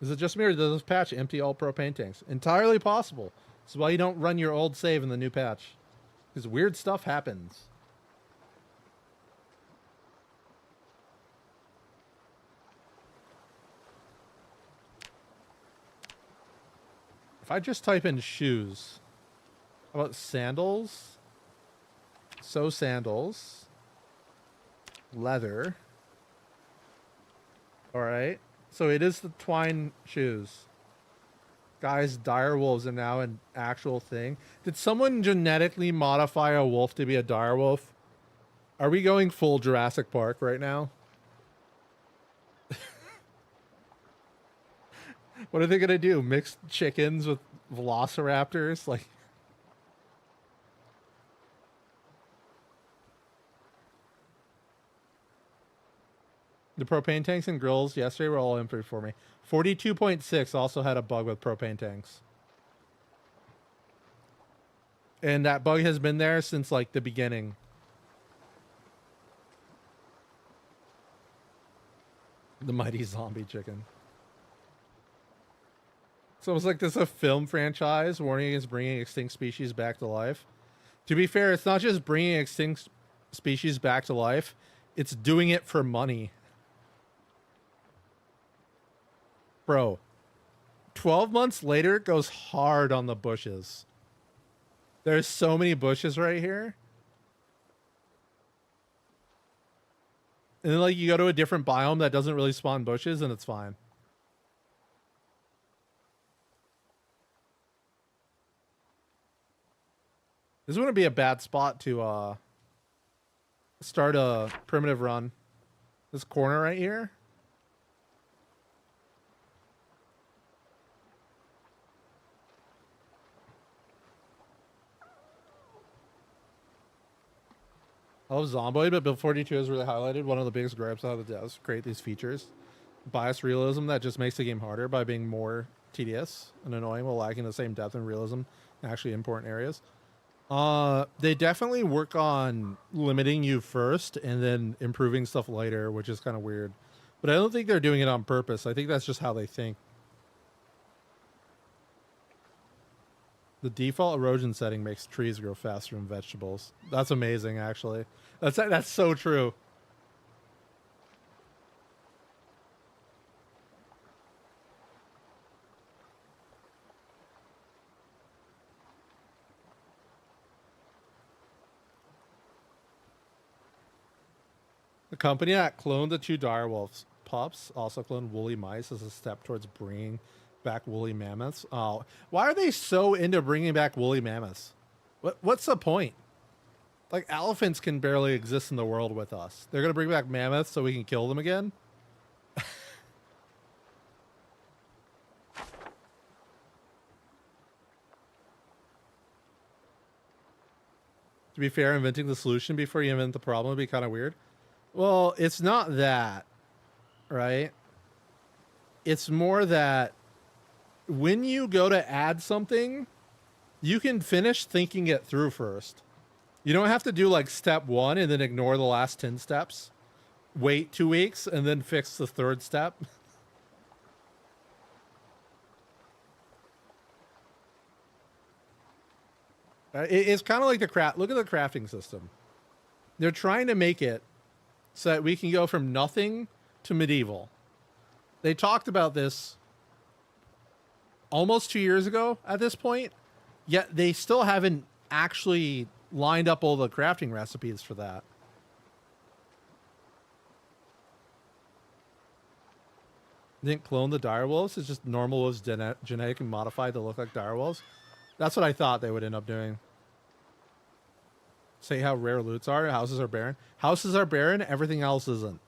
Is it just me or does this patch empty all pro paintings? Entirely possible. This is why you don't run your old save in the new patch. Because weird stuff happens. If I just type in shoes, how about sandals? So sandals. Leather. All right. So it is the twine shoes. Guys, dire wolves are now an actual thing. Did someone genetically modify a wolf to be a dire wolf? Are we going full Jurassic Park right now? What are they gonna do? Mix chickens with velociraptors? Like, the propane tanks and grills yesterday were all empty for me. 42.6 also had a bug with propane tanks. And that bug has been there since like the beginning. The mighty zombie chicken. So it's like this a film franchise warning against bringing extinct species back to life. To be fair, it's not just bringing extinct species back to life. It's doing it for money. Bro, 12 months later, it goes hard on the bushes. There's so many bushes right here. And then like you go to a different biome that doesn't really spawn bushes and it's fine. This wouldn't be a bad spot to start a primitive run. This corner right here. I love Zomboid, but Build 42 has really highlighted one of the biggest gripes out of the devs create these features. Bias realism that just makes the game harder by being more tedious and annoying while lacking the same depth and realism in actually important areas. They definitely work on limiting you first and then improving stuff later, which is kind of weird. But I don't think they're doing it on purpose. I think that's just how they think. The default erosion setting makes trees grow faster than vegetables. That's amazing, actually. That's so true. The company that cloned the two direwolves pups also cloned woolly mice as a step towards bringing back woolly mammoths. Oh, why are they so into bringing back woolly mammoths? What's the point? Like, elephants can barely exist in the world with us. They're gonna bring back mammoths so we can kill them again? To be fair, inventing the solution before you invent the problem would be kind of weird. Well, it's not that, right? It's more that when you go to add something, you can finish thinking it through first. You don't have to do like step 1 and then ignore the last 10 steps. Wait 2 weeks and then fix the third step. It's kind of like the craft. Look at the crafting system. They're trying to make it so that we can go from nothing to medieval. They talked about this almost 2 years ago at this point, yet they still haven't actually lined up all the crafting recipes for that. Didn't clone the direwolves. It's just normal wolves genetically modified to look like direwolves. That's what I thought they would end up doing. Say how rare loots are. Houses are barren. Houses are barren. Everything else isn't.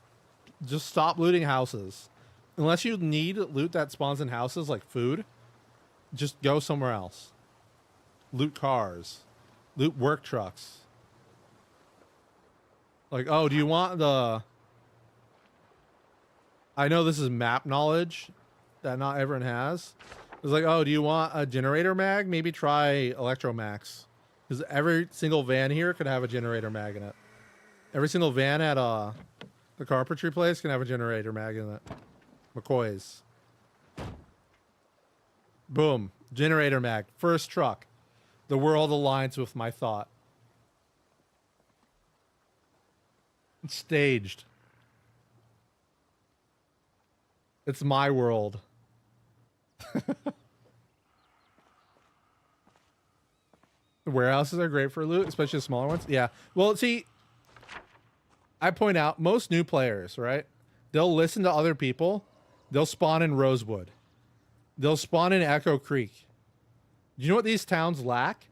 Just stop looting houses. Unless you need loot that spawns in houses like food, just go somewhere else. Loot cars. Loot work trucks. Like, oh, do you want the... I know this is map knowledge that not everyone has. It's like, oh, do you want a generator mag? Maybe try Electromax. Because every single van here could have a generator mag in it. Every single van at the carpentry place can have a generator mag in it. McCoy's. Boom. Generator mag. First truck. The world aligns with my thought. It's staged. It's my world. The warehouses are great for loot, especially the smaller ones. Yeah. Well, see, I point out most new players, right? They'll listen to other people. They'll spawn in Rosewood. They'll spawn in Echo Creek. Do you know what these towns lack?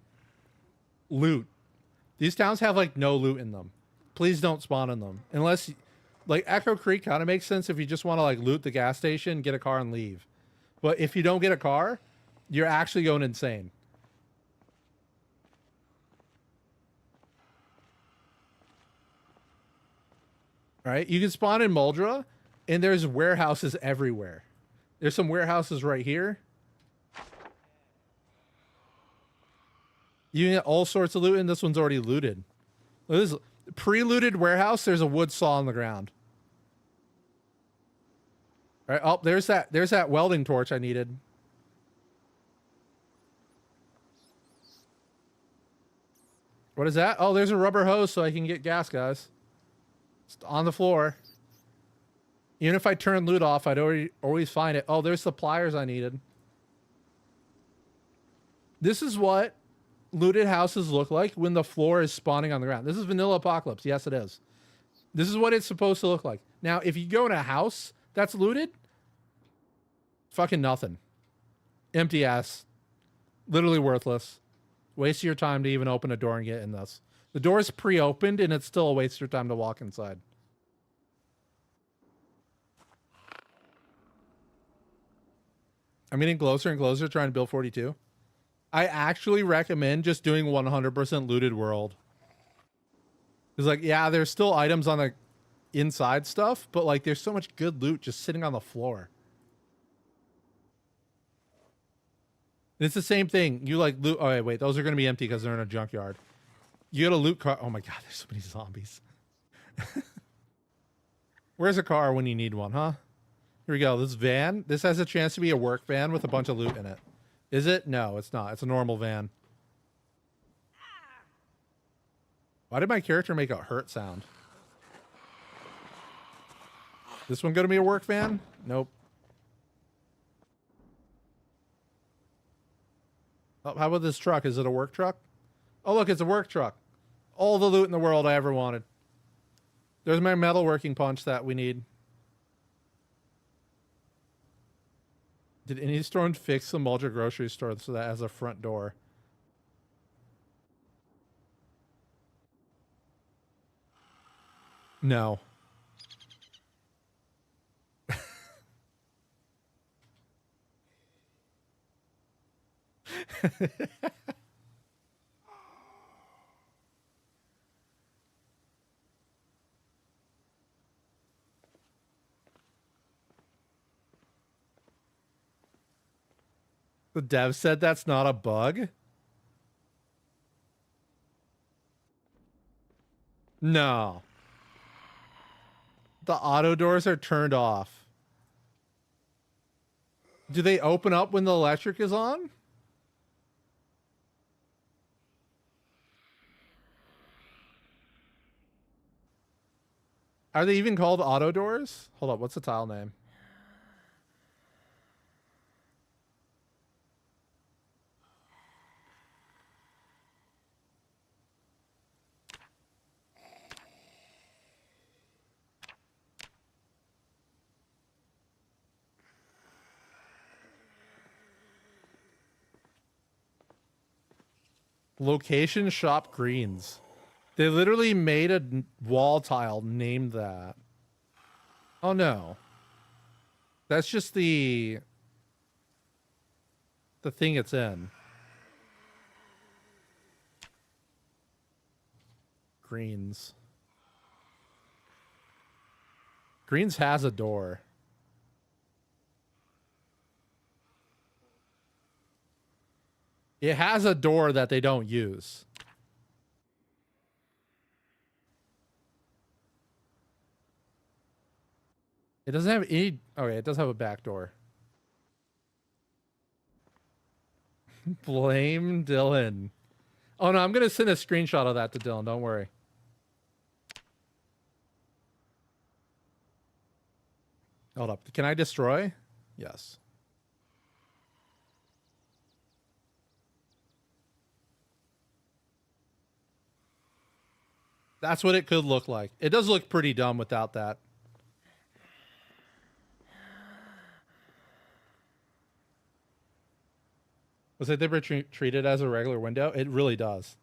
Loot. These towns have like no loot in them. Please don't spawn in them. Unless, like, Echo Creek kind of makes sense if you just want to like loot the gas station, get a car and leave. But if you don't get a car, you're actually going insane. Right? You can spawn in Muldra, and there's warehouses everywhere. There's some warehouses right here. You get all sorts of loot, and this one's already looted. This is pre-looted warehouse. There's a wood saw on the ground. All right. Oh, there's that welding torch I needed. What is that? Oh, there's a rubber hose so I can get gas, guys. It's on the floor. Even if I turn loot off, I'd always find it. Oh, there's the pliers I needed. This is what looted houses look like when the floor is spawning on the ground. This is vanilla apocalypse. Yes, it is. This is what it's supposed to look like. Now, if you go in a house that's looted, fucking nothing. Empty ass. Literally worthless. Waste your time to even open a door and get in this. The door is pre-opened and it's still a waste of your time to walk inside. I'm getting closer and closer trying to build 42. I actually recommend just doing 100% looted world. Because, like, yeah, there's still items on the inside stuff, but, like, there's so much good loot just sitting on the floor. And it's the same thing. You, like, loot... Oh, wait, those are going to be empty because they're in a junkyard. You got a loot car... Oh, my God, there's so many zombies. Where's a car when you need one, huh? Here we go. This van. This has a chance to be a work van with a bunch of loot in it. Is it? No, it's not. It's a normal van. Why did my character make a hurt sound? This one going to be a work van? Nope. Oh, how about this truck? Is it a work truck? Oh, look, it's a work truck. All the loot in the world I ever wanted. There's my metalworking punch that we need. Did any store fix the Muldra grocery store so that has a front door? No. The dev said that's not a bug? No. The auto doors are turned off. Do they open up when the electric is on? Are they even called auto doors? Hold up, what's the tile name? Location shop greens. They literally made a wall tile named that. Oh no. That's just the thing it's in. Greens. Greens has a door. It has a door that they don't use. It doesn't have any... Okay, it does have a back door. Blame Dylan. Oh, no, I'm going to send a screenshot of that to Dylan. Don't worry. Hold up. Can I destroy? Yes. That's what it could look like. It does look pretty dumb without that. Was it they were treated as a regular window? It really does.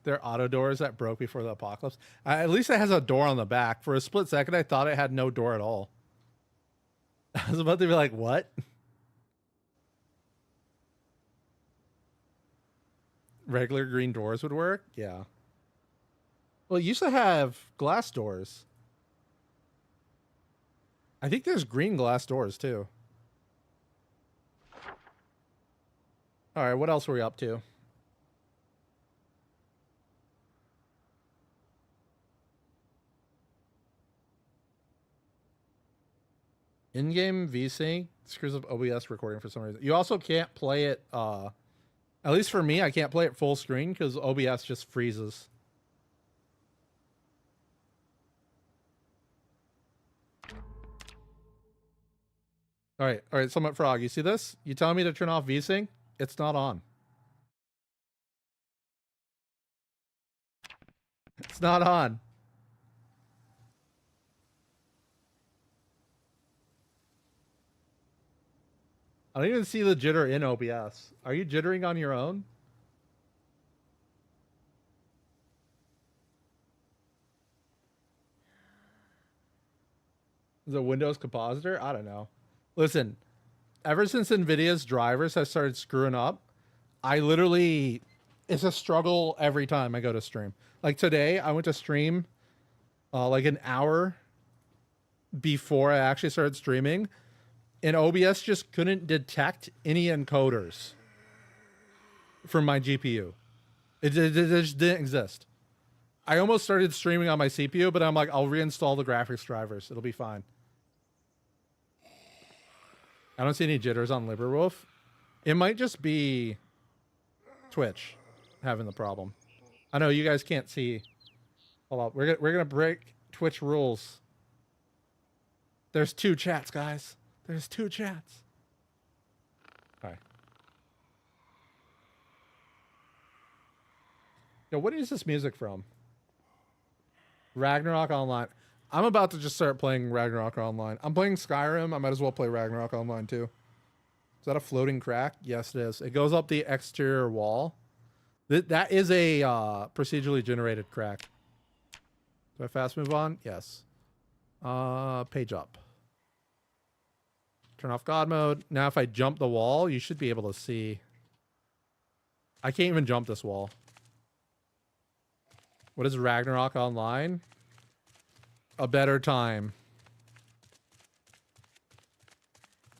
They're auto doors that broke before the apocalypse. At least it has a door on the back. For a split second, I thought it had no door at all. I was about to be like, what? Regular green doors would work? Yeah. Well, it used to have glass doors. I think there's green glass doors, too. All right, what else were we up to? In-game VSync screws up OBS recording for some reason. You also can't play it, at least for me, I can't play it full screen because OBS just freezes. All right, Summit Frog, you see this? You telling me to turn off VSync? It's not on. It's not on. I don't even see the jitter in OBS. Are you jittering on your own? Is it Windows compositor? I don't know. Listen, ever since NVIDIA's drivers have started screwing up, I literally, it's a struggle every time I go to stream. Like today, I went to stream like an hour before I actually started streaming, and OBS just couldn't detect any encoders from my GPU. It just didn't exist. I almost started streaming on my CPU, but I'm like, I'll reinstall the graphics drivers. It'll be fine. I don't see any jitters on Liberwolf. It might just be Twitch having the problem. I know you guys can't see. Hold on, we're gonna break Twitch rules. There's 2 chats, guys. There's 2 chats. All right. Yo, what is this music from? Ragnarok Online. I'm about to just start playing Ragnarok Online. I'm playing Skyrim. I might as well play Ragnarok Online too. Is that a floating crack? Yes, it is. It goes up the exterior wall. That is a procedurally generated crack. Do I fast move on? Yes. Page up. Turn off God mode. Now if I jump the wall, you should be able to see. I can't even jump this wall. What is Ragnarok Online? A better time.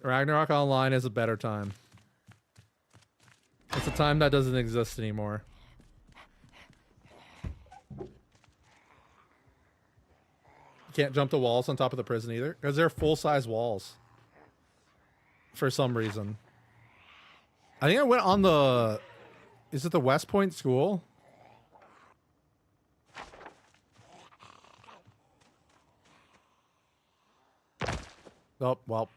Ragnarok Online is a better time. It's a time that doesn't exist anymore. You can't jump the walls on top of the prison either, because they're full-size walls. For some reason. I think I went on the... Is it the West Point School? Oh, well.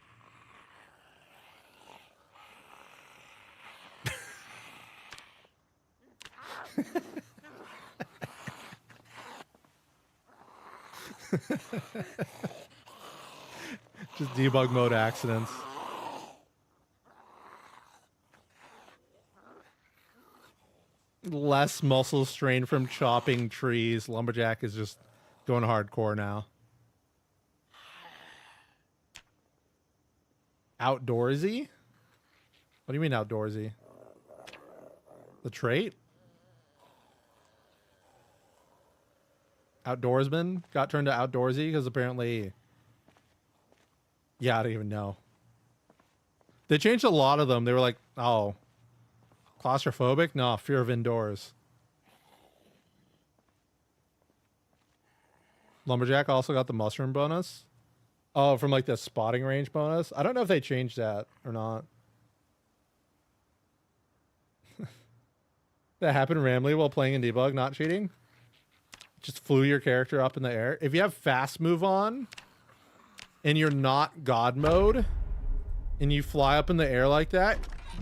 Just debug mode accidents. Less muscle strain from chopping trees. Lumberjack is just going hardcore now. Outdoorsy? What do you mean outdoorsy? The trait? Outdoorsman got turned to outdoorsy because apparently... Yeah, I don't even know. They changed a lot of them. They were like, oh, claustrophobic? No, fear of indoors. Lumberjack also got the mushroom bonus. Oh, from like the spotting range bonus? I don't know if they changed that or not. That happened randomly while playing in debug, not cheating. Just flew your character up in the air. If you have fast move on and you're not God mode and you fly up in the air like that,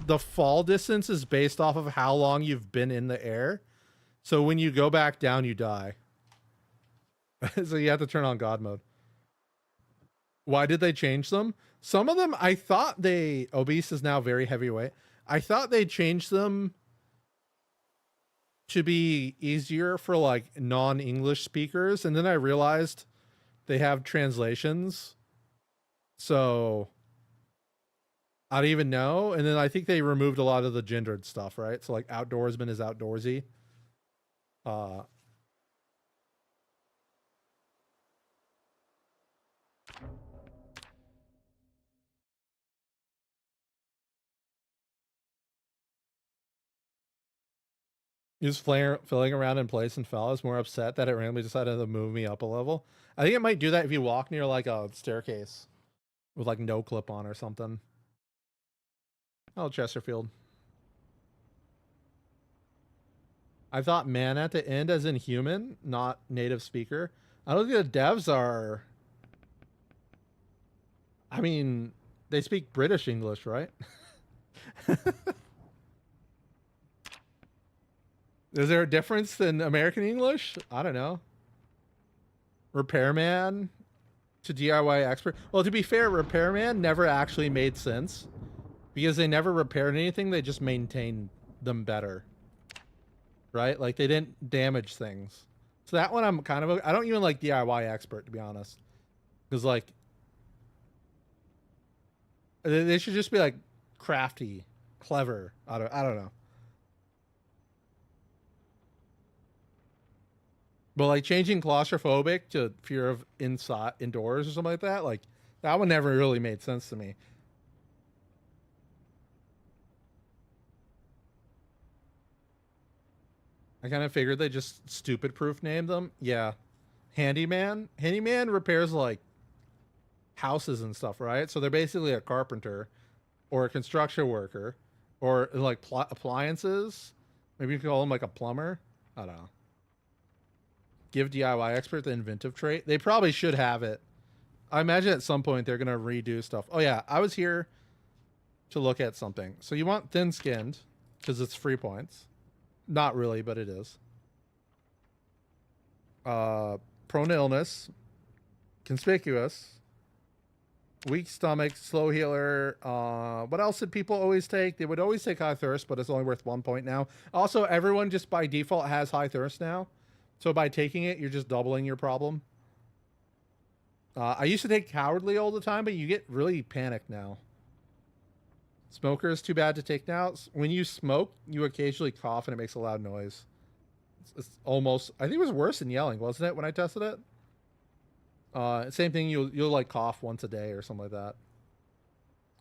the fall distance is based off of how long you've been in the air. So when you go back down, you die. So you have to turn on God mode. Why did they change them? Some of them, I thought they, obese is now very heavyweight. I thought they changed them to be easier for like non-English speakers. And then I realized they have translations. So I don't even know. And then I think they removed a lot of the gendered stuff, right? So like outdoorsman is outdoorsy. He was filling around in place and fell. I was more upset that it randomly decided to move me up a level. I think it might do that if you walk near like a staircase with like no clip on or something. Oh, Chesterfield. I thought man at the end as in human, not native speaker. I don't think the devs are. I mean, they speak British English, right? Is there a difference in American English? I don't know. Repairman to DIY expert. Well, to be fair, repairman never actually made sense because they never repaired anything. They just maintained them better. Right? Like they didn't damage things. So that one I'm kind of, I don't even like DIY expert to be honest. Because like, they should just be like crafty, clever. I don't know. But like changing claustrophobic to fear of indoors or something like that one never really made sense to me. I kind of figured they just stupid proof named them. Yeah. Handyman. Handyman repairs like houses and stuff, right? So they're basically a carpenter or a construction worker or like appliances. Maybe you can call them like a plumber. I don't know. Give DIY expert the inventive trait. They probably should have it. I imagine at some point they're going to redo stuff. Oh yeah, I was here to look at something. So you want thin-skinned because it's free points. Not really, but it is. Prone to illness. Conspicuous. Weak stomach. Slow healer. What else did people always take? They would always take high thirst, but it's only worth 1 point now. Also, everyone just by default has high thirst now. So by taking it, you're just doubling your problem. I used to take cowardly all the time, but you get really panicked now. Smoker is too bad to take now. When you smoke, you occasionally cough and it makes a loud noise. It's almost, I think it was worse than yelling, wasn't it, when I tested it? Same thing, you'll like cough once a day or something like that.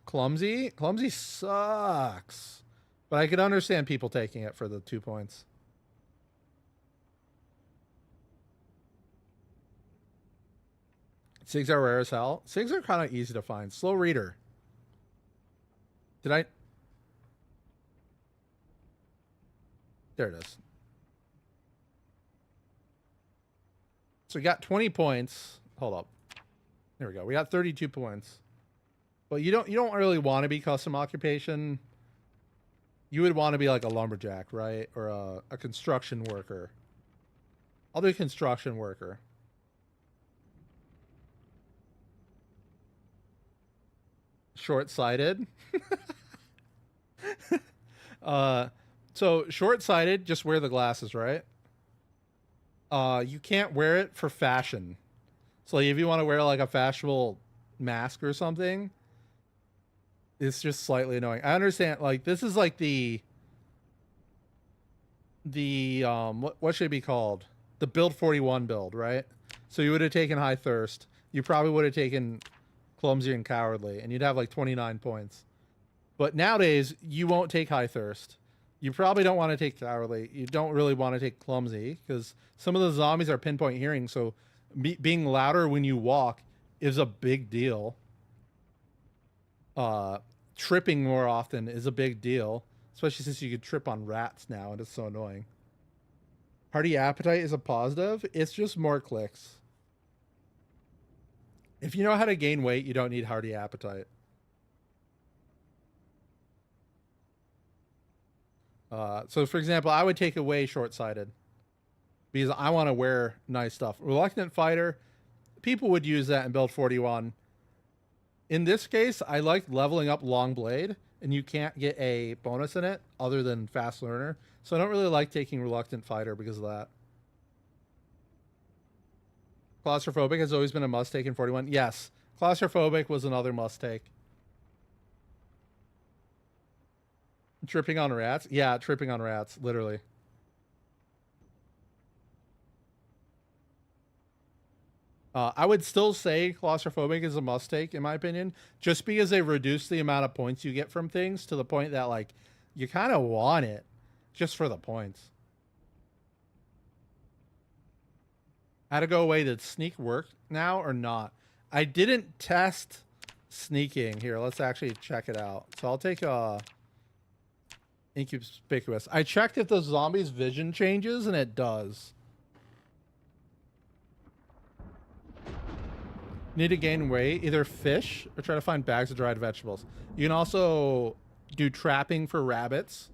Clumsy? Clumsy sucks. But I could understand people taking it for the 2 points. SIGs are rare as hell. SIGs are kind of easy to find. Slow reader. Did I? There it is. So we got 20 points. Hold up. There we go. We got 32 points. But you don't really want to be custom occupation. You would want to be like a lumberjack, right? Or a construction worker. I'll do construction worker. Short-sighted. So short-sighted, just wear the glasses, right? You can't wear it for fashion. So like if you want to wear like a fashionable mask or something, it's just slightly annoying. I understand, like this is like the what should it be called? The build 41 build, right? So you would have taken high thirst. You probably would have taken clumsy and cowardly, and you'd have like 29 points. But nowadays, you won't take high thirst. You probably don't want to take cowardly. You don't really want to take clumsy because some of the zombies are pinpoint hearing. So being louder when you walk is a big deal. Tripping more often is a big deal, especially since you could trip on rats now, and it's so annoying. Hearty appetite is a positive. It's just more clicks. If you know how to gain weight, you don't need hearty appetite. So for example, I would take away short-sighted because I want to wear nice stuff. Reluctant fighter, people would use that in build 41. In this case, I like leveling up Long Blade, and you can't get a bonus in it other than Fast Learner. So I don't really like taking Reluctant Fighter because of that. Claustrophobic has always been a must take in 41. Yes, Claustrophobic was another must take. Tripping on rats? Yeah, tripping on rats, literally. I would still say Claustrophobic is a must take, in my opinion, just because they reduce the amount of points you get from things to the point that, like, you kind of want it just for the points. How to go away? Did sneak work now or not? I didn't test sneaking. Here, let's actually check it out. So I'll take Inconspicuous. I checked if the zombie's vision changes, and it does. Need to gain weight, either fish or try to find bags of dried vegetables. You can also do trapping for rabbits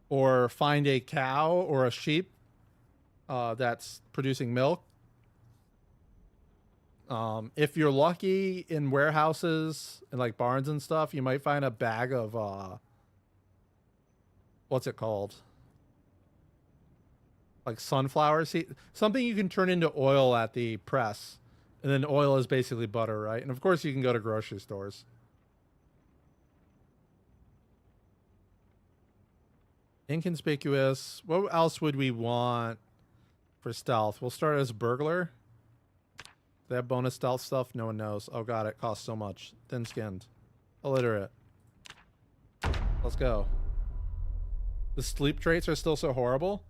or find a cow or a sheep that's producing milk. If you're lucky in warehouses and like barns and stuff, you might find a bag of what's it called? Like sunflower seed, something you can turn into oil at the press. And then oil is basically butter, right? And of course you can go to grocery stores. Inconspicuous. What else would we want for stealth? We'll start as burglar. They have bonus stealth stuff. No one knows. Oh god, it costs so much. Thin-skinned. Illiterate. Let's go. The sleep traits are still so horrible.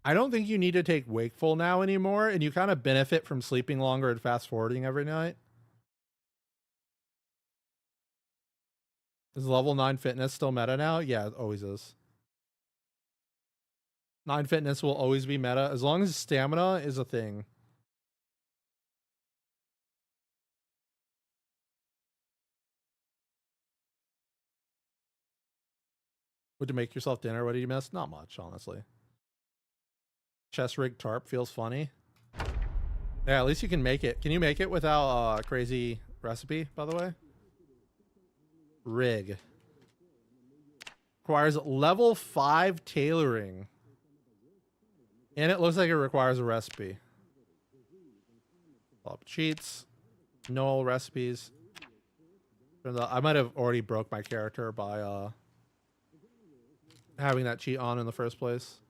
I don't think you need to take wakeful now anymore, and you kind of benefit from sleeping longer and fast forwarding every night. Is level 9 fitness still meta now? Yeah, it always is. 9 fitness will always be meta as long as stamina is a thing. Would you make yourself dinner? What did you miss? Not much, honestly. Chest rig tarp feels funny. Yeah, at least you can make it. Can you make it without a crazy recipe, by the way? Rig. Requires level 5 tailoring. And it looks like it requires a recipe. Up cheats. No recipes. I might have already broke my character by having that cheat on in the first place.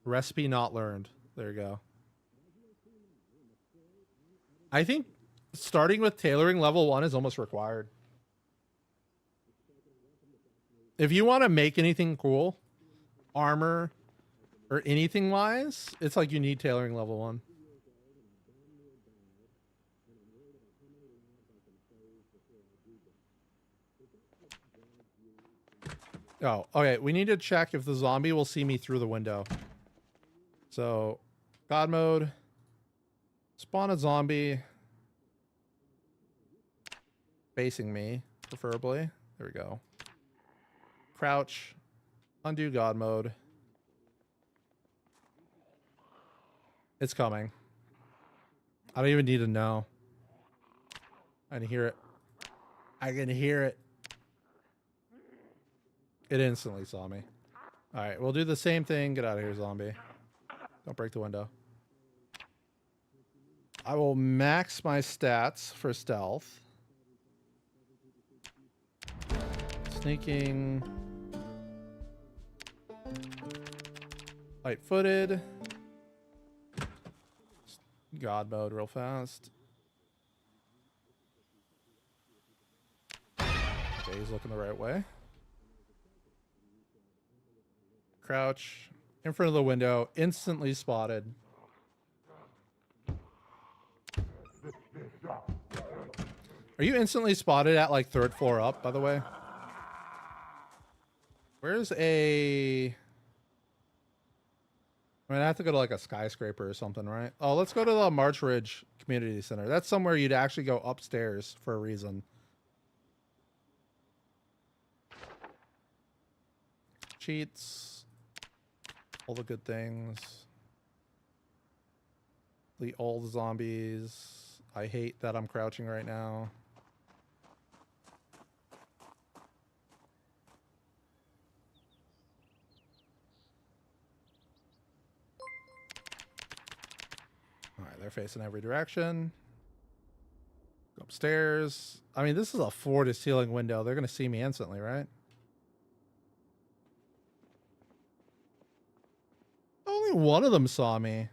Recipe not learned. There you go. I think starting with tailoring level 1 is almost required. If you want to make anything cool, armor or anything wise, it's like you need tailoring level 1. Oh, okay. We need to check if the zombie will see me through the window. So, God mode. Spawn a zombie. Facing me, preferably. There we go. Crouch. Undo God mode. It's coming. I don't even need to know. I can hear it. I can hear it. It instantly saw me. All right, we'll do the same thing. Get out of here, zombie. Don't break the window. I will max my stats for stealth. Sneaking. Light-footed. God mode real fast. Okay, he's looking the right way. Crouch. In front of the window. Instantly spotted. Are you instantly spotted at like 3rd floor up, by the way? Where's a... I mean, I have to go to like a skyscraper or something, right? Oh, let's go to the March Ridge Community Center. That's somewhere you'd actually go upstairs for a reason. Cheats. All the good things. Delete all the zombies. I hate that I'm crouching right now. All right, they're facing every direction. Go upstairs. I mean, this is a floor-to-ceiling window. They're going to see me instantly, right? Only one of them saw me.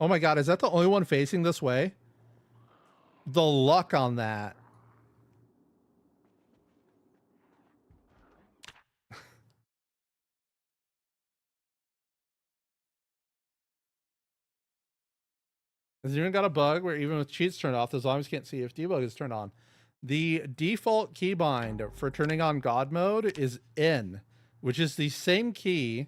Oh my god, is that the only one facing this way? The luck on that. Has even got a bug where even with cheats turned off, the zombies can't see if debug is turned on. The default keybind for turning on God mode is N, which is the same key.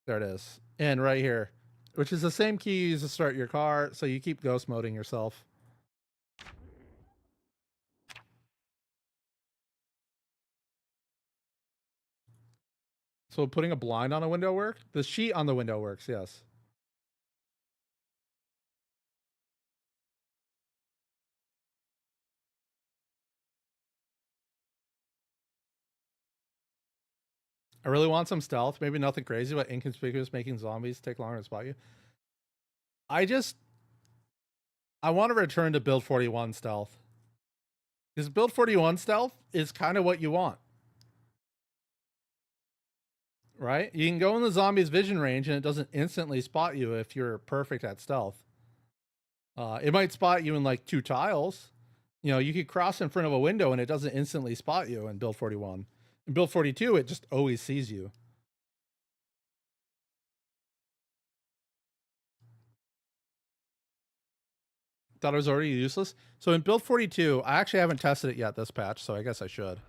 There it is. N right here, which is the same key you use to start your car, so you keep ghost moding yourself. So putting a blind on a window work? The sheet on the window works, yes. I really want some stealth. Maybe nothing crazy, but inconspicuous, making zombies take longer to spot you. I want to return to build 41 stealth. Because build 41 stealth is kind of what you want. Right? You can go in the zombie's vision range and it doesn't instantly spot you if you're perfect at stealth. It might spot you in like 2 tiles. You know, you could cross in front of a window and it doesn't instantly spot you in build 41. In build 42, it just always sees you. Thought it was already useless. So in build 42, I actually haven't tested it yet this patch, so I guess I should.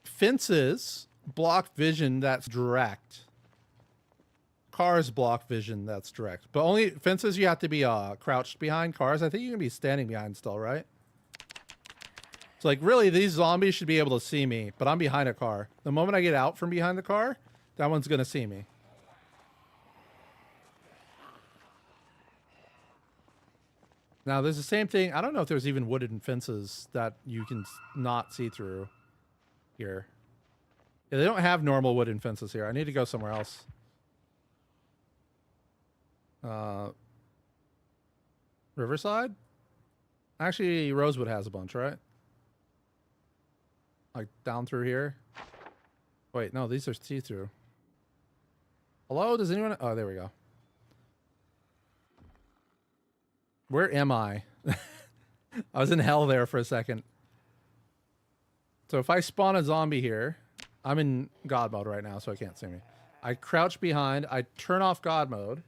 Fences block vision that's direct. Cars block vision that's direct. But only fences you have to be crouched behind. Cars, I think you can be standing behind still, right? It's like, really, these zombies should be able to see me, but I'm behind a car. The moment I get out from behind the car, that one's going to see me. Now, there's the same thing. I don't know if there's even wooden fences that you can not see through here. Yeah, they don't have normal wooden fences here. I need to go somewhere else. Riverside? Actually, Rosewood has a bunch, right? Like down through here. Wait, no, these are see-through. Hello, does anyone? Oh, there we go. Where am I? I was in hell there for a second. So if I spawn a zombie here, I'm in God mode right now, so it can't see me. I crouch behind. I turn off God mode.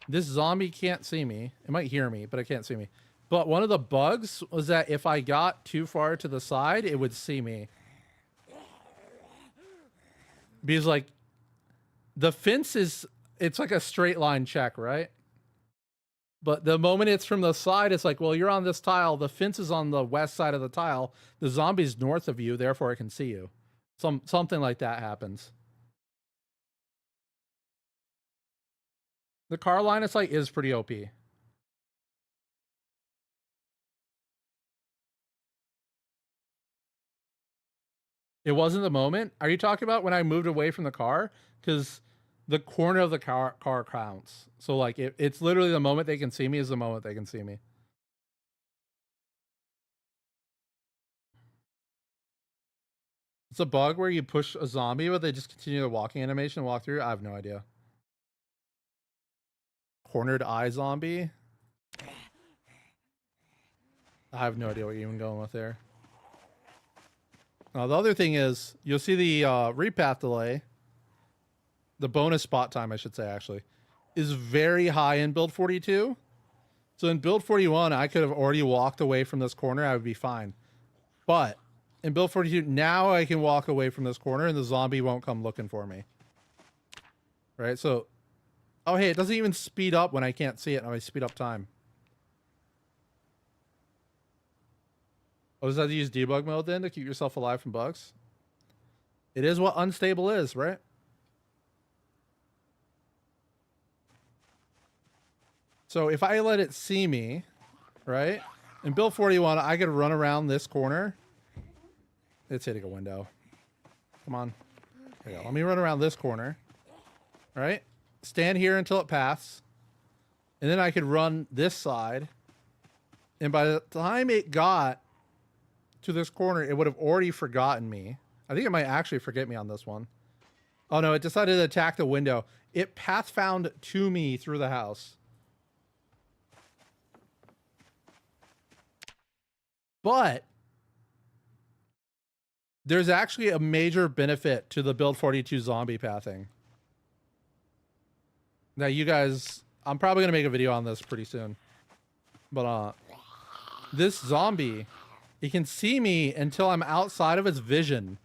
This zombie can't see me. It might hear me, but it can't see me. But one of the bugs was that if I got too far to the side, it would see me. Because, like, the fence is... It's like a straight line check, right? But the moment it's from the side, it's like, well, you're on this tile. The fence is on the west side of the tile. The zombie's north of you, therefore it can see you. Something like that happens. The car line of sight is pretty OP. It wasn't the moment. Are you talking about when I moved away from the car? Because the corner of the car counts. So like it's literally the moment they can see me is the moment they can see me. It's a bug where you push a zombie, but they just continue the walking animation and walk through. I have no idea. Cornered eye zombie. I have no idea what you're even going with there. Now, the other thing is, you'll see the repath delay. The bonus spot time, I should say, actually, is very high in build 42. So in build 41, I could have already walked away from this corner. I would be fine. But in build 42, now I can walk away from this corner and the zombie won't come looking for me. Right? So, oh, hey, it doesn't even speed up when I can't see it. I speed up time. Oh, does that use debug mode then to keep yourself alive from bugs? It is what unstable is, right? So if I let it see me, right? In build 41, I could run around this corner. It's hitting a window. Come on. There you go. Let me run around this corner. All right? Stand here until it passes. And then I could run this side. And by the time it got to this corner, it would have already forgotten me. I think it might actually forget me on this one. Oh no, it decided to attack the window. It path found to me through the house. But there's actually a major benefit to the build 42 zombie pathing. Now you guys, I'm probably going to make a video on this pretty soon. But this zombie, it can see me until I'm outside of its vision.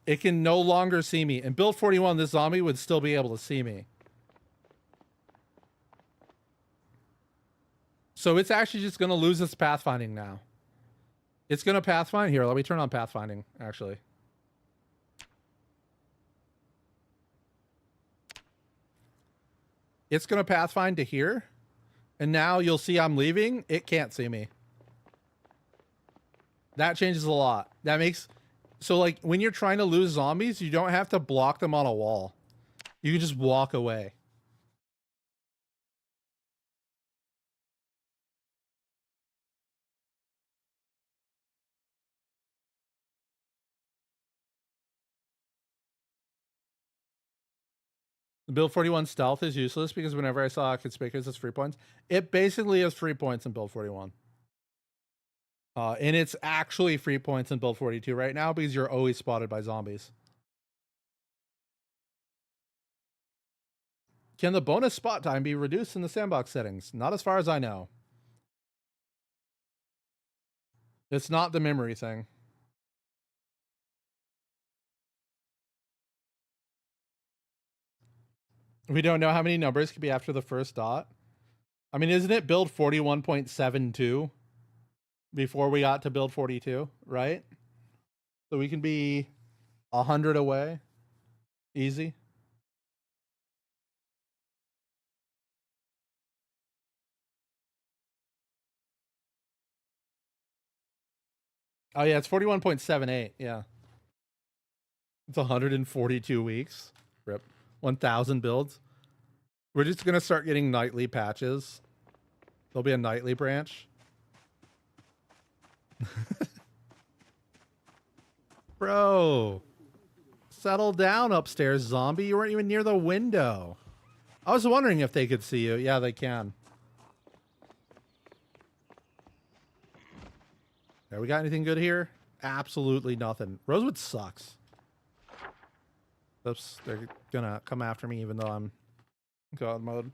It can no longer see me. In build 41, this zombie would still be able to see me. So it's actually just going to lose its pathfinding now. It's going to pathfind. Here, let me turn on pathfinding, actually. It's going to pathfind to here. And now you'll see I'm leaving. It can't see me. That changes a lot. That makes... So, like, when you're trying to lose zombies, you don't have to block them on a wall. You can just walk away. The build 41 stealth is useless because whenever I saw conspicuous as free points, it basically has free points in build 41. And it's actually free points in build 42 right now because you're always spotted by zombies. Can the bonus spot time be reduced in the sandbox settings? Not as far as I know. It's not the memory thing. We don't know how many numbers could be after the first dot. I mean, isn't it build 41.72 before we got to build 42, right? So we can be 100 away. Easy. Oh yeah, it's 41.78. Yeah. It's 142 weeks. Rip. 1,000 builds. We're just going to start getting nightly patches. There'll be a nightly branch. Bro. Settle down upstairs, zombie. You weren't even near the window. I was wondering if they could see you. Yeah, they can. Have we got anything good here? Absolutely nothing. Rosewood sucks. Oops, they're gonna come after me even though I'm God mode.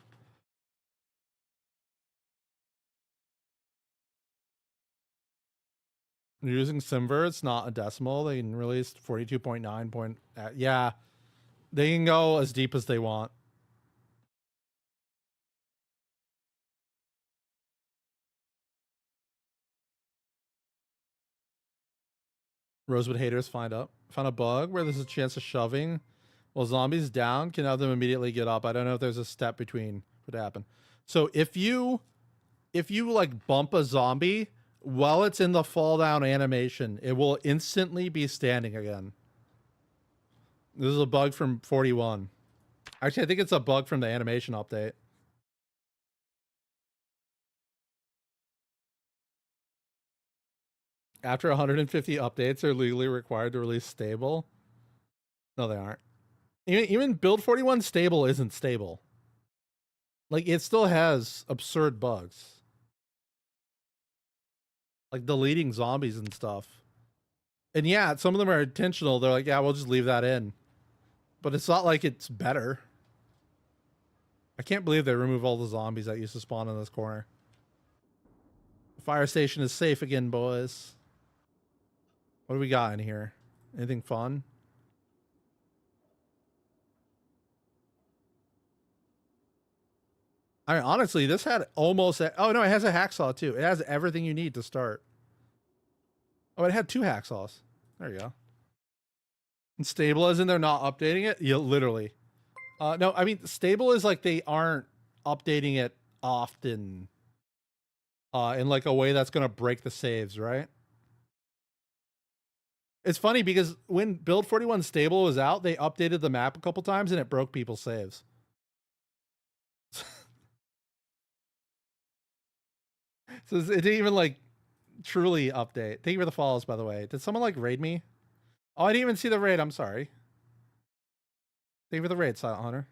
You're using Simver, it's not a decimal. They can release 42.9 point. Yeah, they can go as deep as they want. Rosewood haters found a bug where there's a chance of shoving while zombies down can have them immediately get up. I don't know if there's a step between what happen. So if you like bump a zombie while it's in the fall down animation, it will instantly be standing again. This is a bug from 41. Actually, I think it's a bug from the animation update. After 150 updates, they're legally required to release stable. No, they aren't. Even build 41 stable isn't stable. Like, it still has absurd bugs. Like deleting zombies and stuff. And yeah, some of them are intentional. They're like, yeah, we'll just leave that in. But it's not like it's better. I can't believe they remove all the zombies that used to spawn in this corner. The fire station is safe again, boys. What do we got in here? Anything fun? I mean, honestly, this had almost... Oh, no, it has a hacksaw, too. It has everything you need to start. Oh, it had 2 hacksaws. There you go. And stable as in they're not updating it? Yeah, literally. No, I mean, stable is like they aren't updating it often in like a way that's going to break the saves, right? It's funny because when Build 41 Stable was out, they updated the map a couple times and it broke people's saves. So it didn't even like truly update. Thank you for the follows, by the way. Did someone like raid me? Oh, I didn't even see the raid. I'm sorry. Thank you for the raid, Silent Hunter.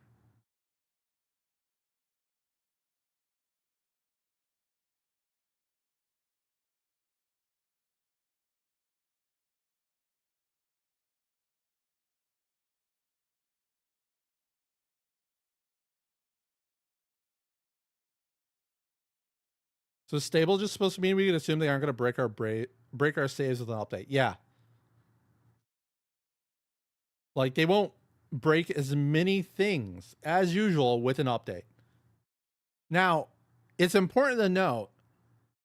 So stable just supposed to mean we can assume they aren't going to break our saves with an update. Yeah. Like they won't break as many things as usual with an update. Now, it's important to note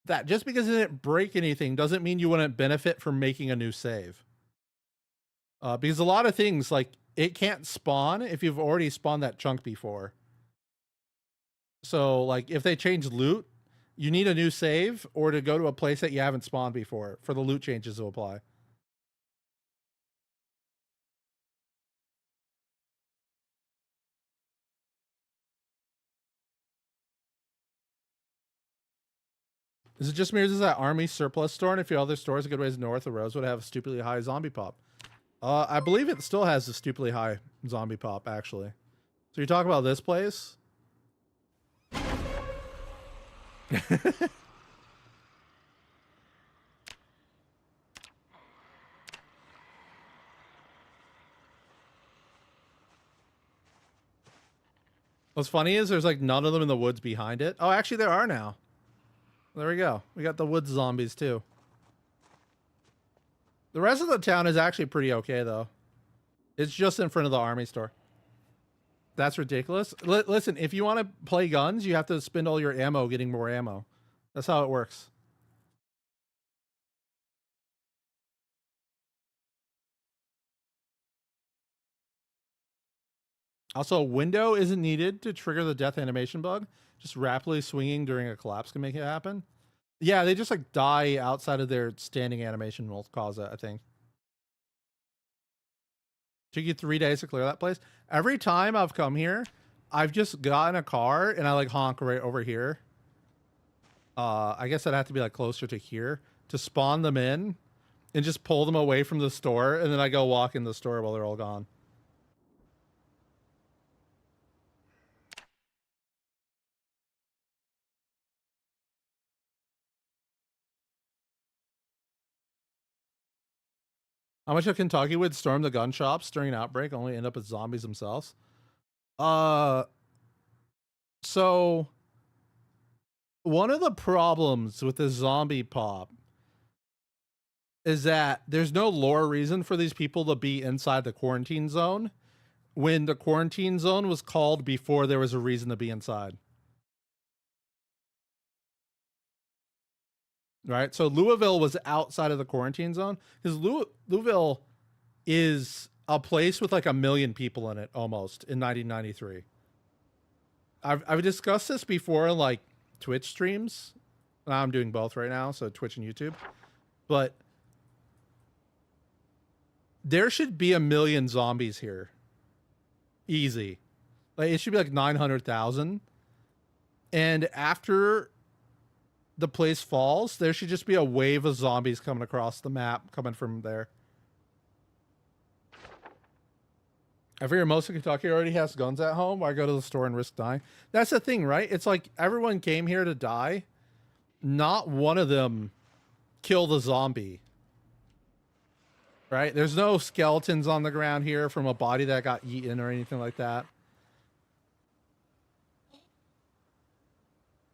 that just because it didn't break anything doesn't mean you wouldn't benefit from making a new save. Because a lot of things, like, it can't spawn if you've already spawned that chunk before. So, like, if they change loot, you need a new save or to go to a place that you haven't spawned before for the loot changes to apply. Is it just me or is that Army surplus store and a few other stores a good ways north of Rosewood have a stupidly high zombie pop? I believe it still has a stupidly high zombie pop, actually. So you're talking about this place? What's funny is there's like none of them in the woods behind it. Oh, actually there are now. There we go. We got the woods zombies too. The rest of the town is actually pretty okay though. It's just in front of the army store. That's ridiculous. Listen, if you want to play guns, you have to spend all your ammo getting more ammo. That's how it works. Also, window isn't needed to trigger the death animation bug. Just rapidly swinging during a collapse can make it happen. Yeah, they just like die outside of their standing animation will cause it, I think. Took you 3 days to clear that place. Every time I've come here, I've just gotten a car and I like honk right over here. I guess I'd have to be like closer to here to spawn them in and just pull them away from the store. And then I go walk in the store while they're all gone. How much of Kentucky would storm the gun shops during an outbreak, only end up as zombies themselves? So one of the problems with the zombie pop is that there's no lore reason for these people to be inside the quarantine zone when the quarantine zone was called before there was a reason to be inside. Right? So Louisville was outside of the quarantine zone because Louisville is a place with like 1 million people in it almost in 1993. I've discussed this before in like Twitch streams. Now I'm doing both right now, so Twitch and YouTube. But there should be 1 million zombies here. Easy. Like it should be like 900,000. And after the place falls, there should just be a wave of zombies coming across the map, coming from there. I figure most of Kentucky already has guns at home. Why go to the store and risk dying? That's the thing, right? It's like everyone came here to die. Not one of them killed a zombie. Right? There's no skeletons on the ground here from a body that got eaten or anything like that.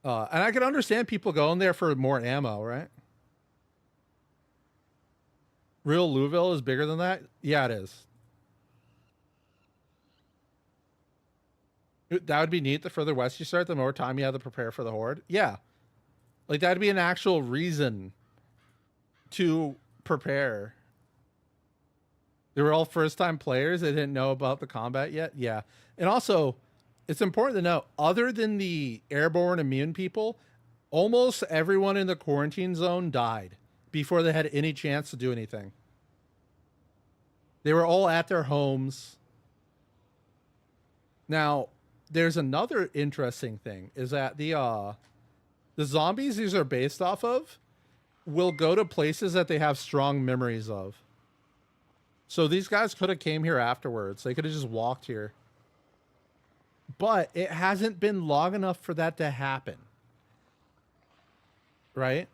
And I can understand people going there for more ammo, right? Real Louisville is bigger than that? Yeah, it is. That would be neat. The further west you start, the more time you have to prepare for the horde. Yeah. Like, that'd be an actual reason to prepare. They were all first-time players. They didn't know about the combat yet. Yeah. And also, It's important to know, other than the airborne immune people, almost everyone in the quarantine zone died before they had any chance to do anything. They were all at their homes. Now, there's another interesting thing, is that the zombies these are based off of will go to places that they have strong memories of. So these guys could have came here afterwards. They could have just walked here. But it hasn't been long enough for that to happen. Right?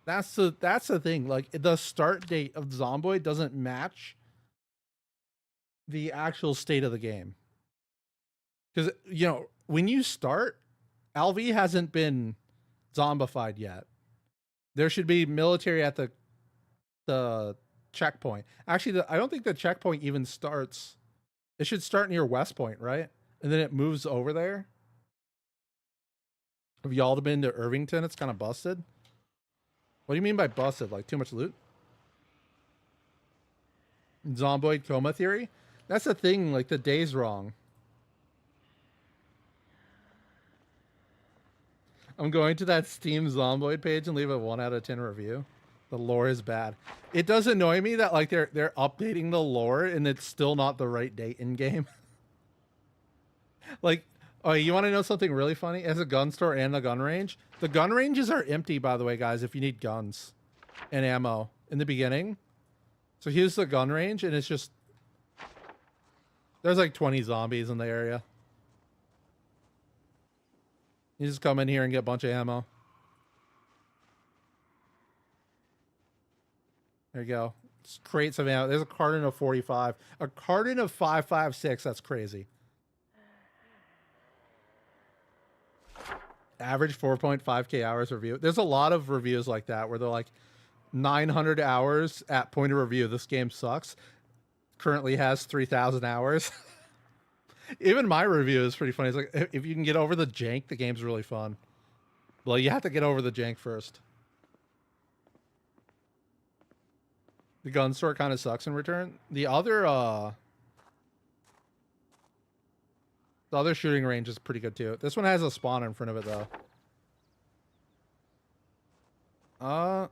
That's the thing. Like, the start date of Zomboid doesn't match the actual state of the game. Because, you know, when you start, LV hasn't been zombified yet. There should be military at the checkpoint. Actually, I don't think the checkpoint even starts. It should start near West Point, right? And then it moves over there. Have y'all been to Irvington? It's kind of busted. What do you mean by busted? Like too much loot? Zomboid coma theory? That's the thing, like the day's wrong. I'm going to that Steam Zomboid page and leave a 1 out of 10 review. The lore is bad. It does annoy me that like they're updating the lore and it's still not the right date in game. Like, oh, you want to know something really funny? As a gun store and a gun range, the gun ranges are empty, by the way, guys, if you need guns and ammo in the beginning. So here's the gun range, and it's just, there's like 20 zombies in the area. You just come in here and get a bunch of ammo. There you go. Just crates of ammo. There's a carton of 45. A carton of 5.56. That's crazy. Average 4.5k hours review. There's a lot of reviews like that where they're like 900 hours at point of review. This game sucks. Currently has 3,000 hours. Even my review is pretty funny. It's like, if you can get over the jank, the game's really fun. Well, you have to get over the jank first. The gun store kind of sucks in return. The other shooting range is pretty good too. This one has a spawn in front of it though.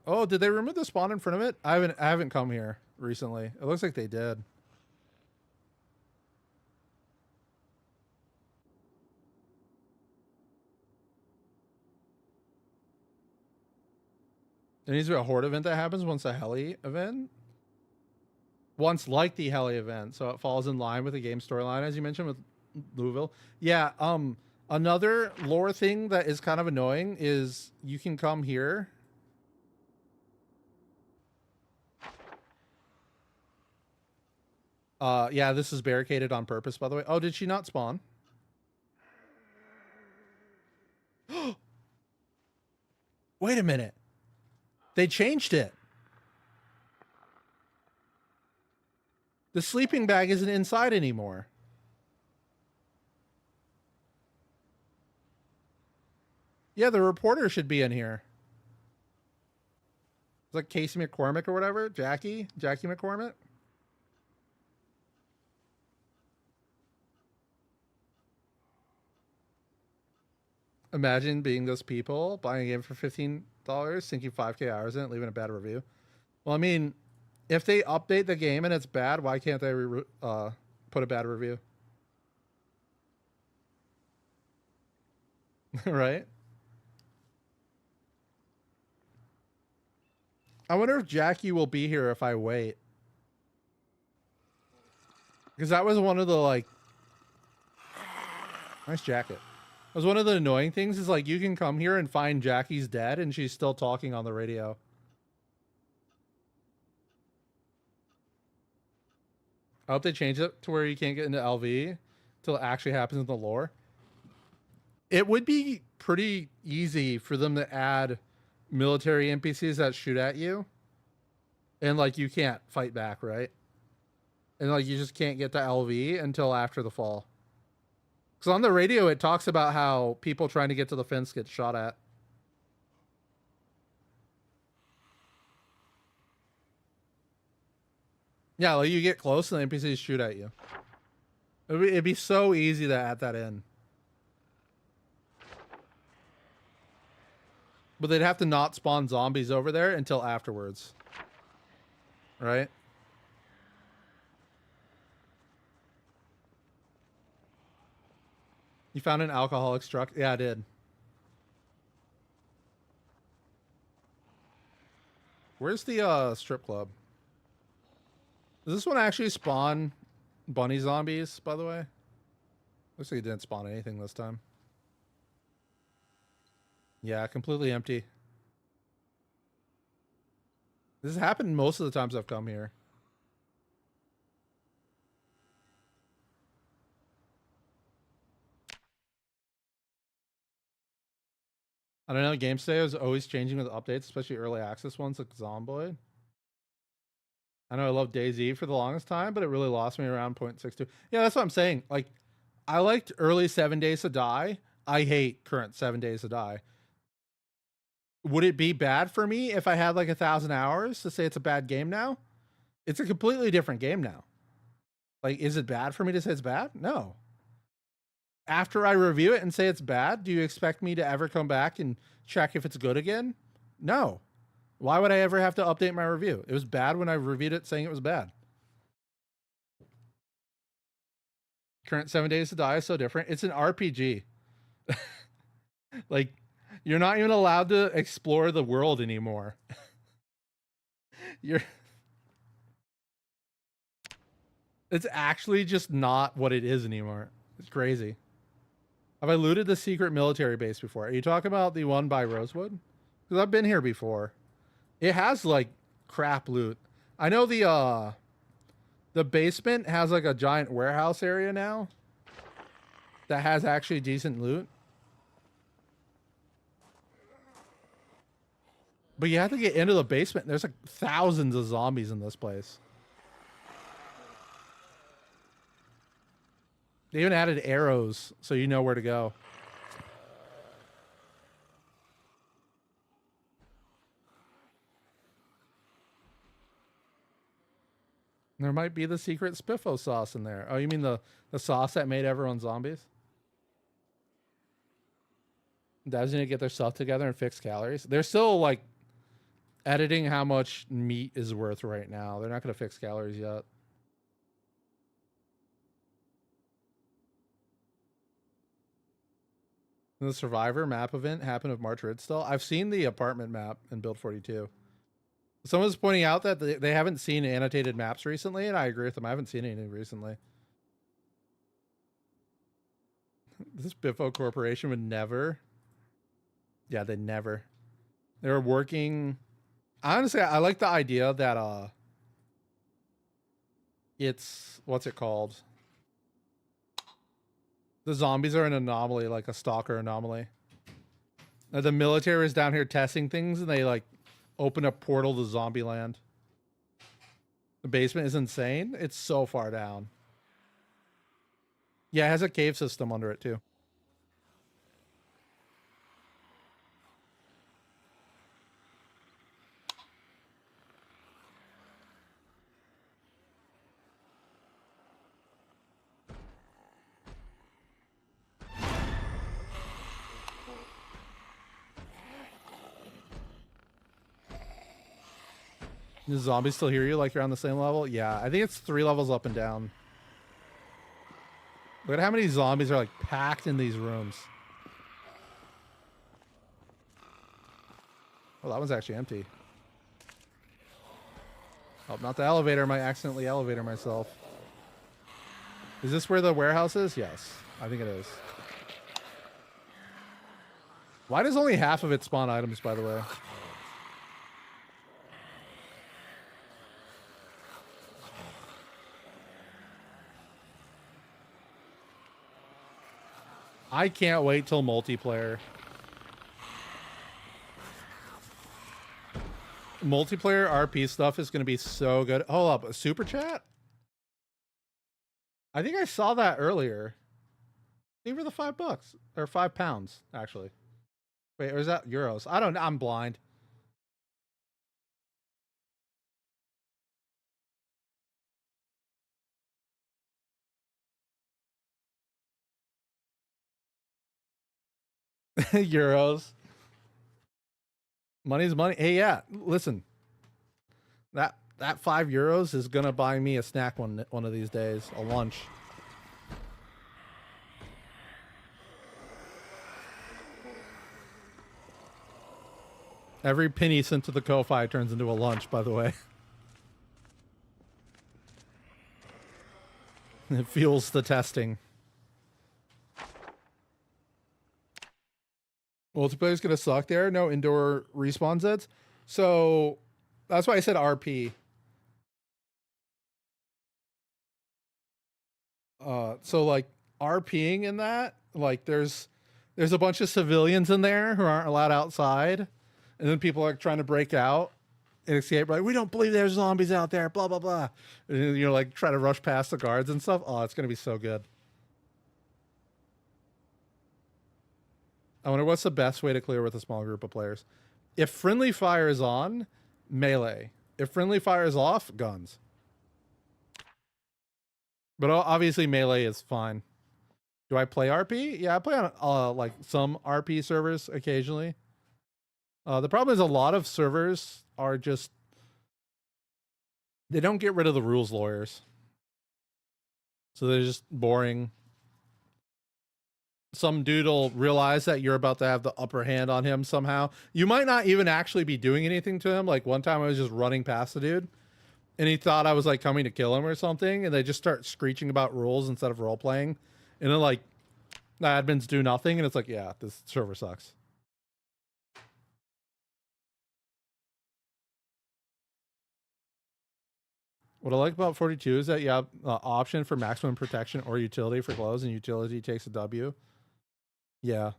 Oh, did they remove the spawn in front of it? I haven't come here recently. It looks like they did. There needs to be a horde event that happens once a heli event. Once like the heli event, so it falls in line with the game storyline, as you mentioned with Louisville. Yeah, another lore thing that is kind of annoying is you can come here. Yeah, this is barricaded on purpose, by the way. Oh, did she not spawn? Wait a minute. They changed it. The sleeping bag isn't inside anymore. Yeah, the reporter should be in here. It's like Casey McCormick or whatever. Jackie McCormick. Imagine being those people buying a game for $15, sinking 5k hours in it, leaving a bad review. Well, I mean, if they update the game and it's bad, why can't they put a bad review? Right? I wonder if Jackie will be here if I wait. Because that was one of the, like... Nice jacket. That was one of the annoying things is, like, you can come here and find Jackie's dead and she's still talking on the radio. I hope they change it to where you can't get into LV until it actually happens in the lore. It would be pretty easy for them to add military NPCs that shoot at you. And, like, you can't fight back, right? And, like, you just can't get to LV until after the fall. Because on the radio, it talks about how people trying to get to the fence get shot at. Yeah, like you get close and the NPCs shoot at you. It It'd be so easy to add that in. But they'd have to not spawn zombies over there until afterwards. Right? You found an alcoholic's truck? Yeah, I did. Where's the strip club? Does this one actually spawn bunny zombies, by the way? Looks like it didn't spawn anything this time. Yeah, completely empty. This has happened most of the times I've come here. I don't know, GameStay is always changing with updates, especially early access ones like Zomboid. I know I loved DayZ for the longest time, but it really lost me around 0.62. Yeah, that's what I'm saying. Like, I liked early 7 Days to Die. I hate current 7 Days to Die. Would it be bad for me if I had like 1,000 hours to say it's a bad game now? It's a completely different game now. Like, is it bad for me to say it's bad? No. After I review it and say it's bad, do you expect me to ever come back and check if it's good again? No. Why would I ever have to update my review? It was bad when I reviewed it saying it was bad. Current 7 Days to Die is so different. It's an RPG. Like, you're not even allowed to explore the world anymore. It's actually just not what it is anymore. It's crazy. Have I looted the secret military base before? Are you talking about the one by Rosewood? Because I've been here before. It has like crap loot. I know the basement has like a giant warehouse area now that has actually decent loot. But you have to get into the basement. There's like thousands of zombies in this place. They even added arrows so you know where to go. There might be the secret Spiffo sauce in there. Oh, you mean the sauce that made everyone zombies? Doesn't it get their stuff together and fix calories? They're still like editing how much meat is worth right now. They're not going to fix calories yet. The Survivor map event happened with March Ridstall. I've seen the apartment map in Build 42. Someone was pointing out that they haven't seen annotated maps recently, and I agree with them. I haven't seen any recently. This Biffo Corporation would never. Yeah, they never. They were working. Honestly, I like the idea that it's what's it called? The zombies are an anomaly, like a stalker anomaly. The military is down here testing things, and they like open a portal to zombie land. The basement is insane. It's so far down. Yeah, it has a cave system under it too. The zombies still hear you like you're on the same level? Yeah, I think it's 3 levels up and down. Look at how many zombies are like packed in these rooms. Oh, that one's actually empty. Oh, not the elevator. I might accidentally elevator myself. Is this where the warehouse is? Yes, I think it is. Why does only half of it spawn items, by the way? I can't wait till multiplayer. Multiplayer RP stuff is going to be so good. Hold up, a super chat? I think I saw that earlier. Leave her the $5 or £5, actually. Wait, or is that euros? I don't know. I'm blind. Euros. Money's money. Hey, yeah. Listen, that €5 is gonna buy me a snack one of these days, a lunch. Every penny sent to the Ko-Fi turns into a lunch, by the way. It fuels the testing. Multiplayer's gonna suck there. No indoor respawn sets. So that's why I said RP. So like RPing in that, like there's a bunch of civilians in there who aren't allowed outside, and then people are trying to break out and escape. Like, we don't believe there's zombies out there. Blah blah blah. And you're like try to rush past the guards and stuff. Oh, it's gonna be so good. I wonder what's the best way to clear with a small group of players. If friendly fire is on, melee. If friendly fire is off, guns. But obviously melee is fine. Do I play RP? Yeah, I play on like some RP servers occasionally. The problem is a lot of servers are just, they don't get rid of the rules lawyers. So they're just boring. Some dude will realize that you're about to have the upper hand on him somehow. You might not even actually be doing anything to him. Like one time I was just running past the dude and he thought I was like coming to kill him or something. And they just start screeching about rules instead of role playing. And then like the admins do nothing. And it's like, yeah, this server sucks. What I like about 42 is that you have option for maximum protection or utility for clothes, and utility takes a W. Yeah.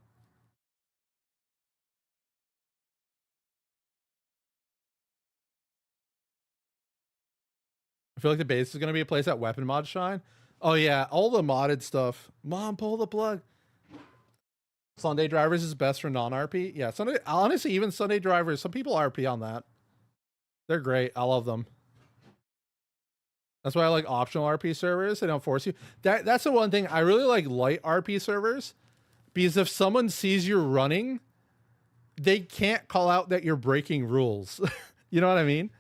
I feel like the base is going to be a place that weapon mods shine. Oh, yeah. All the modded stuff. Mom, pull the plug. Sunday drivers is best for non-RP. Yeah, Sunday. Honestly, even Sunday drivers, some people RP on that. They're great. I love them. That's why I like optional RP servers. They don't force you. That's the one thing. I really like light RP servers because if someone sees you running, they can't call out that you're breaking rules. You know what I mean?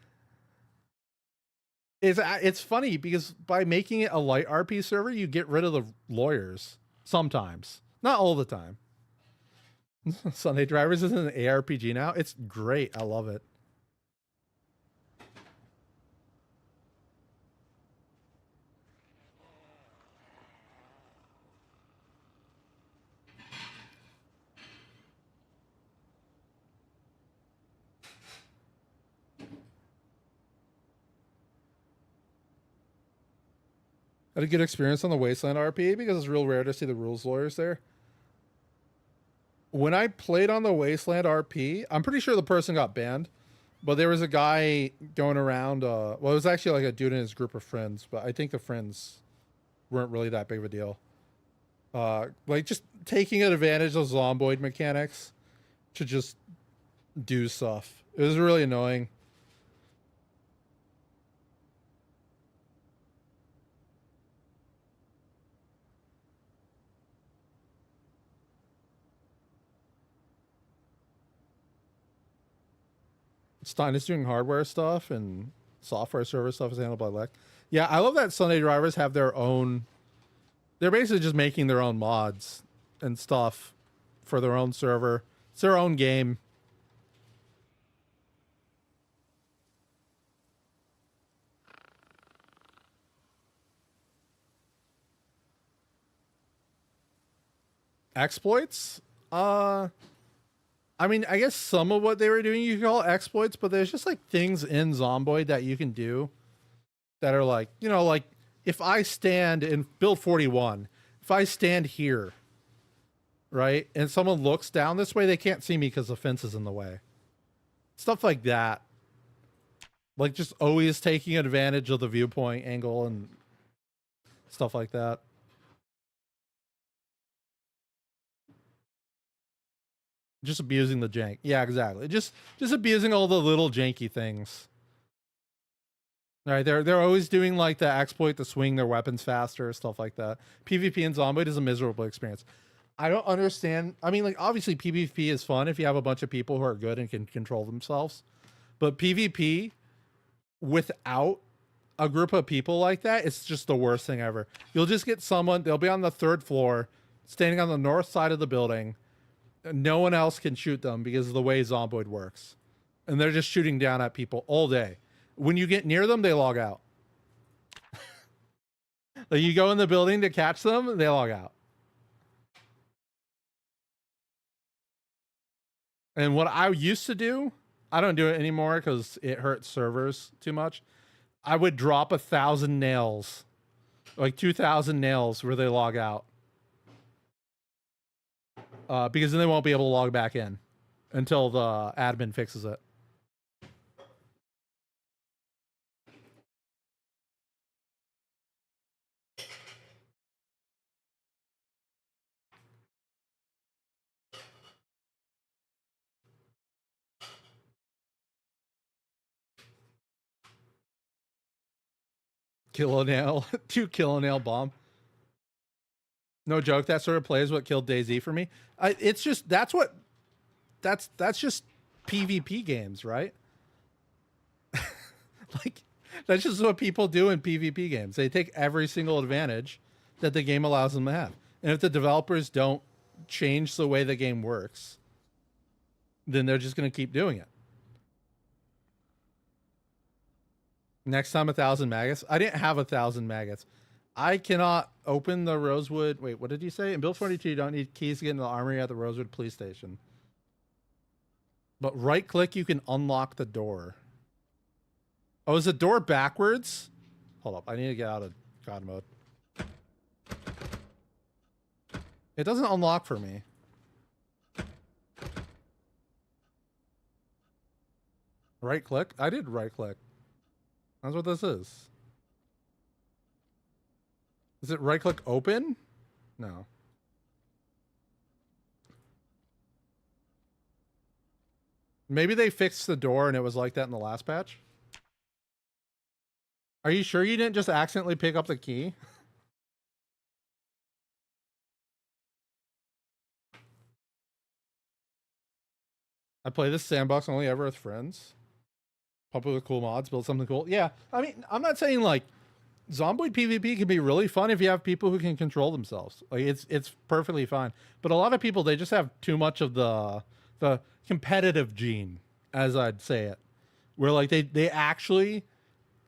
It's funny because by making it a light RP server, you get rid of the lawyers sometimes, not all the time. Sunday drivers is an ARPG now. It's great. I love it. Had a good experience on the Wasteland RP because it's real rare to see the rules lawyers there. When I played on the Wasteland RP, I'm pretty sure the person got banned, but there was a guy going around. Well, it was actually like a dude in his group of friends, but I think the friends weren't really that big of a deal. Like just taking advantage of zomboid mechanics to just do stuff. It was really annoying. Stein is doing hardware stuff and software server stuff is handled by Lec. Yeah, I love that Sunday drivers have their own. They're basically just making their own mods and stuff for their own server. It's their own game. Exploits? I mean, I guess some of what they were doing you can call exploits, but there's just like things in Zomboid that you can do that are like, you know, like if I stand in build 41, if I stand here, right, and someone looks down this way, they can't see me because the fence is in the way. Stuff like that. Like just always taking advantage of the viewpoint angle and stuff like that. Just abusing the jank. Yeah, exactly. Just abusing all the little janky things. All right, they're always doing like the exploit to swing their weapons faster, stuff like that. PvP in Zomboid is a miserable experience. I don't understand. I mean, like, obviously PvP is fun if you have a bunch of people who are good and can control themselves. But PvP without a group of people like that, it's just the worst thing ever. You'll just get someone, they'll be on the 3rd floor, standing on the north side of the building. No one else can shoot them because of the way Zomboid works. And they're just shooting down at people all day. When you get near them, they log out. Like, you go in the building to catch them, they log out. And what I used to do, I don't do it anymore because it hurts servers too much. I would drop 1,000 nails, like 2,000 nails where they log out. Because then they won't be able to log back in until the admin fixes it. Kill a nail, 2 kill a nail bomb. No joke. That sort of play is what killed DayZ for me. It's just that's just PvP games, right? Like, that's just what people do in PvP games. They take every single advantage that the game allows them to have. And if the developers don't change the way the game works, then they're just going to keep doing it. Next time 1,000 maggots. I didn't have 1,000 maggots. I cannot open the Rosewood. Wait, what did you say? In Build 42, you don't need keys to get into the armory at the Rosewood police station. But right click, you can unlock the door. Oh, is the door backwards? Hold up. I need to get out of God mode. It doesn't unlock for me. Right click? I did right click. That's what this is. Is it right click open? No. Maybe they fixed the door and it was like that in the last patch. Are you sure you didn't just accidentally pick up the key? I play this sandbox only ever with friends. Pump with cool mods, build something cool. Yeah, I mean, I'm not saying like Zomboid PvP can be really fun if you have people who can control themselves. Like, it's perfectly fine. But a lot of people, they just have too much of the competitive gene, as I'd say it, where like they actually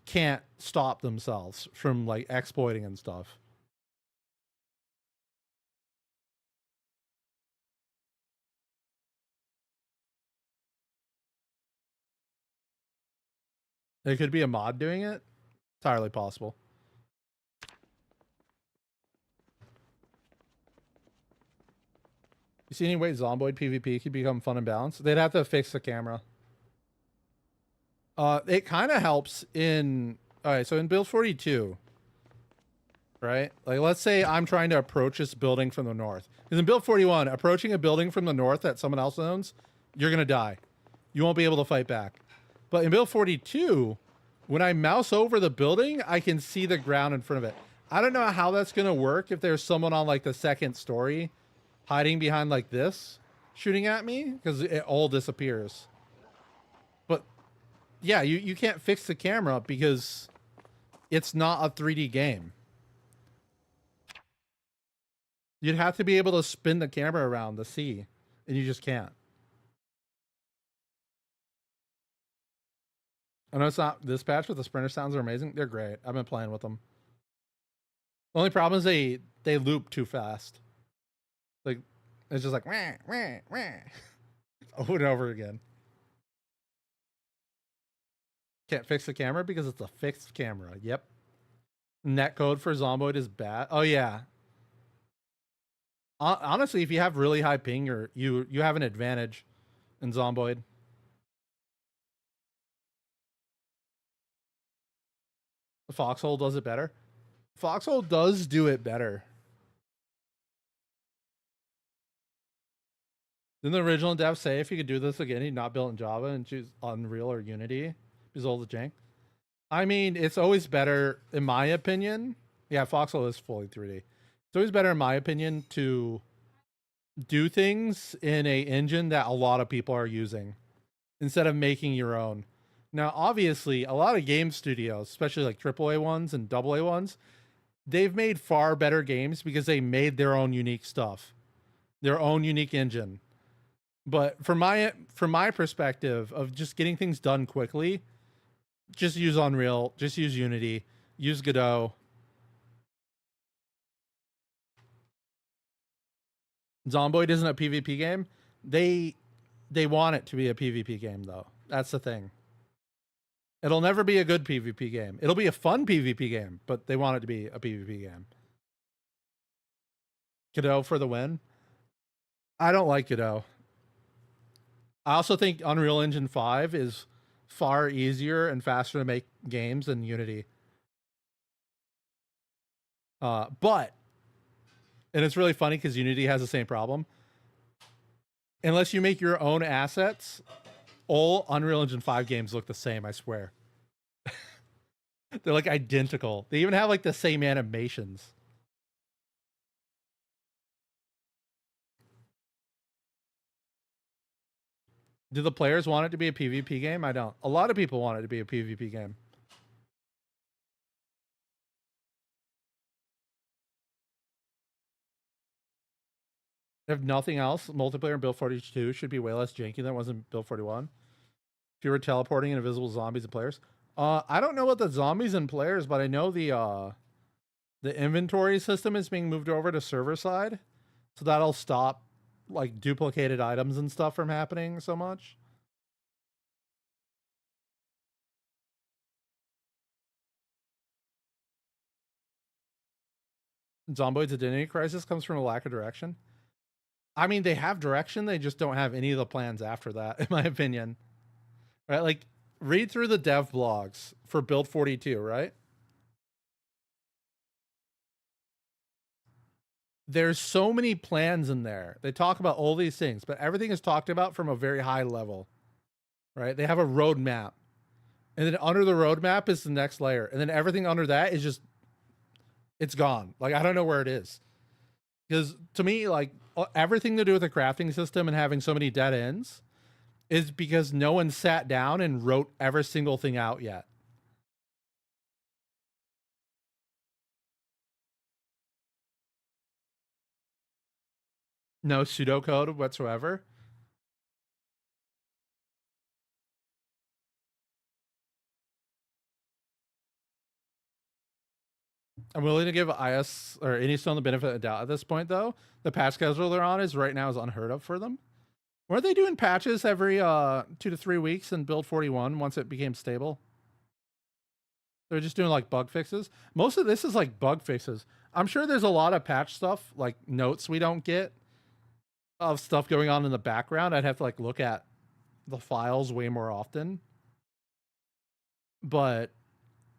can't stop themselves from like exploiting and stuff. There could be a mod doing it. Entirely possible. You see any way Zomboid PvP could become fun and balanced? They'd have to fix the camera. It kind of helps in... Alright, so in Build 42, right? Like, let's say I'm trying to approach this building from the north. Because in Build 41, approaching a building from the north that someone else owns, you're going to die. You won't be able to fight back. But in Build 42, when I mouse over the building, I can see the ground in front of it. I don't know how that's going to work if there's someone on, like, the 2nd story hiding behind, like, this, shooting at me, because it all disappears. But, yeah, you can't fix the camera because it's not a 3D game. You'd have to be able to spin the camera around to see, and you just can't. I know it's not this patch, but the sprinter sounds are amazing. They're great. I've been playing with them. The only problem is they loop too fast. Like, it's just like wah, wah, wah. Over and over again. Can't fix the camera because it's a fixed camera. Yep. Netcode for Zomboid is bad. Oh yeah. Honestly, if you have really high ping, you have an advantage in Zomboid. The Foxhole does it better. Foxhole does do it better. Didn't the original dev say if you could do this again, he'd not build in Java and choose Unreal or Unity? Because all the jank. I mean, it's always better, in my opinion. Yeah, Foxhole is fully 3D. It's always better, in my opinion, to do things in a engine that a lot of people are using instead of making your own. Now, obviously, a lot of game studios, especially like AAA ones and AA ones, they've made far better games because they made their own unique stuff, their own unique engine. But from my perspective of just getting things done quickly, just use Unreal, just use Unity, use Godot. Zomboid isn't a PvP game. They want it to be a PvP game though. That's the thing. It'll never be a good PvP game. It'll be a fun PvP game, but they want it to be a PvP game. Godot for the win. I don't like Godot. I also think Unreal Engine 5 is far easier and faster to make games than Unity. But, and it's really funny because Unity has the same problem. Unless you make your own assets, all Unreal Engine 5 games look the same, I swear. They're like identical. They even have like the same animations. Do the players want it to be a PvP game? I don't. A lot of people want it to be a PvP game. If nothing else, multiplayer in Build 42 should be way less janky than it was in Build 41. Fewer teleporting and invisible zombies and players. I don't know about the zombies and players, but I know the inventory system is being moved over to server side, so that'll stop like duplicated items and stuff from happening so much. Zomboid's Identity Crisis comes from a lack of direction. I mean, they have direction, they just don't have any of the plans after that, in my opinion. Right? Like, read through the dev blogs for Build 42, right? There's so many plans in there. They talk about all these things, but everything is talked about from a very high level, right? They have a roadmap. And then under the roadmap is the next layer. And then everything under that is just, it's gone. Like, I don't know where it is. Because to me, like, everything to do with the crafting system and having so many dead ends is because no one sat down and wrote every single thing out yet. No pseudocode whatsoever. I'm willing to give IS or any stone the benefit of the doubt at this point, though. The patch schedule they're on is right now is unheard of for them. Weren't they doing patches every 2 to 3 weeks in Build 41 once it became stable? They're just doing like bug fixes. Most of this is like bug fixes. I'm sure there's a lot of patch stuff, like notes we don't get of stuff going on in the background. I'd have to like look at the files way more often. But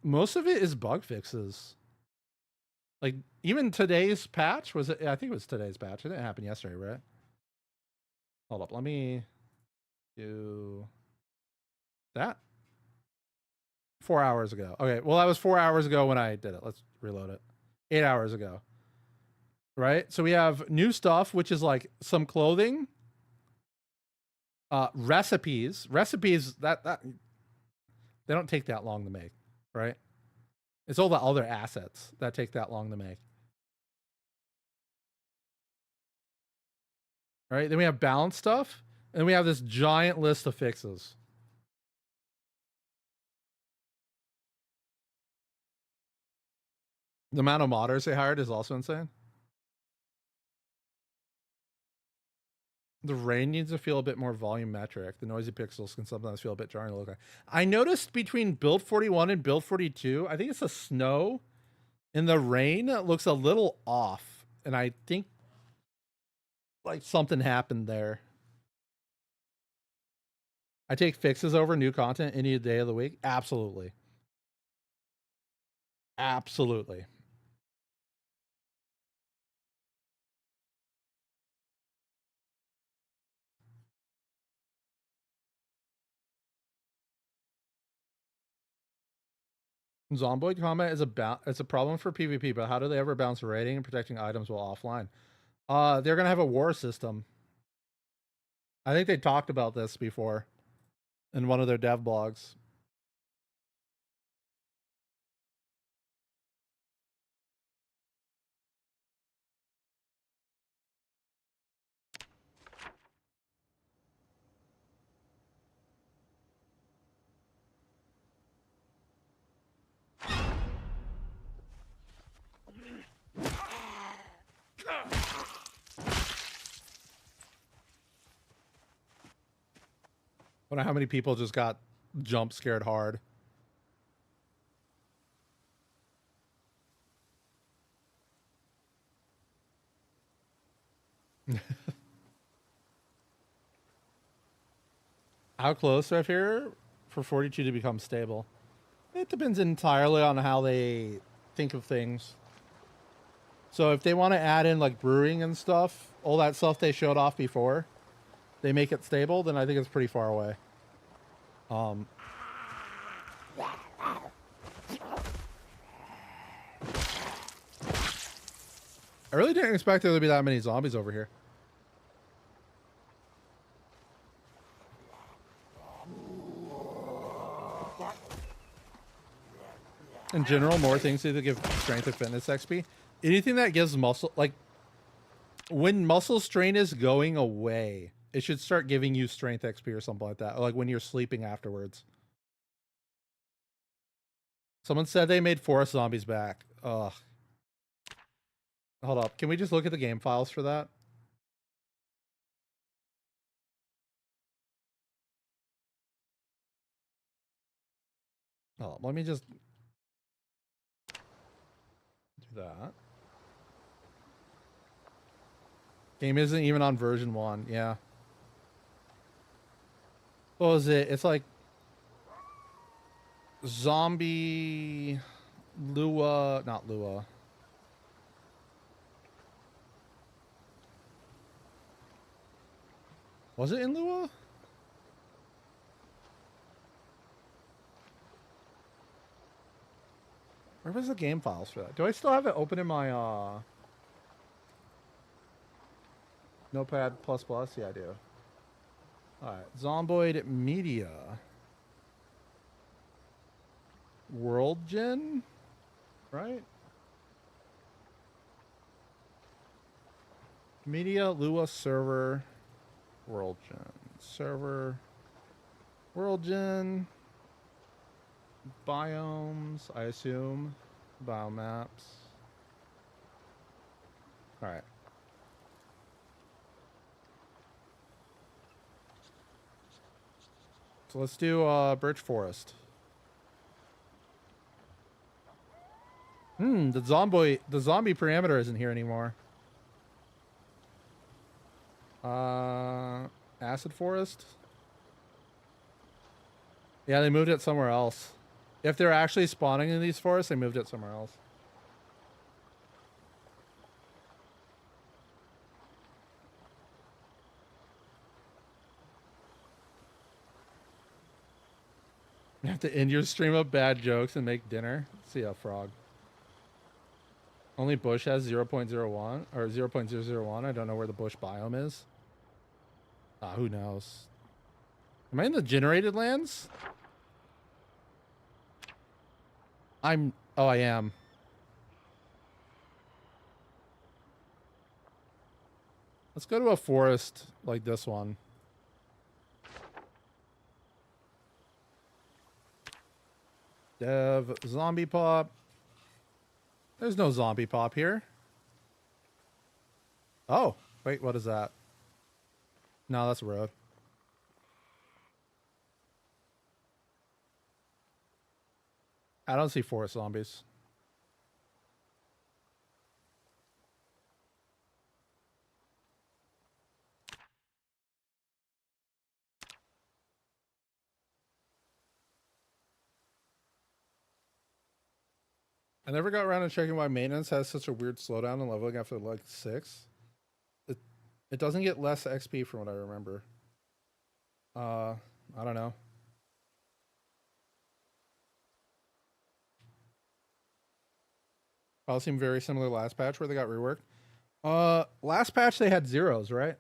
most of it is bug fixes. Like even today's patch was it? I think it was today's patch. It didn't happen yesterday, right? Hold up, let me do that. 4 hours ago. Okay, well that was 4 hours ago when I did it. Let's reload it. 8 hours ago. Right? So we have new stuff, which is like some clothing, recipes. Recipes that they don't take that long to make, right? It's all the other assets that take that long to make. Right? Then we have balance stuff, and we have this giant list of fixes. The amount of modders they hired is also insane. The rain needs to feel a bit more volumetric. The noisy pixels can sometimes feel a bit jarring to look at. I noticed between Build 41 and Build 42, I think it's the snow and the rain looks a little off. And I think like something happened there. I take fixes over new content any day of the week. Absolutely. Absolutely. Zomboid combat is it's a problem for PvP, but how do they ever balance raiding and protecting items while offline? They're gonna have a war system. I think they talked about this before in one of their dev blogs. I wonder how many people just got jump scared hard. How close are here for 42 to become stable? It depends entirely on how they think of things. So if they want to add in like brewing and stuff, all that stuff they showed off before, they make it stable, then I think it's pretty far away. I really didn't expect there to be that many zombies over here. In general, more things to give strength or fitness XP. Anything that gives muscle, like when muscle strain is going away, it should start giving you strength XP or something like that. Or like when you're sleeping afterwards. Someone said they made forest zombies back. Ugh. Hold up. Can we just look at the game files for that? Oh, let me just do that. Game isn't even on version 1. Yeah. What was it? It's like zombie Lua, not Lua. Was it in Lua? Where was the game files for that? Do I still have it open in my Notepad++? Yeah, I do. Alright, Zomboid Media. World Gen? Right? Media, Lua, server, World Gen. Server, World Gen. Biomes, I assume. Biomaps. Alright. So let's do Birch Forest. The zombie parameter isn't here anymore. Acid Forest? Yeah, they moved it somewhere else. If they're actually spawning in these forests, they moved it somewhere else. You have to end your stream of bad jokes and make dinner. See a frog. Only bush has 0.01 or 0.001. I don't know where the bush biome is. Who knows? Am I in the generated lands? Oh, I am. Let's go to a forest like this one. Dev zombie pop. There's no zombie pop here. Oh, wait, what is that? No, that's a road. I don't see forest zombies. I never got around to checking why maintenance has such a weird slowdown in leveling after like 6. It doesn't get less XP from what I remember. I don't know. Probably seemed very similar last patch where they got reworked. Last patch they had zeros, right?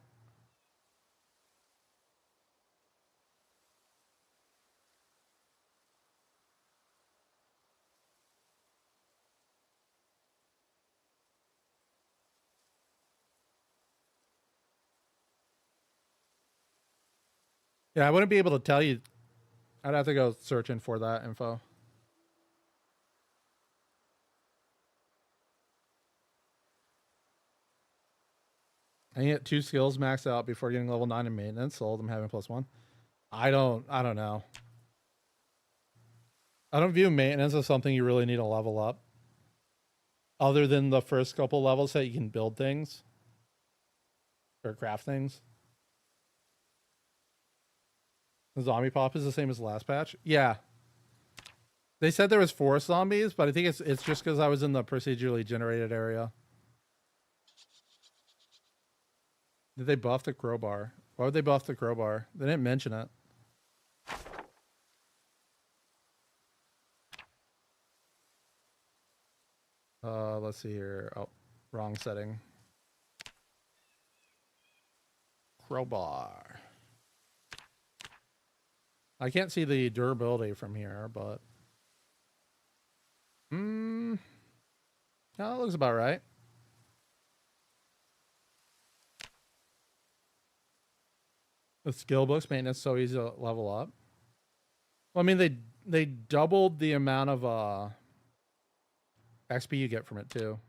Yeah, I wouldn't be able to tell you. I'd have to go searching for that info. I get 2 skills maxed out before getting level 9 in maintenance. Sold. I'm having +1. I don't know. I don't view maintenance as something you really need to level up. Other than the first couple levels that you can build things or craft things. The zombie pop is the same as the last patch. Yeah. They said there was 4 zombies, but I think it's just because I was in the procedurally generated area. Did they buff the crowbar? Why would they buff the crowbar? They didn't mention it. Let's see here. Oh, wrong setting. Crowbar. I can't see the durability from here, but no, that looks about right. The skill books maintenance so easy to level up. Well, I mean they doubled the amount of XP you get from it too.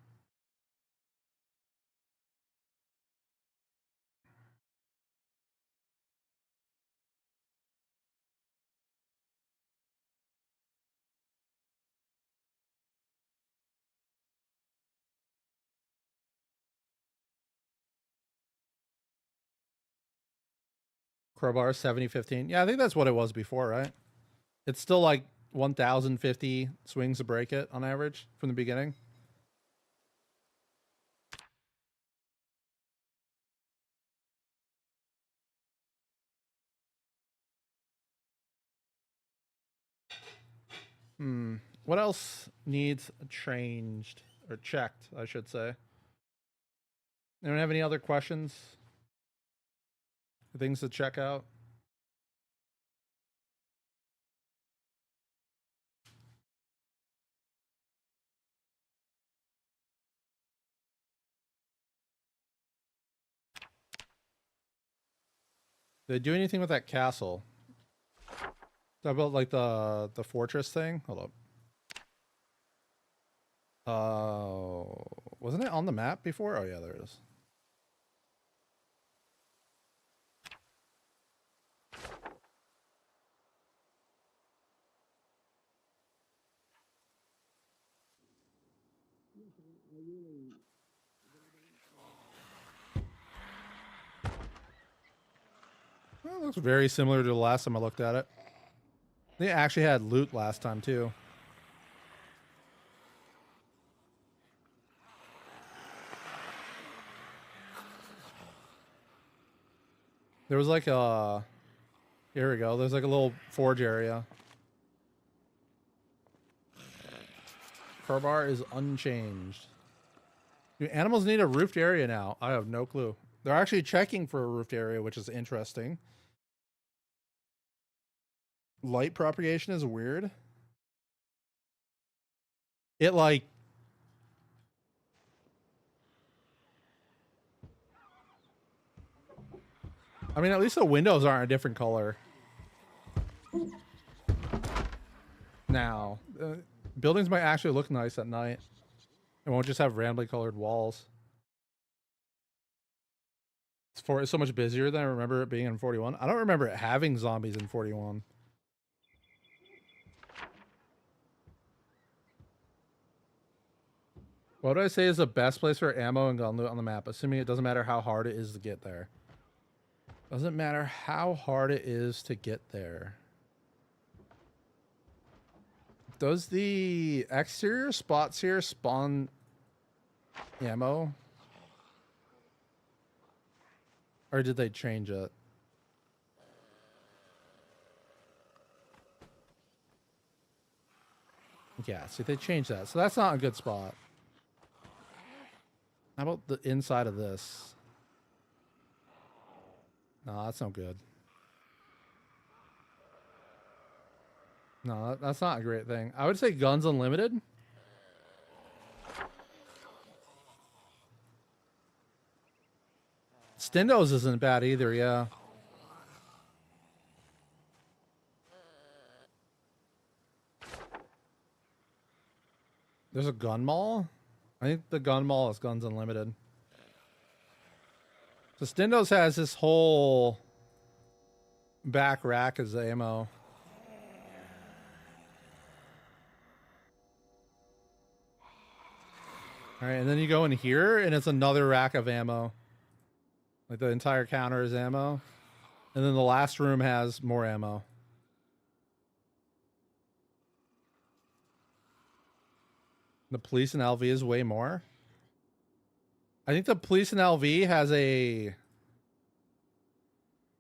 Crowbar 70-15. Yeah, I think that's what it was before, right? It's still like 1,050 swings to break it on average from the beginning. What else needs changed or checked, I should say? Anyone have any other questions? Things to check out? Did they do anything with that castle? Talk about like the fortress thing? Hold up. Wasn't it on the map before? Oh yeah, there it is. Well, it looks very similar to the last time I looked at it. They actually had loot last time too. There was like a... Here we go. There's like a little forge area. Crowbar is unchanged. Do animals need a roofed area now? I have no clue. They're actually checking for a roofed area, which is interesting. Light propagation is weird. It like... I mean, at least the windows aren't a different color. Now, buildings might actually look nice at night. It won't just have randomly colored walls. It's so much busier than I remember it being in 41. I don't remember it having zombies in 41. What would I say is the best place for ammo and gun loot on the map, assuming it doesn't matter how hard it is to get there? Doesn't matter how hard it is to get there. Does the exterior spots here spawn ammo? Or did they change it? Yeah, see, they changed that. So that's not a good spot. How about the inside of this? No, that's no good. No, that's not a great thing. I would say guns unlimited. Stindos isn't bad either, yeah. There's a gun mall? I think the gun mall is guns unlimited. So Stindos has this whole back rack as ammo. All right, and then you go in here, and it's another rack of ammo. Like the entire counter is ammo. And then the last room has more ammo. The police in LV is way more. I think the police in LV has a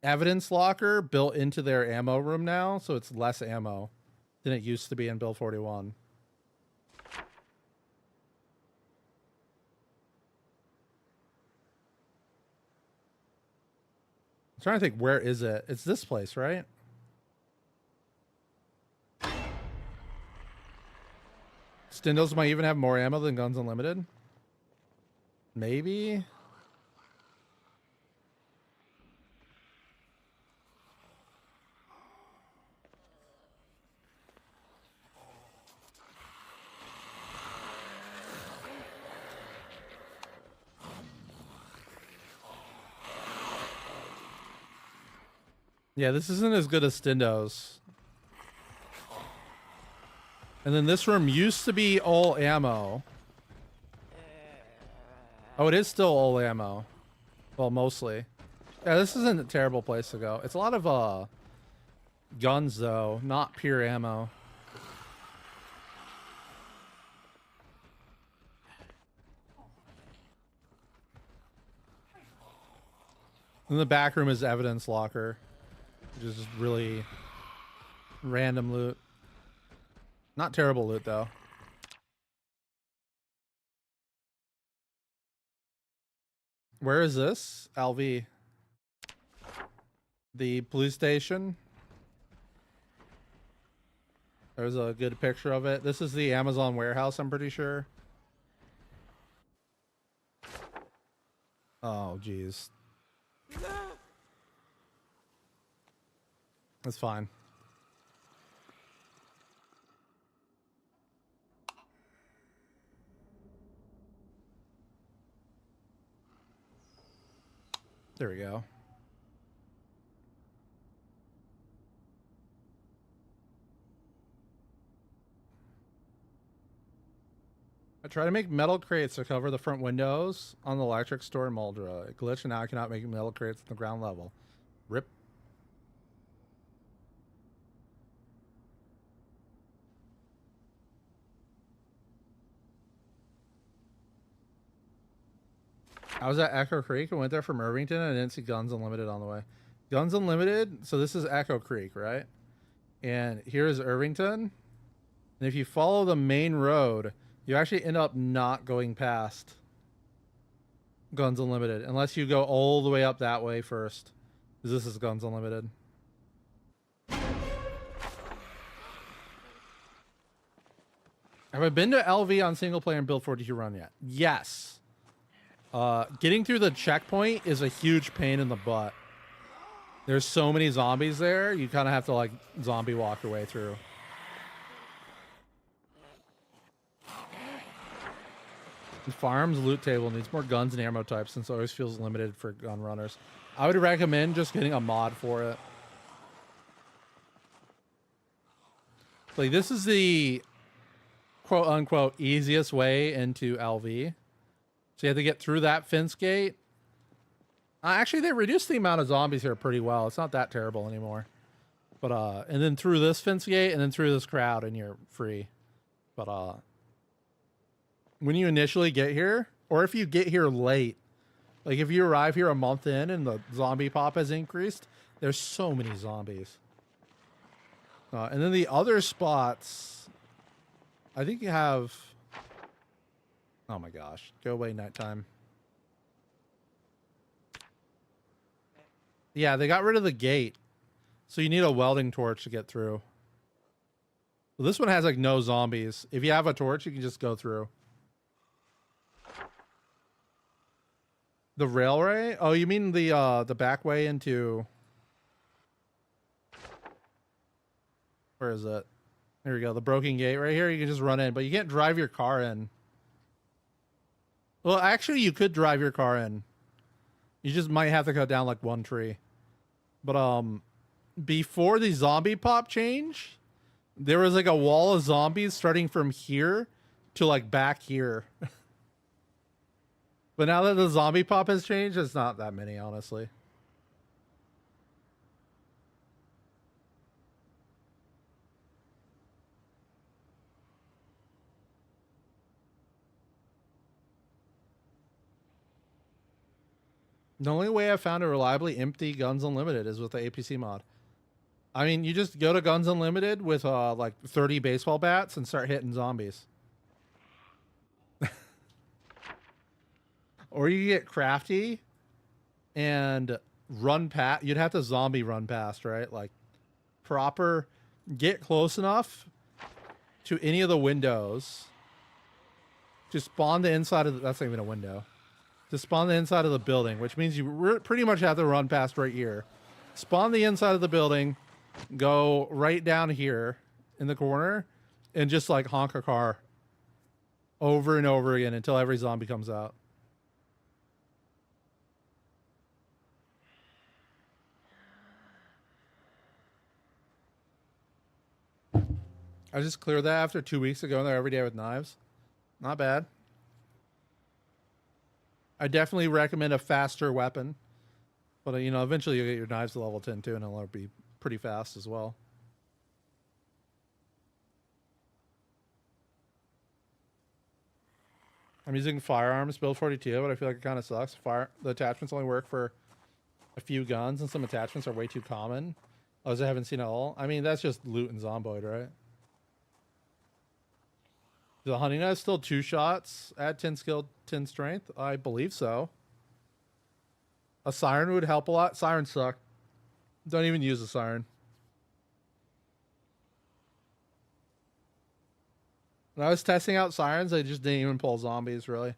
evidence locker built into their ammo room now, so it's less ammo than it used to be in Bill 41. I'm trying to think, where is it? It's this place, right? Stindos might even have more ammo than Guns Unlimited. Maybe. Yeah, this isn't as good as Stindos. And then this room used to be all ammo. Oh, it is still all ammo. Well, mostly. Yeah, this isn't a terrible place to go. It's a lot of guns though, not pure ammo. And the back room is evidence locker, which is just really random loot. Not terrible loot though. Where is this? LV. The police station. There's a good picture of it. This is the Amazon warehouse, I'm pretty sure. Oh, geez. That's fine. There we go. I try to make metal crates to cover the front windows on the electric store in Muldra. It glitched and now I cannot make metal crates at the ground level. Rip. I was at Echo Creek. I went there from Irvington and I didn't see Guns Unlimited on the way. Guns Unlimited. So this is Echo Creek, right? And here is Irvington. And if you follow the main road, you actually end up not going past Guns Unlimited unless you go all the way up that way first. Because this is Guns Unlimited. Have I been to LV on single player and Build 42 run yet? Yes. Getting through the checkpoint is a huge pain in the butt. There's so many zombies there, you kind of have to like zombie walk your way through. The farm's loot table needs more guns and ammo types since it always feels limited for gun runners. I would recommend just getting a mod for it. Like this is the quote unquote easiest way into LV. So you have to get through that fence gate. Actually, they reduced the amount of zombies here pretty well. It's not that terrible anymore. But and then through this fence gate and then through this crowd and you're free. But when you initially get here, or if you get here late, like if you arrive here a month in and the zombie pop has increased, there's so many zombies. And then the other spots, I think you have... Oh my gosh. Go away nighttime. Yeah, they got rid of the gate. So you need a welding torch to get through. Well, this one has like no zombies. If you have a torch, you can just go through. The railway? Oh, you mean the back way into... Where is it? There we go. The broken gate right here. You can just run in, but you can't drive your car in. Well, actually, you could drive your car in. You just might have to cut down like one tree. But before the zombie pop change, there was like a wall of zombies starting from here to like back here. But now that the zombie pop has changed, it's not that many, honestly. The only way I've found to reliably empty Guns Unlimited is with the APC mod. I mean, you just go to Guns Unlimited with like 30 baseball bats and start hitting zombies. Or you get crafty and run past. You'd have to zombie run past, right? Like proper, get close enough to any of the windows to spawn the inside of the, that's not even a window. To spawn the inside of the building, which means you pretty much have to run past right here. Spawn the inside of the building, go right down here in the corner, and just like honk a car over and over again until every zombie comes out. I just cleared that after 2 weeks ago, and there every day with knives. Not bad. I definitely recommend a faster weapon, but you know, eventually you'll get your knives to level 10 too, and it'll be pretty fast as well. I'm using firearms build 42, but I feel like it kind of sucks. The attachments only work for a few guns, and some attachments are way too common. As I haven't seen it all. I mean, that's just loot and zomboid, right? The hunting knife still 2 shots, add 10 skill, 10 strength? I believe so. A siren would help a lot. Sirens suck. Don't even use a siren. When I was testing out sirens, I just didn't even pull zombies, really.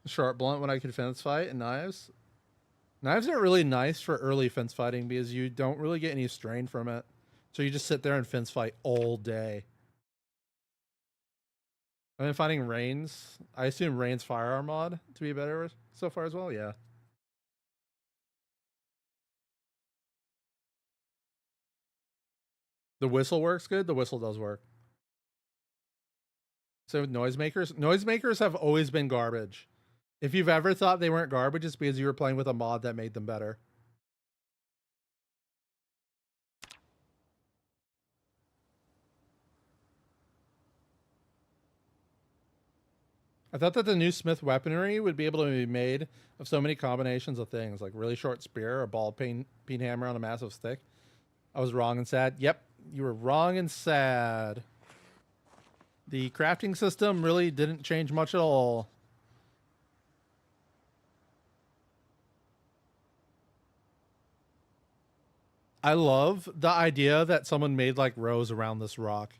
Short blunt when I could fence fight, and knives. Knives are really nice for early fence fighting because you don't really get any strain from it. So you just sit there and fence fight all day. I've been finding Rain's. I assume Rain's firearm mod to be better so far as well. Yeah. The whistle works good. The whistle does work. So with noisemakers have always been garbage. If you've ever thought they weren't garbage, it's because you were playing with a mod that made them better. I thought that the new Smith weaponry would be able to be made of so many combinations of things, like really short spear, a ball peen hammer on a massive stick. I was wrong and sad. Yep, you were wrong and sad. The crafting system really didn't change much at all. I love the idea that someone made like rows around this rock.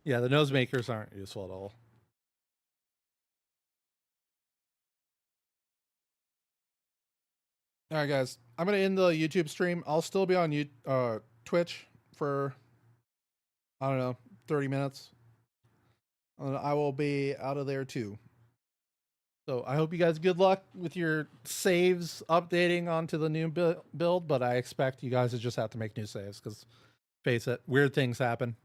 Yeah, the nosemakers aren't useful at all. All right, guys. I'm going to end the YouTube stream. I'll still be on Twitch for, I don't know, 30 minutes. And I will be out of there too. So I hope you guys good luck with your saves updating onto the new build, but I expect you guys to just have to make new saves because, face it, weird things happen.